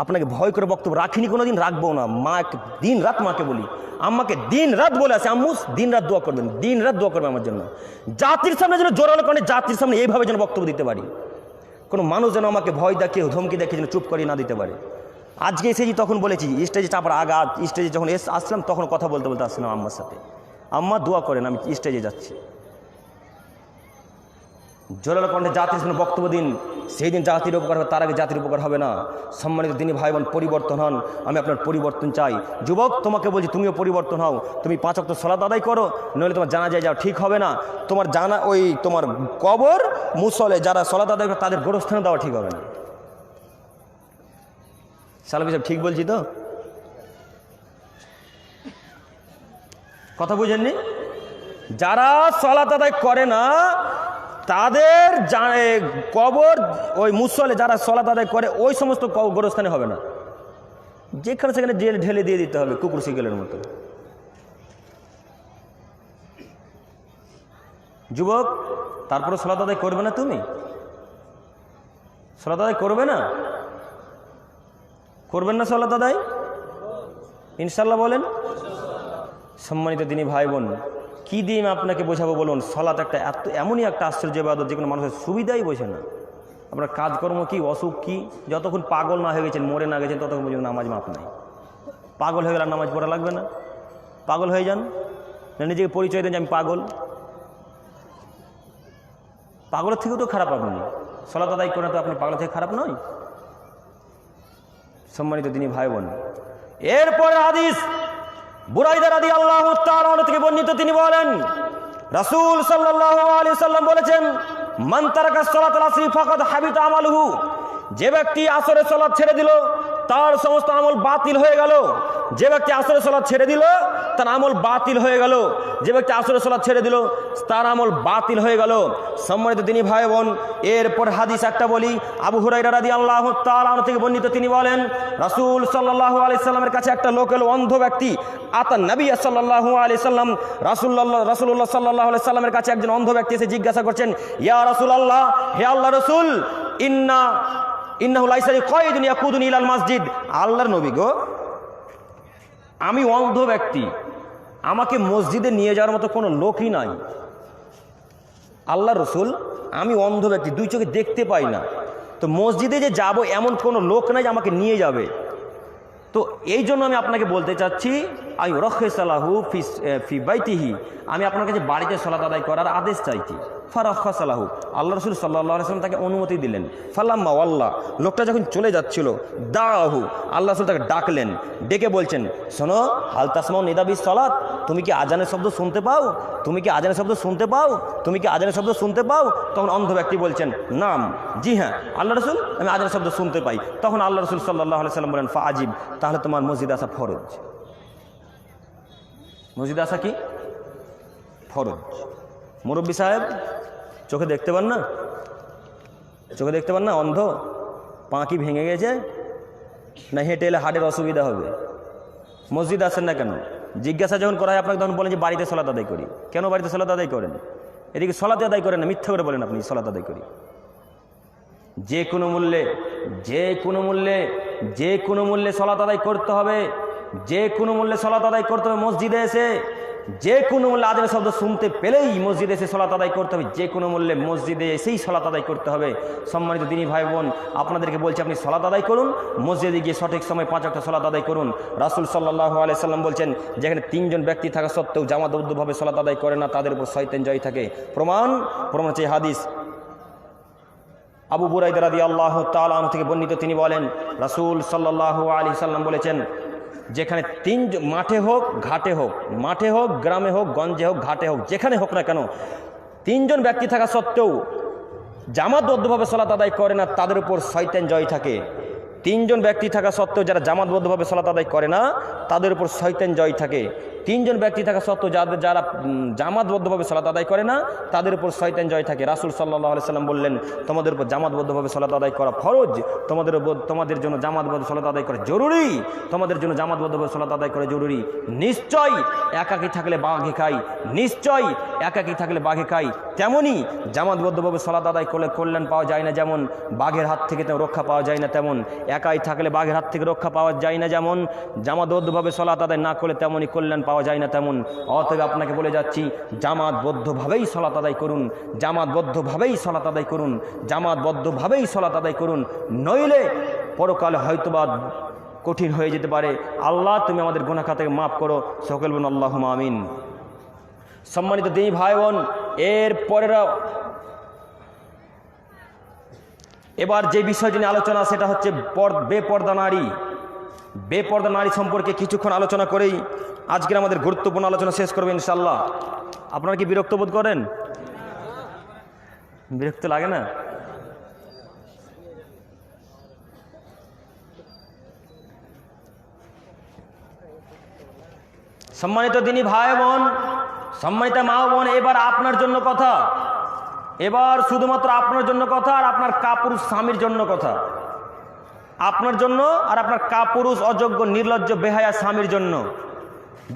আপনাকে ভয় করে বক্তব্য রাখিনি, কোনোদিন রাখবো না। মা দিন রাত মাকে বলি, আম্মাকে দিন রাত বলে আছে, আম্মু দিন রাত দোয়া করবেন, দিন রাত দোয়া করবেন আমার জন্য। জাতির সামনে যেন জোরালো করে জাতির সামনে এইভাবে যেন বক্তব্য দিতে পারি, কোনো মানুষ যেন আমাকে ভয় দেখিয়ে ধমকি দেখিয়ে যেন চুপ করিয়ে না দিতে পারে। আজকে এসেছি তখন বলেছি, স্টেজে চাপার আগে স্টেজে যখন আসলাম তখন কথা বলতে বলতে আসছিলাম আম্মার সাথে, আম্মা দোয়া করেন আমি স্টেজে যাচ্ছি। জোরালো কণ্ঠে জাতির সামনে বক্তব্য দিন, সেই দিন জাতির উপকার হবে, তার আগে জাতির উপকার হবে না। সম্মানিত দিনী ভাই বোন, পরিবর্তন হন, আমি আপনার পরিবর্তন চাই। যুবক, তোমাকে বলছি তুমিও পরিবর্তন হও। তুমি 5 ওয়াক্ত সালাত আদায় করো, নইলে তোমার জানাজায় যাও, ঠিক হবে না। তোমার তোমার কবর মুসলে যারা সালাত আদায় করে তাদের গোরস্থানে দেওয়া ঠিক হবে না। সালাফি সাহেব ঠিক বলছি তো? কথা বুঝেননি? যারা সালাত আদায় করে না তাদের কবর ওই মুসলে যারা সালাত আদায় করে ওই সমস্ত গোরস্থানে হবে না, যেখানে সেখানে ঢেলে দিয়ে দিতে হবে কুকুর শিকলের মতো। যুবক, তারপরে সালাত আদায় করবে না? তুমি সালাত আদায় করবে না? করবেন না সালাত আদায় ইনশাল্লাহ? বলেন। সম্মানিত দিনী ভাই বোন, কি দিয়ে আপনাকে বোঝাবো বলুন? সালাত একটা এমনই একটা আশ্চর্য ইবাদত যে কোনো মানুষের সুবিধাই বোঝে না। আপনার কাজকর্ম কি, অসুখ কি, যতক্ষণ পাগল না হয়ে গেছেন, মরে না গেছেন, ততক্ষণ পর্যন্ত নামাজ মাপ নাই। পাগল হয়ে গেলে নামাজ পড়া লাগবে না? পাগল হয়ে যান, নিজেকে পরিচয় দেন যে আমি পাগল। পাগলের থেকেও তো খারাপ আপনি, সালাত আদায় করে তো আপনি পাগল থেকে খারাপ নয়। সম্মানিত দিনী ভাই বোন, এরপরে হাদিস বুরাইদা রাদিয়াল্লাহু তাআলা থেকে বর্ণিত, তিনি বলেন রাসূল সাল্লাল্লাহু আলাইহি ওয়াসাল্লাম বলেছেন, মান তারাকা সালাতাল আসরি ফাকাদ হাবিতা আমালুহু, যে ব্যক্তি আসরের সালাত ছেড়ে দিল তার সমস্ত আমল বাতিল হয়ে গেল। যে ব্যক্তি আসরের সালাত ছেড়ে দিল তার আমল বাতিল হয়ে গেল। যে ব্যক্তি আসরের সালাত ছেড়ে দিল তার আমল বাতিল হয়ে গেল। সম্মানিত দিনী ভাই বোন, এরপর হাদিস একটা বলি, আবু হুরায়রা রাদিয়াল্লাহু তাআলা থেকে বর্ণিত, তিনি বলেন রাসূল সাল্লাল্লাহু আলাইহি সাল্লামের কাছে একটা লোক এলো, অন্ধ ব্যক্তি। আতান নবী সাল্লাল্লাহু আলাইহি সাল্লাম, রাসূলুল্লাহ সাল্লাল্লাহু আলাইহি সাল্লামের কাছে একজন অন্ধ ব্যক্তি এসে জিজ্ঞাসা করছেন, ইয়া রাসূলুল্লাহ, হে আল্লাহর রাসূল, ইন্নাহু লাইসা লিকায়দুন ইয়াকুদুনি ইলাল মসজিদ। আল্লাহর নবী গো, আমি অন্ধ ব্যক্তি, আমাকে মসজিদে নিয়ে যাওয়ার মতো কোনো লোকই নাই। আল্লাহর রাসূল, আমি অন্ধ ব্যক্তি, 2 চোখে দেখতে পাই না, তো মসজিদে যে যাব এমন কোনো লোক নাই যে আমাকে নিয়ে যাবে। তো এই জন্য আমি আপনাকে বলতে চাচ্ছি, আমি রক্ষেসালাহু ফি বাইতিহি, আমি আপনার কাছে বাড়িতে সালাত আদায় করার আদেশ চাইছি। ফারাখাসালাহু, আল্লাহ রাসূল সাল্লাল্লাহু আলাইহি ওয়াসাল্লাম তাকে অনুমতি দিলেন। ফালাম্মা ওয়াল্লাহ, লোকটা যখন চলে যাচ্ছিল, দাআহু, আল্লাহ রাসূল তাকে ডাকলেন, ডেকে বলছেন, শোনো, হাল তাসমাউ নিদাবিস সালাত, তুমি কি আজানের শব্দ শুনতে পাও? তুমি কি আজানের শব্দ শুনতে পাও? তুমি কি আজানের শব্দ শুনতে পাও? তখন অন্ধ ব্যক্তি বলছেন, নাম, জি হ্যাঁ আল্লাহ রাসূল, আমি আজানের শব্দ শুনতে পাই। তখন আল্লাহ রাসূল সাল্লাল্লাহু আলাইহি ওয়াসাল্লাম বলেন, ফাআজিব, তাহলে তোমার মসজিদে আসা ফরজ। মসজিদে আসা কি ফরজ। মুরব্বী সাহেব, চোখে দেখতে পান না? চোখে দেখতে পান না? অন্ধ, পা কি ভেঙে গেছে না হেঁটে এলে হার্টের অসুবিধা হবে? মসজিদ আসেন না কেন? জিজ্ঞাসা যখন করা হয় আপনাকে তখন বলেন যে বাড়িতে সালাত আদায় করি। কেন বাড়িতে সালাত আদায় করেন? এদিকে সালাত আদায় করেন না, মিথ্যা করে বলেন আপনি সালাত আদায় করি। যে কোনো মূল্যে, যে কোনো মূল্যে, যে কোনো মূল্যে সালাত আদায় করতে হবে, যে কোনো মূল্যে সালাত আদায় করতে হবে। মসজিদে এসে যে কোনো মূল্যে আজানের শব্দ শুনতে পেলেই মসজিদে এসে সালাত আদায় করতে হবে, যে কোনো মূল্যে মসজিদে এসেই সালাত আদায় করতে হবে। সম্মানিত দিনী ভাই বোন, আপনাদেরকে বলছি আপনি সালাত আদায় করুন, মসজিদে গিয়ে সঠিক সময় 5 ওয়াক্ত সালাত আদায় করুন। রাসূল সাল্লাল্লাহু আলাইহি সাল্লাম বলছেন, যেখানে 3 জন ব্যক্তি থাকা সত্ত্বেও জামাতবদ্ধভাবে সালাত আদায় করে না, তাদের উপর শয়তান জয় থাকে। প্রমাণ হচ্ছে হাদিস আবু বুরাইদা রাদিয়াল্লাহু তাআলা আনহু থেকে বর্ণিত। তিনি বলেন, রাসূল সাল্লাল্লাহু আলাইহি সাল্লাম বলেছেন, যেখানে 3 মাঠে হোক ঘাটে হোক, মাঠে হোক গ্রামে হোক গঞ্জে হোক ঘাটে হোক, যেখানে হোক না কেন, 3 জন ব্যক্তি থাকা সত্ত্বেও জামাতবদ্ধভাবে সালাত আদায় করে না, তাদের উপর শয়তান জয় থাকে। 3 জন ব্যক্তি থাকা সত্ত্বেও যারা জামাতবদ্ধভাবে সালাত আদায় করে না, তাদের উপর শয়তান জয় থাকে। 3 জন ব্যক্তি থাকা সত্ত্বেও যারা জামাতবদ্ধভাবে সালাত আদায় করে না, তাদের উপর শয়তান জয় থাকে। রাসূল সাল্লাল্লাহু আলাইহি সাল্লাম বললেন, তোমাদের উপর জামাতবদ্ধভাবে সালাত আদায় করা ফরজ, তোমাদের জন্য জামাতবদ্ধ সালাত আদায় করা জরুরি, তোমাদের জন্য জামাতবদ্ধভাবে সালাত আদায় করা জরুরি। নিশ্চয় একাকী থাকলে বাঘে খাই, নিশ্চয় একাকী থাকলে বাঘে খাই। তেমনি জামাতবদ্ধভাবে সালাত আদায় করলে কল্যাণ পাওয়া যায় না, যেমন বাঘের হাত থেকে রক্ষা পাওয়া যায় না, তেমন একাই থাকলে বাঘের হাত থেকে রক্ষা পাওয়া যায় না, যেমন জামাতবদ্ধভাবে সালাত আদায় না করলে তেমনই কল্যাণ পাওয়া যায় না তেমন। অতএব আপনাকে বলে যাচ্ছি, জামাতবদ্ধভাবেই সালাত আদায় করুন, জামাতবদ্ধভাবেই সালাত আদায় করুন, জামাতবদ্ধভাবেই সালাত আদায় করুন, নইলে পরকালে হয়তোবা কঠিন হয়ে যেতে পারে। আল্লাহ তুমি আমাদের গুনাহ খাতাকে মাফ করো, সকল বোন আল্লাহুম্মা আমিন। সম্মানিত দিনী ভাই বোন, এর পরেরা এবার যে বিষয়টি নিয়ে আলোচনা, সেটা হচ্ছে বেপর্দা নারী। বেপর্দা নারী সম্পর্কে কিছুক্ষণ আলোচনা করেই আজকের আমাদের গুরুত্বপূর্ণ আলোচনা শেষ করবেন ইনশাআল্লাহ। আপনারা কি বিরক্ত বোধ করেন? বিরক্ত লাগে না? সম্মানিত দিনী ভাই বোন, সম্মানিত মা বোন, এবার আপনার জন্য কথা, এবার শুধুমাত্র আপনার জন্য কথা আর আপনার কাপুরুষ স্বামীর জন্য কথা, আপনার জন্য আর আপনার কাপুরুষ অযোগ্য নির্লজ্জ বেহায়া স্বামীর জন্য।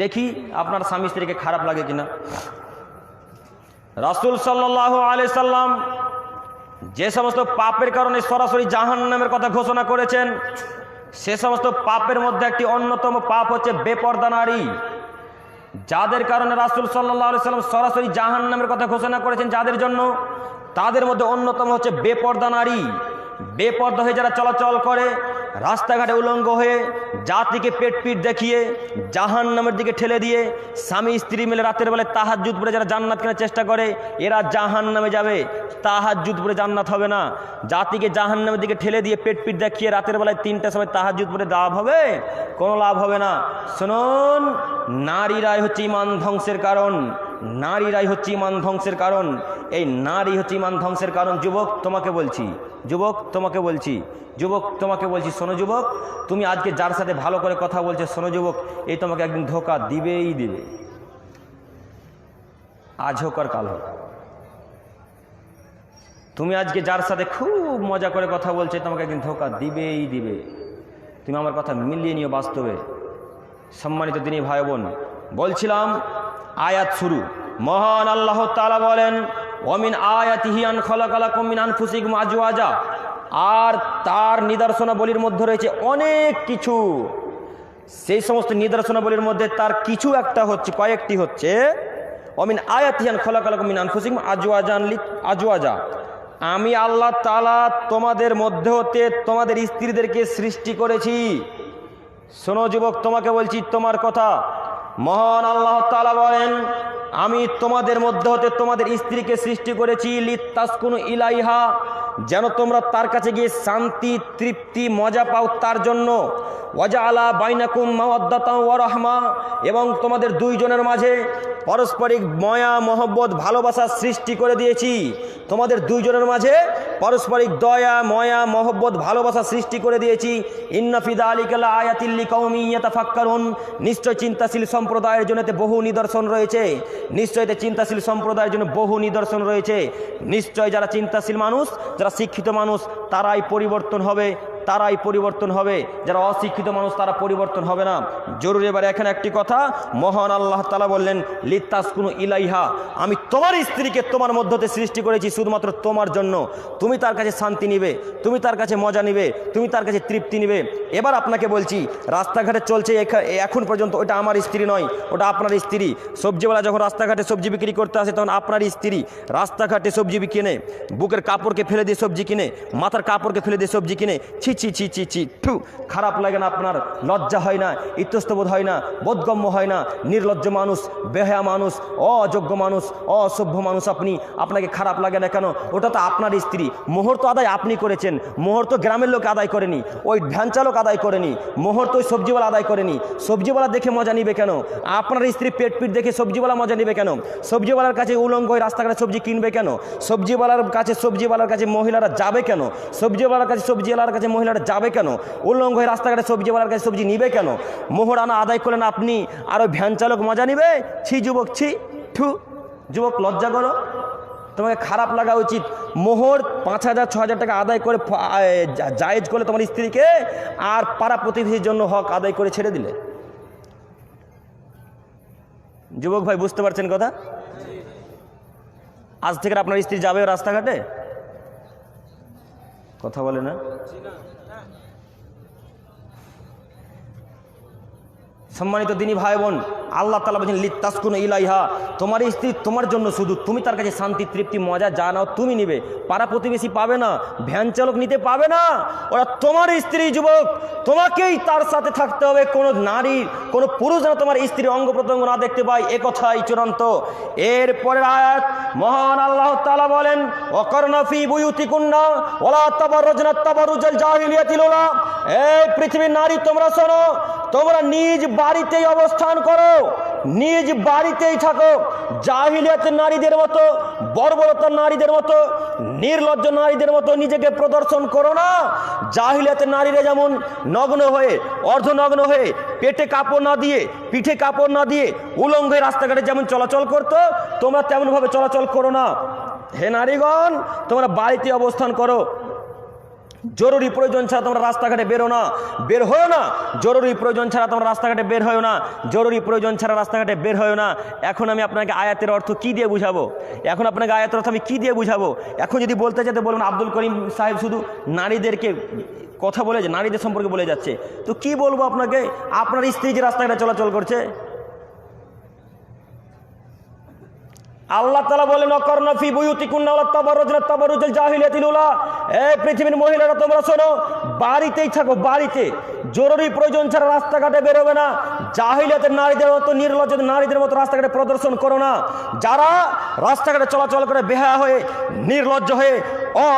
দেখি আপনার স্বামী স্ত্রীকে খারাপ লাগে কিনা। রাসূল সাল্লাল্লাহু আলাইহি সাল্লাম যে সমস্ত পাপের কারণে সরাসরি জাহান্নামের কথা ঘোষণা করেছেন, সে সমস্ত পাপের মধ্যে একটি অন্যতম পাপ হচ্ছে বেপর্দা নারী। যাদের কারণে রাসূল সাল্লাল্লাহু আলাইহি সাল্লাম সরাসরি জাহান্নামের কথা ঘোষণা করেছেন যাদের জন্য, তাদের মধ্যে অন্যতম হচ্ছে বেপর্দা নারী। বেপর্দা হয়ে যারা চলাচল করে, রাস্তাঘাটে উলঙ্গ হয়ে, জাতিকে পেটপিট দেখিয়ে জাহান্নামের দিকে ঠেলে দিয়ে, স্বামী স্ত্রী মিলে রাতের বেলায় তাহাজ্জুদ পড়ে যারা জান্নাত কেনার চেষ্টা করে, এরা জাহান্নামে যাবে, তাহাজ্জুদ পড়ে জান্নাত হবে না। জাতিকে জাহান্নামের দিকে ঠেলে দিয়ে পেটপিট দেখিয়ে রাতের বেলায় 3টার সময় তাহাজ্জুদ পড়ে লাভ হবে? কোনো লাভ হবে না। শুনুন, নারীরাই হচ্ছে ঈমান ধ্বংসের কারণ, নারীরাই হচ্ছে ঈমান ধ্বংসের কারণ, এই নারী হচ্ছে ঈমান ধ্বংসের কারণ। যুবক তোমাকে বলছি, যুবক তোমাকে বলছি, যুবক তোমাকে বলছি, শোনো যুবক, তুমি আজকে যার সাথে ভালো করে কথা বলছো, শোনো যুবক, এই তোমাকে একদিন ধোঁকা দিবেই দিবে, আজ হোক আর কাল হোক। তুমি আজকে যার সাথে খুব মজা করে কথা বলছো, তোমাকে একদিন ধোঁকা দিবেই দিবে। তুমি আমার কথা মিলিয়ে নিও বাস্তবে। সম্মানিত দিনী ভাই বোন, বলছিলাম আয়াত শুরু, মহান আল্লাহ তাআলা বলেন, ওয়ামিন আয়াতিহি আন খালাকালাকুম মিন আনফুসিকুম আজওয়াজা, আর তার নিদর্শনাবলীর মধ্যে রয়েছে অনেক কিছু। সেই সমস্ত নিদর্শনাবলীর মধ্যে তার কিছু একটা হচ্ছে, কয়েকটি হচ্ছে, ওয়ামিন আয়াতিহি আন খালাকালাকুম মিন আনফুসিকুম আজওয়াজা, আমি আল্লাহ তাআলা তোমাদের মধ্যে হতে তোমাদের স্ত্রীদেরকে সৃষ্টি করেছি। শোনো যুবক, তোমাকে বলছি তোমার কথা। মহান আল্লাহ তাআলা বলেন, আমি তোমাদের মধ্যে হতে তোমাদের স্ত্রীকে সৃষ্টি করেছি লিতাসকুনু ইলাইহা, যেন তোমরা তার কাছে গিয়ে শান্তি তৃপ্তি মজা পাও তার জন্য। ওয়াজআলা বাইনাকুম মাওয়াদ্দাতাও ওয়া রাহমা, এবং তোমাদের দুইজনের মাঝে পারস্পরিক ময়া মহব্বত ভালোবাসা সৃষ্টি করে দিয়েছি। তোমাদের দুইজনের মাঝে পারস্পরিক দয়া ময়া মহব্বত ভালোবাসা সৃষ্টি করে দিয়েছি। ইন্না ফি যালিকা লাআয়াতিল লিকাওমিন ইয়াতাফাক্কারুন, নিশ্চয় চিন্তাশীল সম্প্রদায়ের জন্য এতে বহু নিদর্শন রয়েছে। নিশ্চয় এতে চিন্তাশীল সম্প্রদায়ের জন্য বহু নিদর্শন রয়েছে। নিশ্চয় যারা চিন্তাশীল মানুষ, যারা শিক্ষিত মানুষ, তারাই পরিবর্তন হবে, তারাই পরিবর্তন হবে, যারা অশিক্ষিত মানুষ তারা পরিবর্তন হবে না। জরুরি এবারে এখানে একটি কথা, মহান আল্লাহ তাআলা বললেন লিতাসকুনু ইলাইহা, আমি তোমার স্ত্রীকে তোমার মধ্যতে সৃষ্টি করেছি শুধুমাত্র তোমার জন্য। তুমি তার কাছে শান্তি নিবে, তুমি তার কাছে মজা নিবে, তুমি তার কাছে তৃপ্তি নিবে। এবার আপনাকে বলছি, রাস্তাঘাটে চলছে এখন পর্যন্ত ওটা আমার স্ত্রী নয়, ওটা আপনার স্ত্রী। সবজিওয়ালা যখন রাস্তাঘাটে সবজি বিক্রি করতে আসে তখন আপনার স্ত্রী রাস্তাঘাটে সবজি কিনে, বুকের কাপড়কে ফেলে দিয়ে সবজি কিনে, মাথার কাপড়কে ফেলে দিয়ে সবজি কিনে, ছি ছি ছি ছি ছি, ঠু, খারাপ লাগে না আপনার? লজ্জা হয় না? ইতস্তবোধ হয় না? বোধগম্য হয় না? নির্লজ্জ মানুষ, বেহায়া মানুষ, অযোগ্য মানুষ, অসভ্য মানুষ আপনি, আপনাকে খারাপ লাগে না কেন? ওটা তো আপনার স্ত্রী। মোহর তো আদায় আপনি করেছেন, মোহর তো গ্রামের লোক আদায় করেনি, ওই ভ্যান চালক আদায় করেনি, মোহর তো ওই সবজিওয়ালা আদায় করেনি। সবজিওয়ালা দেখে মজা নিবে কেন? আপনার স্ত্রী পেট পিট দেখে সবজিওয়ালা মজা নিবে কেন? সবজিওয়ালার কাছে উলঙ্গ হয়ে রাস্তাঘাটে সবজি কিনবে কেন? সবজিওয়ালার কাছে মহিলারা যাবে কেন? সবজিওয়ালার কাছে মহিলারা যাবে কেন? উলঙ্গ হয়ে রাস্তাঘাটে সবজিওয়ালার কাছে সবজি নিবে কেন? মোহর আনা আদায় করলেন আপনি, আর ওই ভ্যান চালক মজা নিবে? ছি যুবক, ছি, ঠু। যুবক লজ্জা করো, তোমাকে খারাপ লাগা উচিত। মোহর 5,000 6,000 টাকা আদায় করে জায়েজ করলে তোমার স্ত্রীকে, আর পাড়া প্রতিবেশীর জন্য হক আদায় করে ছেড়ে দিলে। যুবক ভাই বুঝতে পারছেন কথা? আজ থেকে আপনার স্ত্রী যাবে রাস্তাঘাটে? কথা বলে না? সম্মানিত দিনী ভাই বোন, আল্লাহ তাআলা বলেন লিতাসকুনু ইলাইহা, তোমার স্ত্রী তোমার জন্য শুধু, তুমি তার কাছে শান্তি তৃপ্তি মজা যা নাও তুমি নিবে, পাড়া প্রতিবেশী পাবে না, ভ্যান চালক নিতে পাবে না। ওরা তোমার স্ত্রী। যুবক, তোমাকেই তার সাথে থাকতে হবে। কোনো নারী, কোনো পুরুষ যেন তোমার স্ত্রীর অঙ্গ প্রত্যঙ্গ না দেখতে পায়, এ কথাই চূড়ান্ত। এরপরের আয়াত মহান আল্লাহ তাআলা বলেন ওয়াকারনা ফি বুয়ুতিকুন্না ওয়ালা তাবাররুজনা তাবাররুজাল জাহিলিয়াতিল উলা, এই পৃথিবীর নারী তোমরা শোনো, তোমরা নিজ বাড়িতেই অবস্থান করো, নিজ বাড়িতেই থাকো। জাহিলিয়াতের নারীদের মতো, বর্বরতার নারীদের মতো, নির্লজ্জ নারীদের মতো নিজেকে প্রদর্শন করো না। জাহিলিয়াতের নারীরা যেমন নগ্ন হয়ে, অর্ধনগ্ন হয়ে, পেটে কাপড় না দিয়ে, পিঠে কাপড় না দিয়ে, উলঙ্গ হয়ে রাস্তাঘাটে যেমন চলাচল করতো, তোমরা তেমনভাবে চলাচল করো না। হে নারীগণ, তোমরা বাড়িতে অবস্থান করো। জরুরি প্রয়োজন ছাড়া তোমরা রাস্তাঘাটে বেরো না, বের হয়েও না। জরুরি প্রয়োজন ছাড়া তোমরা রাস্তাঘাটে বের হয়েও না, জরুরি প্রয়োজন ছাড়া রাস্তাঘাটে বের হয়েও না। এখন আমি আপনাকে আয়াতের অর্থ কি দিয়ে বুঝাবো? এখন আপনাকে আয়াতের অর্থ আমি কি দিয়ে বুঝাবো? এখন যদি বলতে যেতে বলুন আব্দুল করিম সাহেব শুধু নারীদেরকে কথা বলে, নারীদের সম্পর্কে বলে যাচ্ছে, তো কি বলবো আপনাকে? আপনার স্ত্রী যে রাস্তাঘাটে চলাচল করছে, আল্লাহ তাআলা বলেন ওয়াকারনা ফি বুয়ুতিকুন্না ওয়ালা তাবাররুজনা তাবাররুজাল জাহিলিয়াতিল উলা, এই পৃথিবীর মহিলারা তোমরা শোনো, বাড়িতেই থাকো, বাড়িতে। জরুরি প্রয়োজন ছাড়া রাস্তাঘাটে বেরোবে না। জাহিলিয়াতের নারীদের মতো, নির্লজ্জ নারীদের মতো রাস্তাঘাটে প্রদর্শন করো না। যারা রাস্তাঘাটে চলাচল করে বেহায়া হয়ে, নির্লজ্জ হয়ে,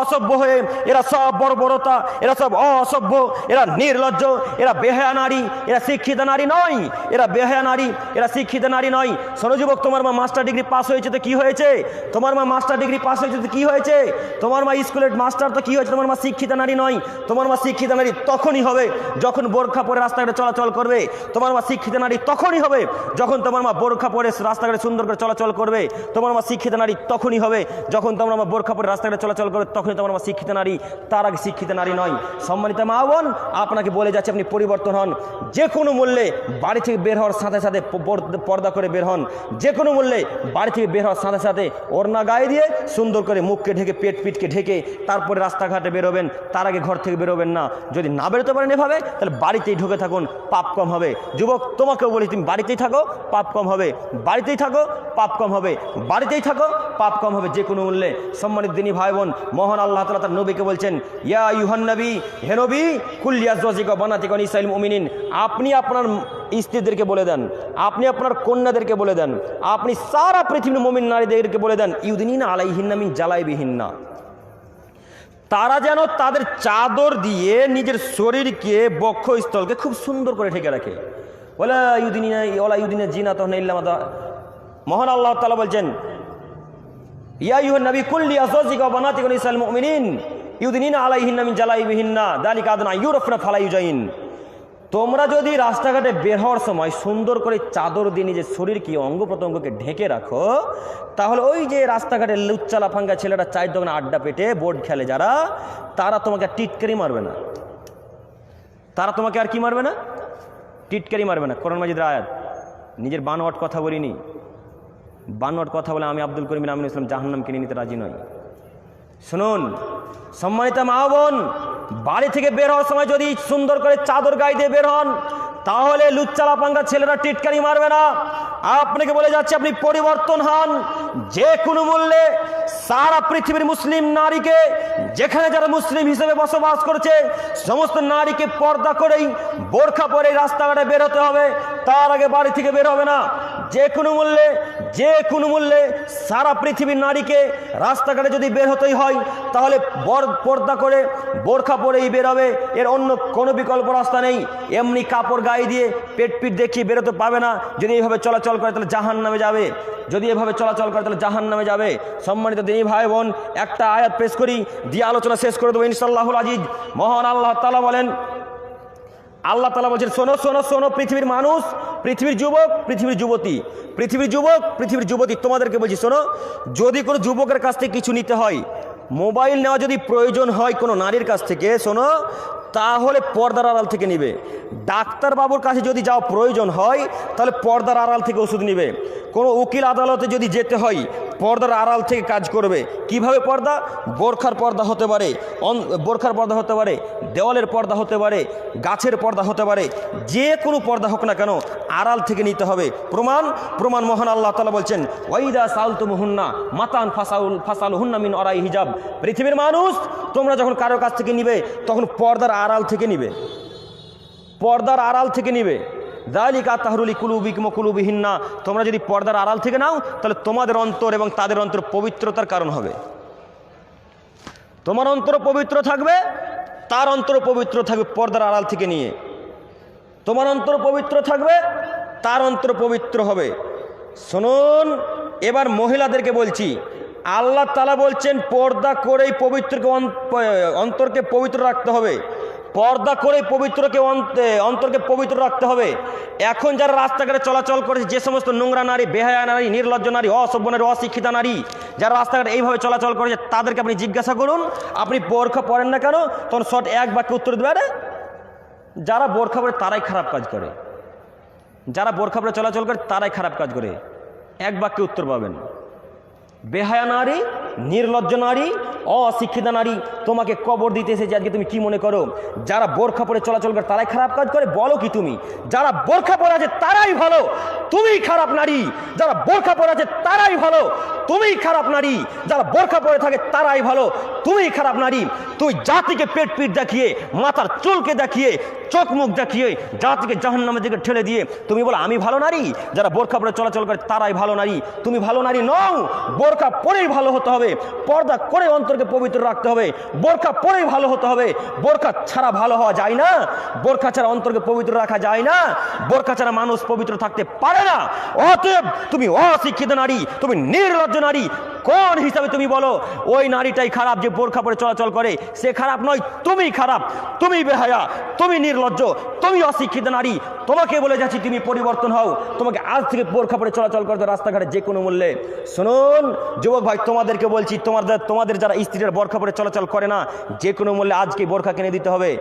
অসভ্য হয়ে, এরা সব বর্বরতা, এরা সব অসভ্য, এরা নির্লজ্জ, এরা বেহায়া নারী, এরা শিক্ষিত নারী নয়, এরা বেহায়া নারী, এরা শিক্ষিত নারী নয়। শোনো যুবক, তোমার মা মাস্টার ডিগ্রি পাস হয়েছে তো কি হয়েছে? তোমার মা মাস্টার ডিগ্রি পাস হয়েছে তো কি হয়েছে? তোমার মা স্কুলের মাস্টার তো কি হয়েছে? তোমার মা শিক্ষিত নারী নয়। তোমার মা শিক্ষিত নারী তখনই হবে যখন বোরখা পরে রাস্তাঘাটে চলাচল করবে। তোমার মা শিক্ষিত নারী তখনই হবে যখন তোমার মা বোরখা পরে রাস্তাঘাটে সুন্দর করে চলাচল করবে। তোমার মা শিক্ষিত নারী তখনই হবে যখন তোমার মা বোরখা পরে রাস্তাঘাটে চলাচল করবে, তখনই তোমার মা শিক্ষিত নারী, তার আগে শিক্ষিত নারী নয়। সম্মানিত মা বোন, আপনাকে বলে যাচ্ছে আপনি পরিবর্তন হন। যে কোনো মূল্যে বাড়ি থেকে বের হওয়ার সাথে সাথে পর্দা করে বের হন। যে কোনো মূল্যে বাড়ি থেকে বের হওয়ার সাথে সাথে ওড়না গায়ে দিয়ে সুন্দর করে মুখকে ঢেকে, পেট পিটকে ঢেকে তারপরে রাস্তাঘাটে বেরোবেন, তার আগে ঘর থেকে বেরোবেন না। যদি না বেরোতে পারেন এভাবে, তাহলে বাড়িতেই ঢুকে থাকুন, পাপ কম হবে। যুবক, তোমাকেও বলি তুমি বাড়িতেই থাকো, পাপ কম হবে। বাড়িতেই থাকো, পাপ কম হবে। বাড়িতেই থাকো, পাপ কম হবে যে কোনো মূল্যে। সম্মানিত দিনী ভাই বোন, মহান আল্লাহ তাআলা তার নবীকে বলছেন ইয়া আইয়ুহান নবী, হে নবী, কুল লিআজওয়াজিকা ওয়া বানাতিকা ওয়া নিসাইল মুমিনিন, আপনি আপনার স্ত্রীদেরকে বলে দেন, আপনি আপনার কন্যাদেরকে বলে দেন, আপনি সারা পৃথিবীর মুমিন নারীদেরকে বলে দেন ইউদিনিনা আলাইহিন্না মিন জালাইবিহিন্না, তারা যেন তাদের চাদর দিয়ে নিজের শরীরকে, বক্ষস্থলকে খুব সুন্দর করে ঢেকে রাখে। ওয়ালা ইউদিনা জিনাতাহুন্না ইল্লা মা, মহান আল্লাহ তাআলা বলছেন ইয়া আইয়ুহান নবী কুল লিআজওয়াজিকা ওয়া বানাতিকা ওয়া নিসাইল মুমিনিন ইউদিনিনা আলাইহিন্না মিন জালাইবিহিন্না যালিকা আদনা ইউরাফনা ফালা ইউজাইন, তোমরা যদি রাস্তাঘাটে বের হওয়ার সময় সুন্দর করে চাদর দিয়ে নিজের শরীরকে, অঙ্গ প্রত্যঙ্গকে ঢেকে রাখো, তাহলে ওই যে রাস্তাঘাটে লুচ্চা লাফাঙ্গা ছেলেরা চায়ের দোকানে আড্ডা পেটে বোর্ড খেলে যারা, তারা তোমাকে টিটকারি মারবে না। তারা তোমাকে আর কি মারবে না? টিটকারি মারবে না। কোরআন মাজিদের আয়াত, নিজের বানোয়াট কথা বলিনি। বানোয়াট কথা বলে আমি আব্দুল করিম আমিনুল ইসলাম জাহান্নাম কিনে নিতে রাজি নই। শুনুন সম্মানিত মা বোন, বাড়ি থেকে বের হওয়ার সময় যদি সুন্দর করে চাদর গায়ে দিয়ে বের হন, তাহলে লুচ্চালা পাঙ্গা ছেলেরা টিটকারি মারবে না। আপনাকে বলে যাচ্ছে আপনি পরিবর্তন হন যে কোনো মূল্যে। সারা পৃথিবীর মুসলিম নারীকে, যেখানে যারা মুসলিম হিসেবে বসবাস করছে, সমস্ত নারীকে পর্দা করেই বোরখা পরে রাস্তাঘাটে বের হতে হবে, তার আগে বাড়ি থেকে বের হবে না। যে কোনো মূল্যে, যে কোনো মূল্যে সারা পৃথিবীর নারীকে রাস্তাঘাটে যদি বের হতেই হয়, তাহলে পর্দা করে বোরখা পরেই বের হবে, এর অন্য কোনো বিকল্প রাস্তা নেই। এমনি কাপড় গায়ে দিয়ে পেট পিট দেখিয়ে বেরোতে পাবে না। যদি এইভাবে চলাচল করে তাহলে জাহান্নামে যাবে। যদি এভাবে চলাচল করে তাহলে জাহান্নামে যাবে। সম্মানিত দিনী ভাই বোন, একটা আয়াত পেশ করি দিয়ে আলোচনা শেষ করে দেবো ইনশাআল্লাহুল আজিজ। মহান আল্লাহ তাআলা বলেন, আল্লাহ তাআলা বলছেন, শোনো শোনো শোনো পৃথিবীর মানুষ, পৃথিবীর যুবক, পৃথিবীর যুবতী, পৃথিবীর যুবক, পৃথিবীর যুবতী, তোমাদেরকে বলছি শোনো, যদি কোনো যুবকের কাছ থেকে কিছু নিতে হয়, মোবাইল নেওয়া যদি প্রয়োজন হয় কোনো নারীর কাছ থেকে, শোনো, তাহলে পর্দার আড়াল থেকে নিবে। ডাক্তারবাবুর কাছে যদি যাওয়া প্রয়োজন হয়, তাহলে পর্দার আড়াল থেকে ওষুধ নিবে। কোনো উকিল আদালতে যদি যেতে হয়, পর্দার আড়াল থেকে কাজ করবে। কিভাবে পর্দা? বোরখার পর্দা হতে পারে, বোরখার পর্দা হতে পারে, দেওয়ালের পর্দা হতে পারে, গাছের পর্দা হতে পারে, যে কোনো পর্দা হোক না কেন আড়াল থেকে নিতে হবে। প্রমাণ মহান আল্লাহ তাআলা বলছেন, ওয়াইদা সালতুমুহুন্না মাতান ফাসালুহুন্না মিন ওরাই হিজাব। পৃথিবীর মানুষ, তোমরা যখন কারো কাছ থেকে নিবে, তখন পর্দার আড়াল থেকে নিবে, পর্দার আড়াল থেকে নিবে। যালিকা তাহরুলি কুলুবিকুম কুলুবিহিন্না, তোমরা যদি পর্দার আড়াল থেকে নাও, তাহলে তোমাদের অন্তর এবং তাদের অন্তর পবিত্রতার কারণ হবে। তোমার অন্তর পবিত্র থাকবে, তার অন্তর পবিত্র থাকবে পর্দার আড়াল থেকে নিয়ে। তোমার অন্তর পবিত্র থাকবে, তার অন্তর পবিত্র হবে। শুনুন, এবার মহিলাদেরকে বলছি, আল্লাহ তাআলা বলছেন পর্দা করেই অন্তরকে পবিত্র রাখতে হবে, পর্দা করে অন্তরকে পবিত্র রাখতে হবে। এখন যারা রাস্তাঘাটে চলাচল করেছে, যে সমস্ত নোংরা নারী, বেহায়া নারী, নির্লজ্জ নারী, অসভ্য নারী, অশিক্ষিতা নারী, যারা রাস্তাঘাটে এইভাবে চলাচল করেছে, তাদেরকে আপনি জিজ্ঞাসা করুন, আপনি বোরখা পরেন না কেন? তখন শর্ট এক বাক্যে উত্তর দেবে, আরে যারা বোরখা পরে তারাই খারাপ কাজ করে, যারা বোরখা পরে চলাচল করে তারাই খারাপ কাজ করে। এক বাক্যে উত্তর পাবেন। বেহায়া নারী, নির্লজ্জ নারী, অশিক্ষিতা নারী, তোমাকে কবর দিতে এসেছে, আজকে তুমি কি মনে করো যারা বোরখা পরে চলাচল করে তারাই খারাপ কাজ করে? বলো কি তুমি? যারা বোরখা পরে আছে তারাই ভালো, তুমি খারাপ নারী। যারা বোরখা পরে আছে তারাই ভালো, তুমি খারাপ নারী। যারা বোরখা পরে থাকে তারাই ভালো, তুমি খারাপ নারী। তুই জাতিকে পেট পিট দেখিয়ে, মাথার চুলকে দেখিয়ে, চোখ মুখ দেখিয়ে জাতিকে জাহান্নামের দিকে ঠেলে দিয়ে তুমি বলো আমি ভালো নারী। যারা বোরখা পরে চলাচল করে তারাই ভালো নারী, তুমি ভালো নারী নও। বোরখা পরেই ভালো হতে হবে, পর্দা করে অন্তরকে পবিত্র রাখতে হবে, বোরখা পরেই ভালো হতে হবে। বোরখা ছাড়া ভালো হওয়া যায় না, বোরখা ছাড়া অন্তরকে পবিত্র রাখা যায় না, বোরখা ছাড়া মানুষ পবিত্র থাকতে পারে না। অতএব তুমি অশিক্ষিত নারী, তুমি নির্লজ্জ নারী, কোন হিসাবে তুমি বলো ওই নারীটাই খারাপ যে বোরখা পরে চলাচল করে? সে খারাপ নয়, তুমি খারাপ, তুমি বেহায়া, তুমি নির্লজ্জ, তুমি অশিক্ষিত নারী। তোমাকে বলে যাচ্ছি তুমি পরিবর্তন হও, তোমাকে আজ থেকে বোরখা পরে চলাচল করতে রাস্তাঘাটে যে কোনো মূল্যে। শুনুন যুবক ভাই, তোমাদেরকে বলছি, তোমাদের যারা স্ত্রীরা বোরখা পরে চলাচল করে না, যে কোনো মূল্যে আজকে বোরখা কিনে দিতে হবে।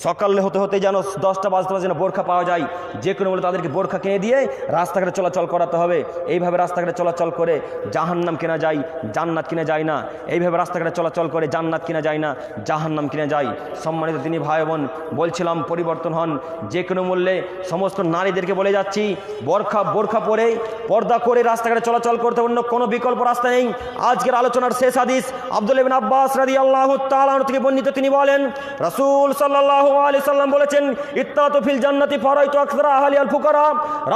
সকালে হতে হতে যেন 10টা বাজতে যেন বোরখা পাওয়া যায়, যে কোনো মূল্যে তাদেরকে বোরখা কিনে দিয়ে রাস্তাঘাটে চলাচল করাতে হবে। এইভাবে রাস্তাঘাটে চলাচল করে জাহান্নাম কেনা যায়, জান্নাত কিনা যায় না। এইভাবে রাস্তাঘাটে চলাচল করে জান্নাত কিনা যায় না, জাহান্নাম কিনা যায়। সম্মানিত তিনি ভাই বোন, বলছিলাম পরিবর্তন হন যে কোনো মূল্যে। সমস্ত নারীদেরকে বলে যাচ্ছি, বোরখা পরে পর্দা করে রাস্তাঘাটে চলাচল করতে, অন্য কোনো বিকল্প রাস্তা নেই। আজকের আলোচনার শেষ হাদিস আব্দুল্লাহ ইবনে আব্বাস রাদিয়াল্লাহু তাআলা আনহু থেকে বর্ণিত, তিনি বলেন রাসূল সাল্লাল্লাহু আলাইহি সাল্লাম বলেছেন, ইত্তাতু ফিল জান্নাতি ফারাইতু আকসারা আহলিল ফুকারা।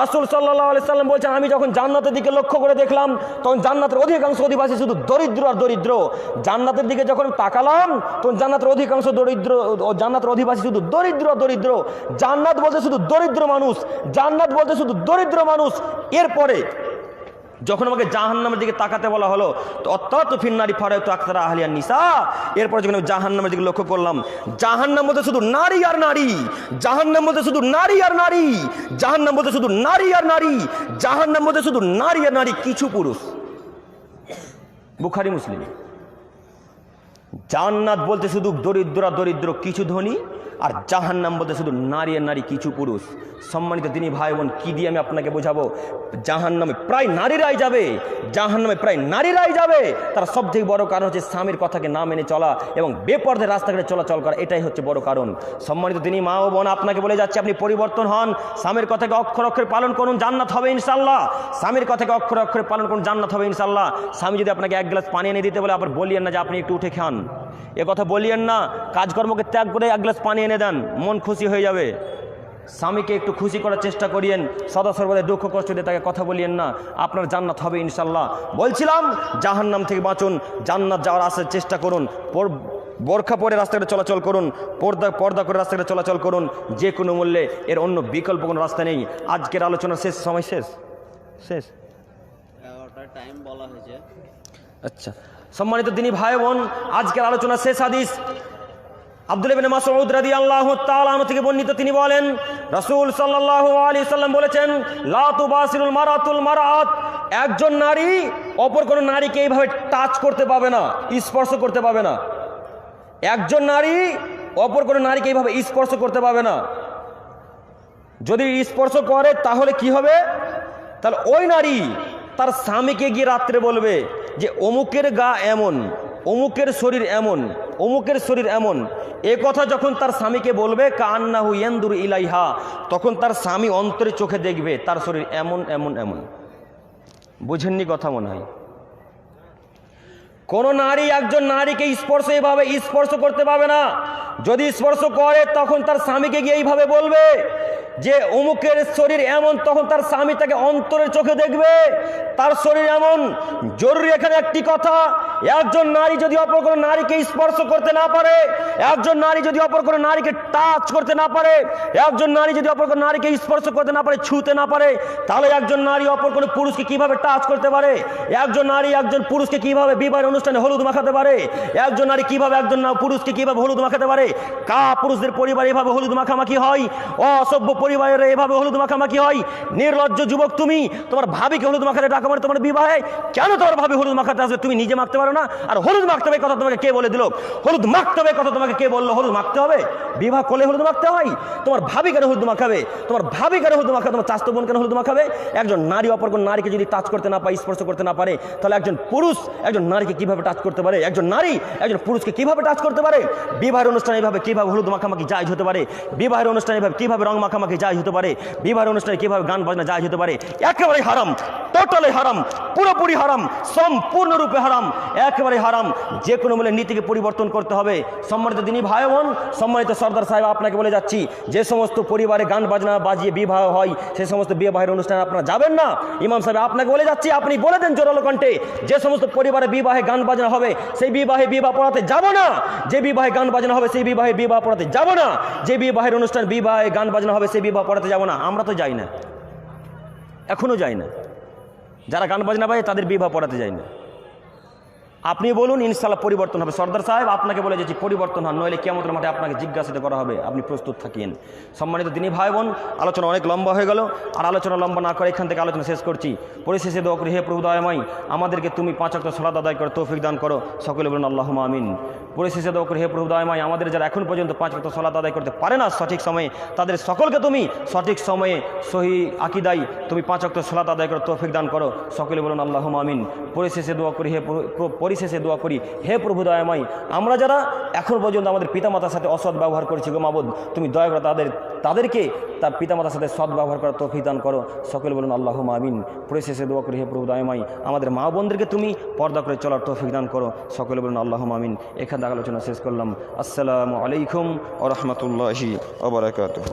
রাসূল সাল্লাল্লাহু আলাইহি সাল্লাম বলেছেন, আমি যখন জান্নাতের দিকে লক্ষ্য করে দেখলাম, তখন জান্নাতের অধিকাংশ অধিবাসী শুধু দরিদ্র আর দরিদ্র। জান্নাতের দিকে যখন তাকালাম, তখন জান্নাতের অধিকাংশ দরিদ্র, জান্নাতের অধিবাসী শুধু দরিদ্র দরিদ্র। জান্নাত বলতে শুধু দরিদ্র মানুষ, জান্নাত বলতে শুধু দরিদ্র মানুষ। এরপরে যখন আমাকে জাহান্নামের দিকে তাকাতে বলা হলো, তো অত্যাত ফিন্নারি ফারাইতু আকসারা আহলিয়ান নিসা, এরপর যখন আমি জাহান্নামের দিকে লক্ষ্য করলাম, জাহান্নাম বলতে শুধু নারী আর নারী, জাহান্নাম বলতে শুধু নারী আর নারী, জাহান্নাম বলতে শুধু নারী আর নারী, জাহান্নাম বলতে শুধু নারী আর নারী, কিছু পুরুষ। বুখারী মুসলিম। জান্নাত বলতে শুধু দরিদ্ররা দরিদ্র কিছু ধনী, আর জাহান্নাম বলতে শুধু নারী আর নারী কিছু পুরুষ। সম্মানিত দিনী ভাই বোন, কী দিয়ে আমি আপনাকে বোঝাবো? জাহান্নামে প্রায় নারীরাই যাবে, জাহান্নামে প্রায় নারীরাই যাবে। তার সবথেকে বড় কারণ হচ্ছে স্বামীর কথাকে না মেনে চলা এবং বেপর্দে রাস্তাঘাটে চলাচল করা, এটাই হচ্ছে বড় কারণ। সম্মানিত দিনী মা ও বোন, আপনাকে বলে যাচ্ছে আপনি পরিবর্তন হন, স্বামীর কথাকে অক্ষর অক্ষরে পালন করুন, জান্নাত হবে ইনশাল্লাহ। স্বামীর কথাকে অক্ষর অক্ষরে পালন করুন, জান্নাত হবে ইনশাল্লাহ। স্বামী যদি আপনাকে এক গ্লাস পানি এনে দিতে বলে, আবার বলিয়েন না যে আপনি একটু উঠে খান, এ কথা বলিয়েন না। কাজকর্মকে ত্যাগ করে এক গ্লাস পানি এনে দেন, মন খুশি হয়ে যাবে। স্বামীকে একটু খুশি করার চেষ্টা করিয়েন, সদা সর্বদা দুঃখ কষ্ট দিয়ে তাকে কথা বলিয়েন না, আপনার জান্নাত হবে ইনশাল্লাহ। বলছিলাম জাহান্নাম থেকে বাঁচুন, জান্নাত যাওয়ার আসার চেষ্টা করুন। বোরখা পরে রাস্তাঘাটে চলাচল করুন, পর্দা করে রাস্তাঘাটে চলাচল করুন, যে কোনো মূল্যে। এর অন্য বিকল্প কোনো রাস্তা নেই। আজকের আলোচনার শেষ, সময় শেষ,
11টার টাইম বলা হয়েছে।
আচ্ছা, সম্মানিত দিনী ভাই বোন, আজকের আলোচনা শেষ হাদিস আব্দুল্লাহ ইবনে মাসউদ রাদিয়াল্লাহু তাআলা আনহু থেকে বর্ণিত। তিনি বলেন, রাসূল সাল্লাল্লাহু আলাইহি সাল্লাম বলেছেন, লা তুবাসিরুল মারাতুল মারাত, একজন নারী অপর কোনো নারীকে এইভাবে টাচ করতে পাবে না, স্পর্শ করতে পাবে না। একজন নারী অপর কোনো নারীকে এইভাবে স্পর্শ করতে পাবে না। যদি স্পর্শ করে তাহলে কি হবে? তাহলে ওই নারী তার স্বামীকে গিয়ে রাত্রে বলবে যে অমুকের গা এমন, অমুকের শরীর এমন, অমুকের শরীর এমন। এ কথা যখন তার স্বামীকে বলবে, কান্নাহু ইয়ানদুরু ইলাইহা, তখন তার স্বামী অন্তরে চোখে দেখবে তার শরীর এমন এমন এমন। বুঝেননি কথা মনে হয়? কোন নারী একজন নারীকে স্পর্শ এভাবে স্পর্শ করতে পারবে না। যদি স্পর্শ করে তখন তার স্বামীকে গিয়ে এইভাবে বলবে যে অমুকের শরীর এমন, তখন তার স্বামী তাকে অন্তরের চোখে দেখবে তার শরীর এমন। জরুরি এখানে একটি কথা, একজন নারী যদি অপর কোনো নারীকে স্পর্শ করতে না পারে, একজন নারী যদি অপর কোনো নারীকে টাচ করতে না পারে, একজন নারী যদি অপর কোনো নারীকে স্পর্শ করতে না পারে, ছুঁতে না পারে, তাহলে একজন নারী অপর কোনো পুরুষকে কিভাবে টাচ করতে পারে? একজন নারী একজন পুরুষকে কিভাবে বিবাহের অনুষ্ঠানে হলুদ মাখাতে পারে? একজন নারী কিভাবে একজন পুরুষকে কিভাবে হলুদ মাখাতে পারে? পুরুষদের পরিবারে এভাবে হলুদ মাখামাখি হয়, অসভ্য পরিবারে এভাবে হলুদ মাখামাখি হয়। নির্লজ্জ যুবক তুমি, তোমার ভাবিকে হলুদ মাখাতে ডাকা মানে তোমার বিবাহে? কেন তোমার ভাবি হলুদ মাখাতে আসবে? তুমি নিজে মাখতে পারো না? আর হলুদ মাখতে হবে কথা তোমাকে কে বলে দিল? হলুদ মাখতে হবে কথা তোমাকে কে বললো? হলুদ মাখতে হবে, বিবাহ করলে হলুদ মাখতে হয়। তোমার ভাবি কেন হলুদ মাখাবে? তোমার ভাবি কেন হলুদ মাখাবে? তোমার চাচাতো বোন কেন হলুদ মাখাবে? একজন নারী অপর কোন নারীকে যদি টাচ করতে না পারে, স্পর্শ করতে না পারে, তাহলে একজন পুরুষ একজন নারীকে কিভাবে টাচ করতে পারে? একজন নারী একজন পুরুষকে কিভাবে টাচ করতে পারে? বিবাহের অনুষ্ঠানে এভাবে কিভাবে হলুদ মাখামাখি জায়েজ হতে পারে? বিবাহের অনুষ্ঠানে এভাবে কিভাবে রং মাখামাখি জায়েজ হতে পারে? বিবাহের অনুষ্ঠানে কিভাবে গান বাজনা জায়েজ হতে পারে? একেবারে হারাম, টোটালি হারাম, পুরোপুরি হারাম, সম্পূর্ণরূপে হারাম, একেবারে হারাম। যে কোনো মূল্যে নীতিকে পরিবর্তন করতে হবে। সম্মানিত দিনী ভাই বোন, সম্মানিত সর্দার সাহেব, আপনাকে বলে যাচ্ছি, যে সমস্ত পরিবারে গান বাজনা বাজিয়ে বিবাহ হয়, সেই সমস্ত বিবাহের অনুষ্ঠানে আপনারা যাবেন না। ইমাম সাহেব আপনাকে বলে যাচ্ছি, আপনি বলে দেন জোরালো কণ্ঠে, যে সমস্ত পরিবারে বিবাহে গান বাজনা হবে সেই বিবাহে বিবাহ পড়াতে যাব না। যে বিবাহে গান বাজনা হবে সেই বিবাহে বিবাহ পড়াতে যাব না। যে বিবাহের অনুষ্ঠান বিবাহে গান বাজনা হবে সেই বিবাহ পড়াতে যাব না। আমরা তো যাই না, এখনো যাই না। যারা গান বাজনা পায় তাদের বিবাহ পড়াতে যায় না। আপনি বলুন ইনশাআল্লাহ পরিবর্তন হবে। সর্দার সাহেব আপনাকে বলে যাচ্ছি, পরিবর্তন হন, নইলে কিয়ামতের মাঠে আপনাকে জিজ্ঞাসিত করা হবে, আপনি প্রস্তুত থাকিয়েন। সম্মানিত দিনী ভাই বোন, আলোচনা অনেক লম্বা হয়ে গেল, আর আলোচনা লম্বা না করে এখান থেকে আলোচনা শেষ করছি। পরিশেষে দোয়া করি, হে প্রভু দয়াময়, আমাদেরকে তুমি 5 ওয়াক্ত সালাত আদায় করে তৌফিক দান করো, সকলে বলুন আল্লাহুম্মা আমিন। পরিশেষে দোয়া করি, হে প্রভু দয়াময়, আমাদের যারা এখন পর্যন্ত 5 ওয়াক্ত সালাত আদায় করতে পারে না সঠিক সময়ে, তাদের সকলকে তুমি সঠিক সময়ে সহি আকীদায় তুমি 5 ওয়াক্ত সালাত আদায় করে তৌফিক দান করো, সকলে বলুন আল্লাহুম্মা আমিন। পরিশেষে দোয়া করি, হে প্রভু দয়াময়, আমরা যারা এখন পর্যন্ত আমাদের পিতামাতার সাথে অসৎ ব্যবহার করেছি, গো মাবুদ, তুমি দয়া করে তাদেরকে তার পিতামাতার সাথে সৎ ব্যবহার করার তৌফিক দান করো, সকলে বলুন আল্লাহুম্মা আমিন। পরিশেষে দোয়া করি, হে প্রভু দয়াময়, আমাদের মা বোনদেরকে তুমি পর্দা করে চলার তৌফিক দান করো, সকলে বলুন আল্লাহুম্মা আমিন। এখান থেকে আলোচনা শেষ করলাম। আসসালামু আলাইকুম ওয়া রাহমাতুল্লাহি ওয়া বারাকাতুহু।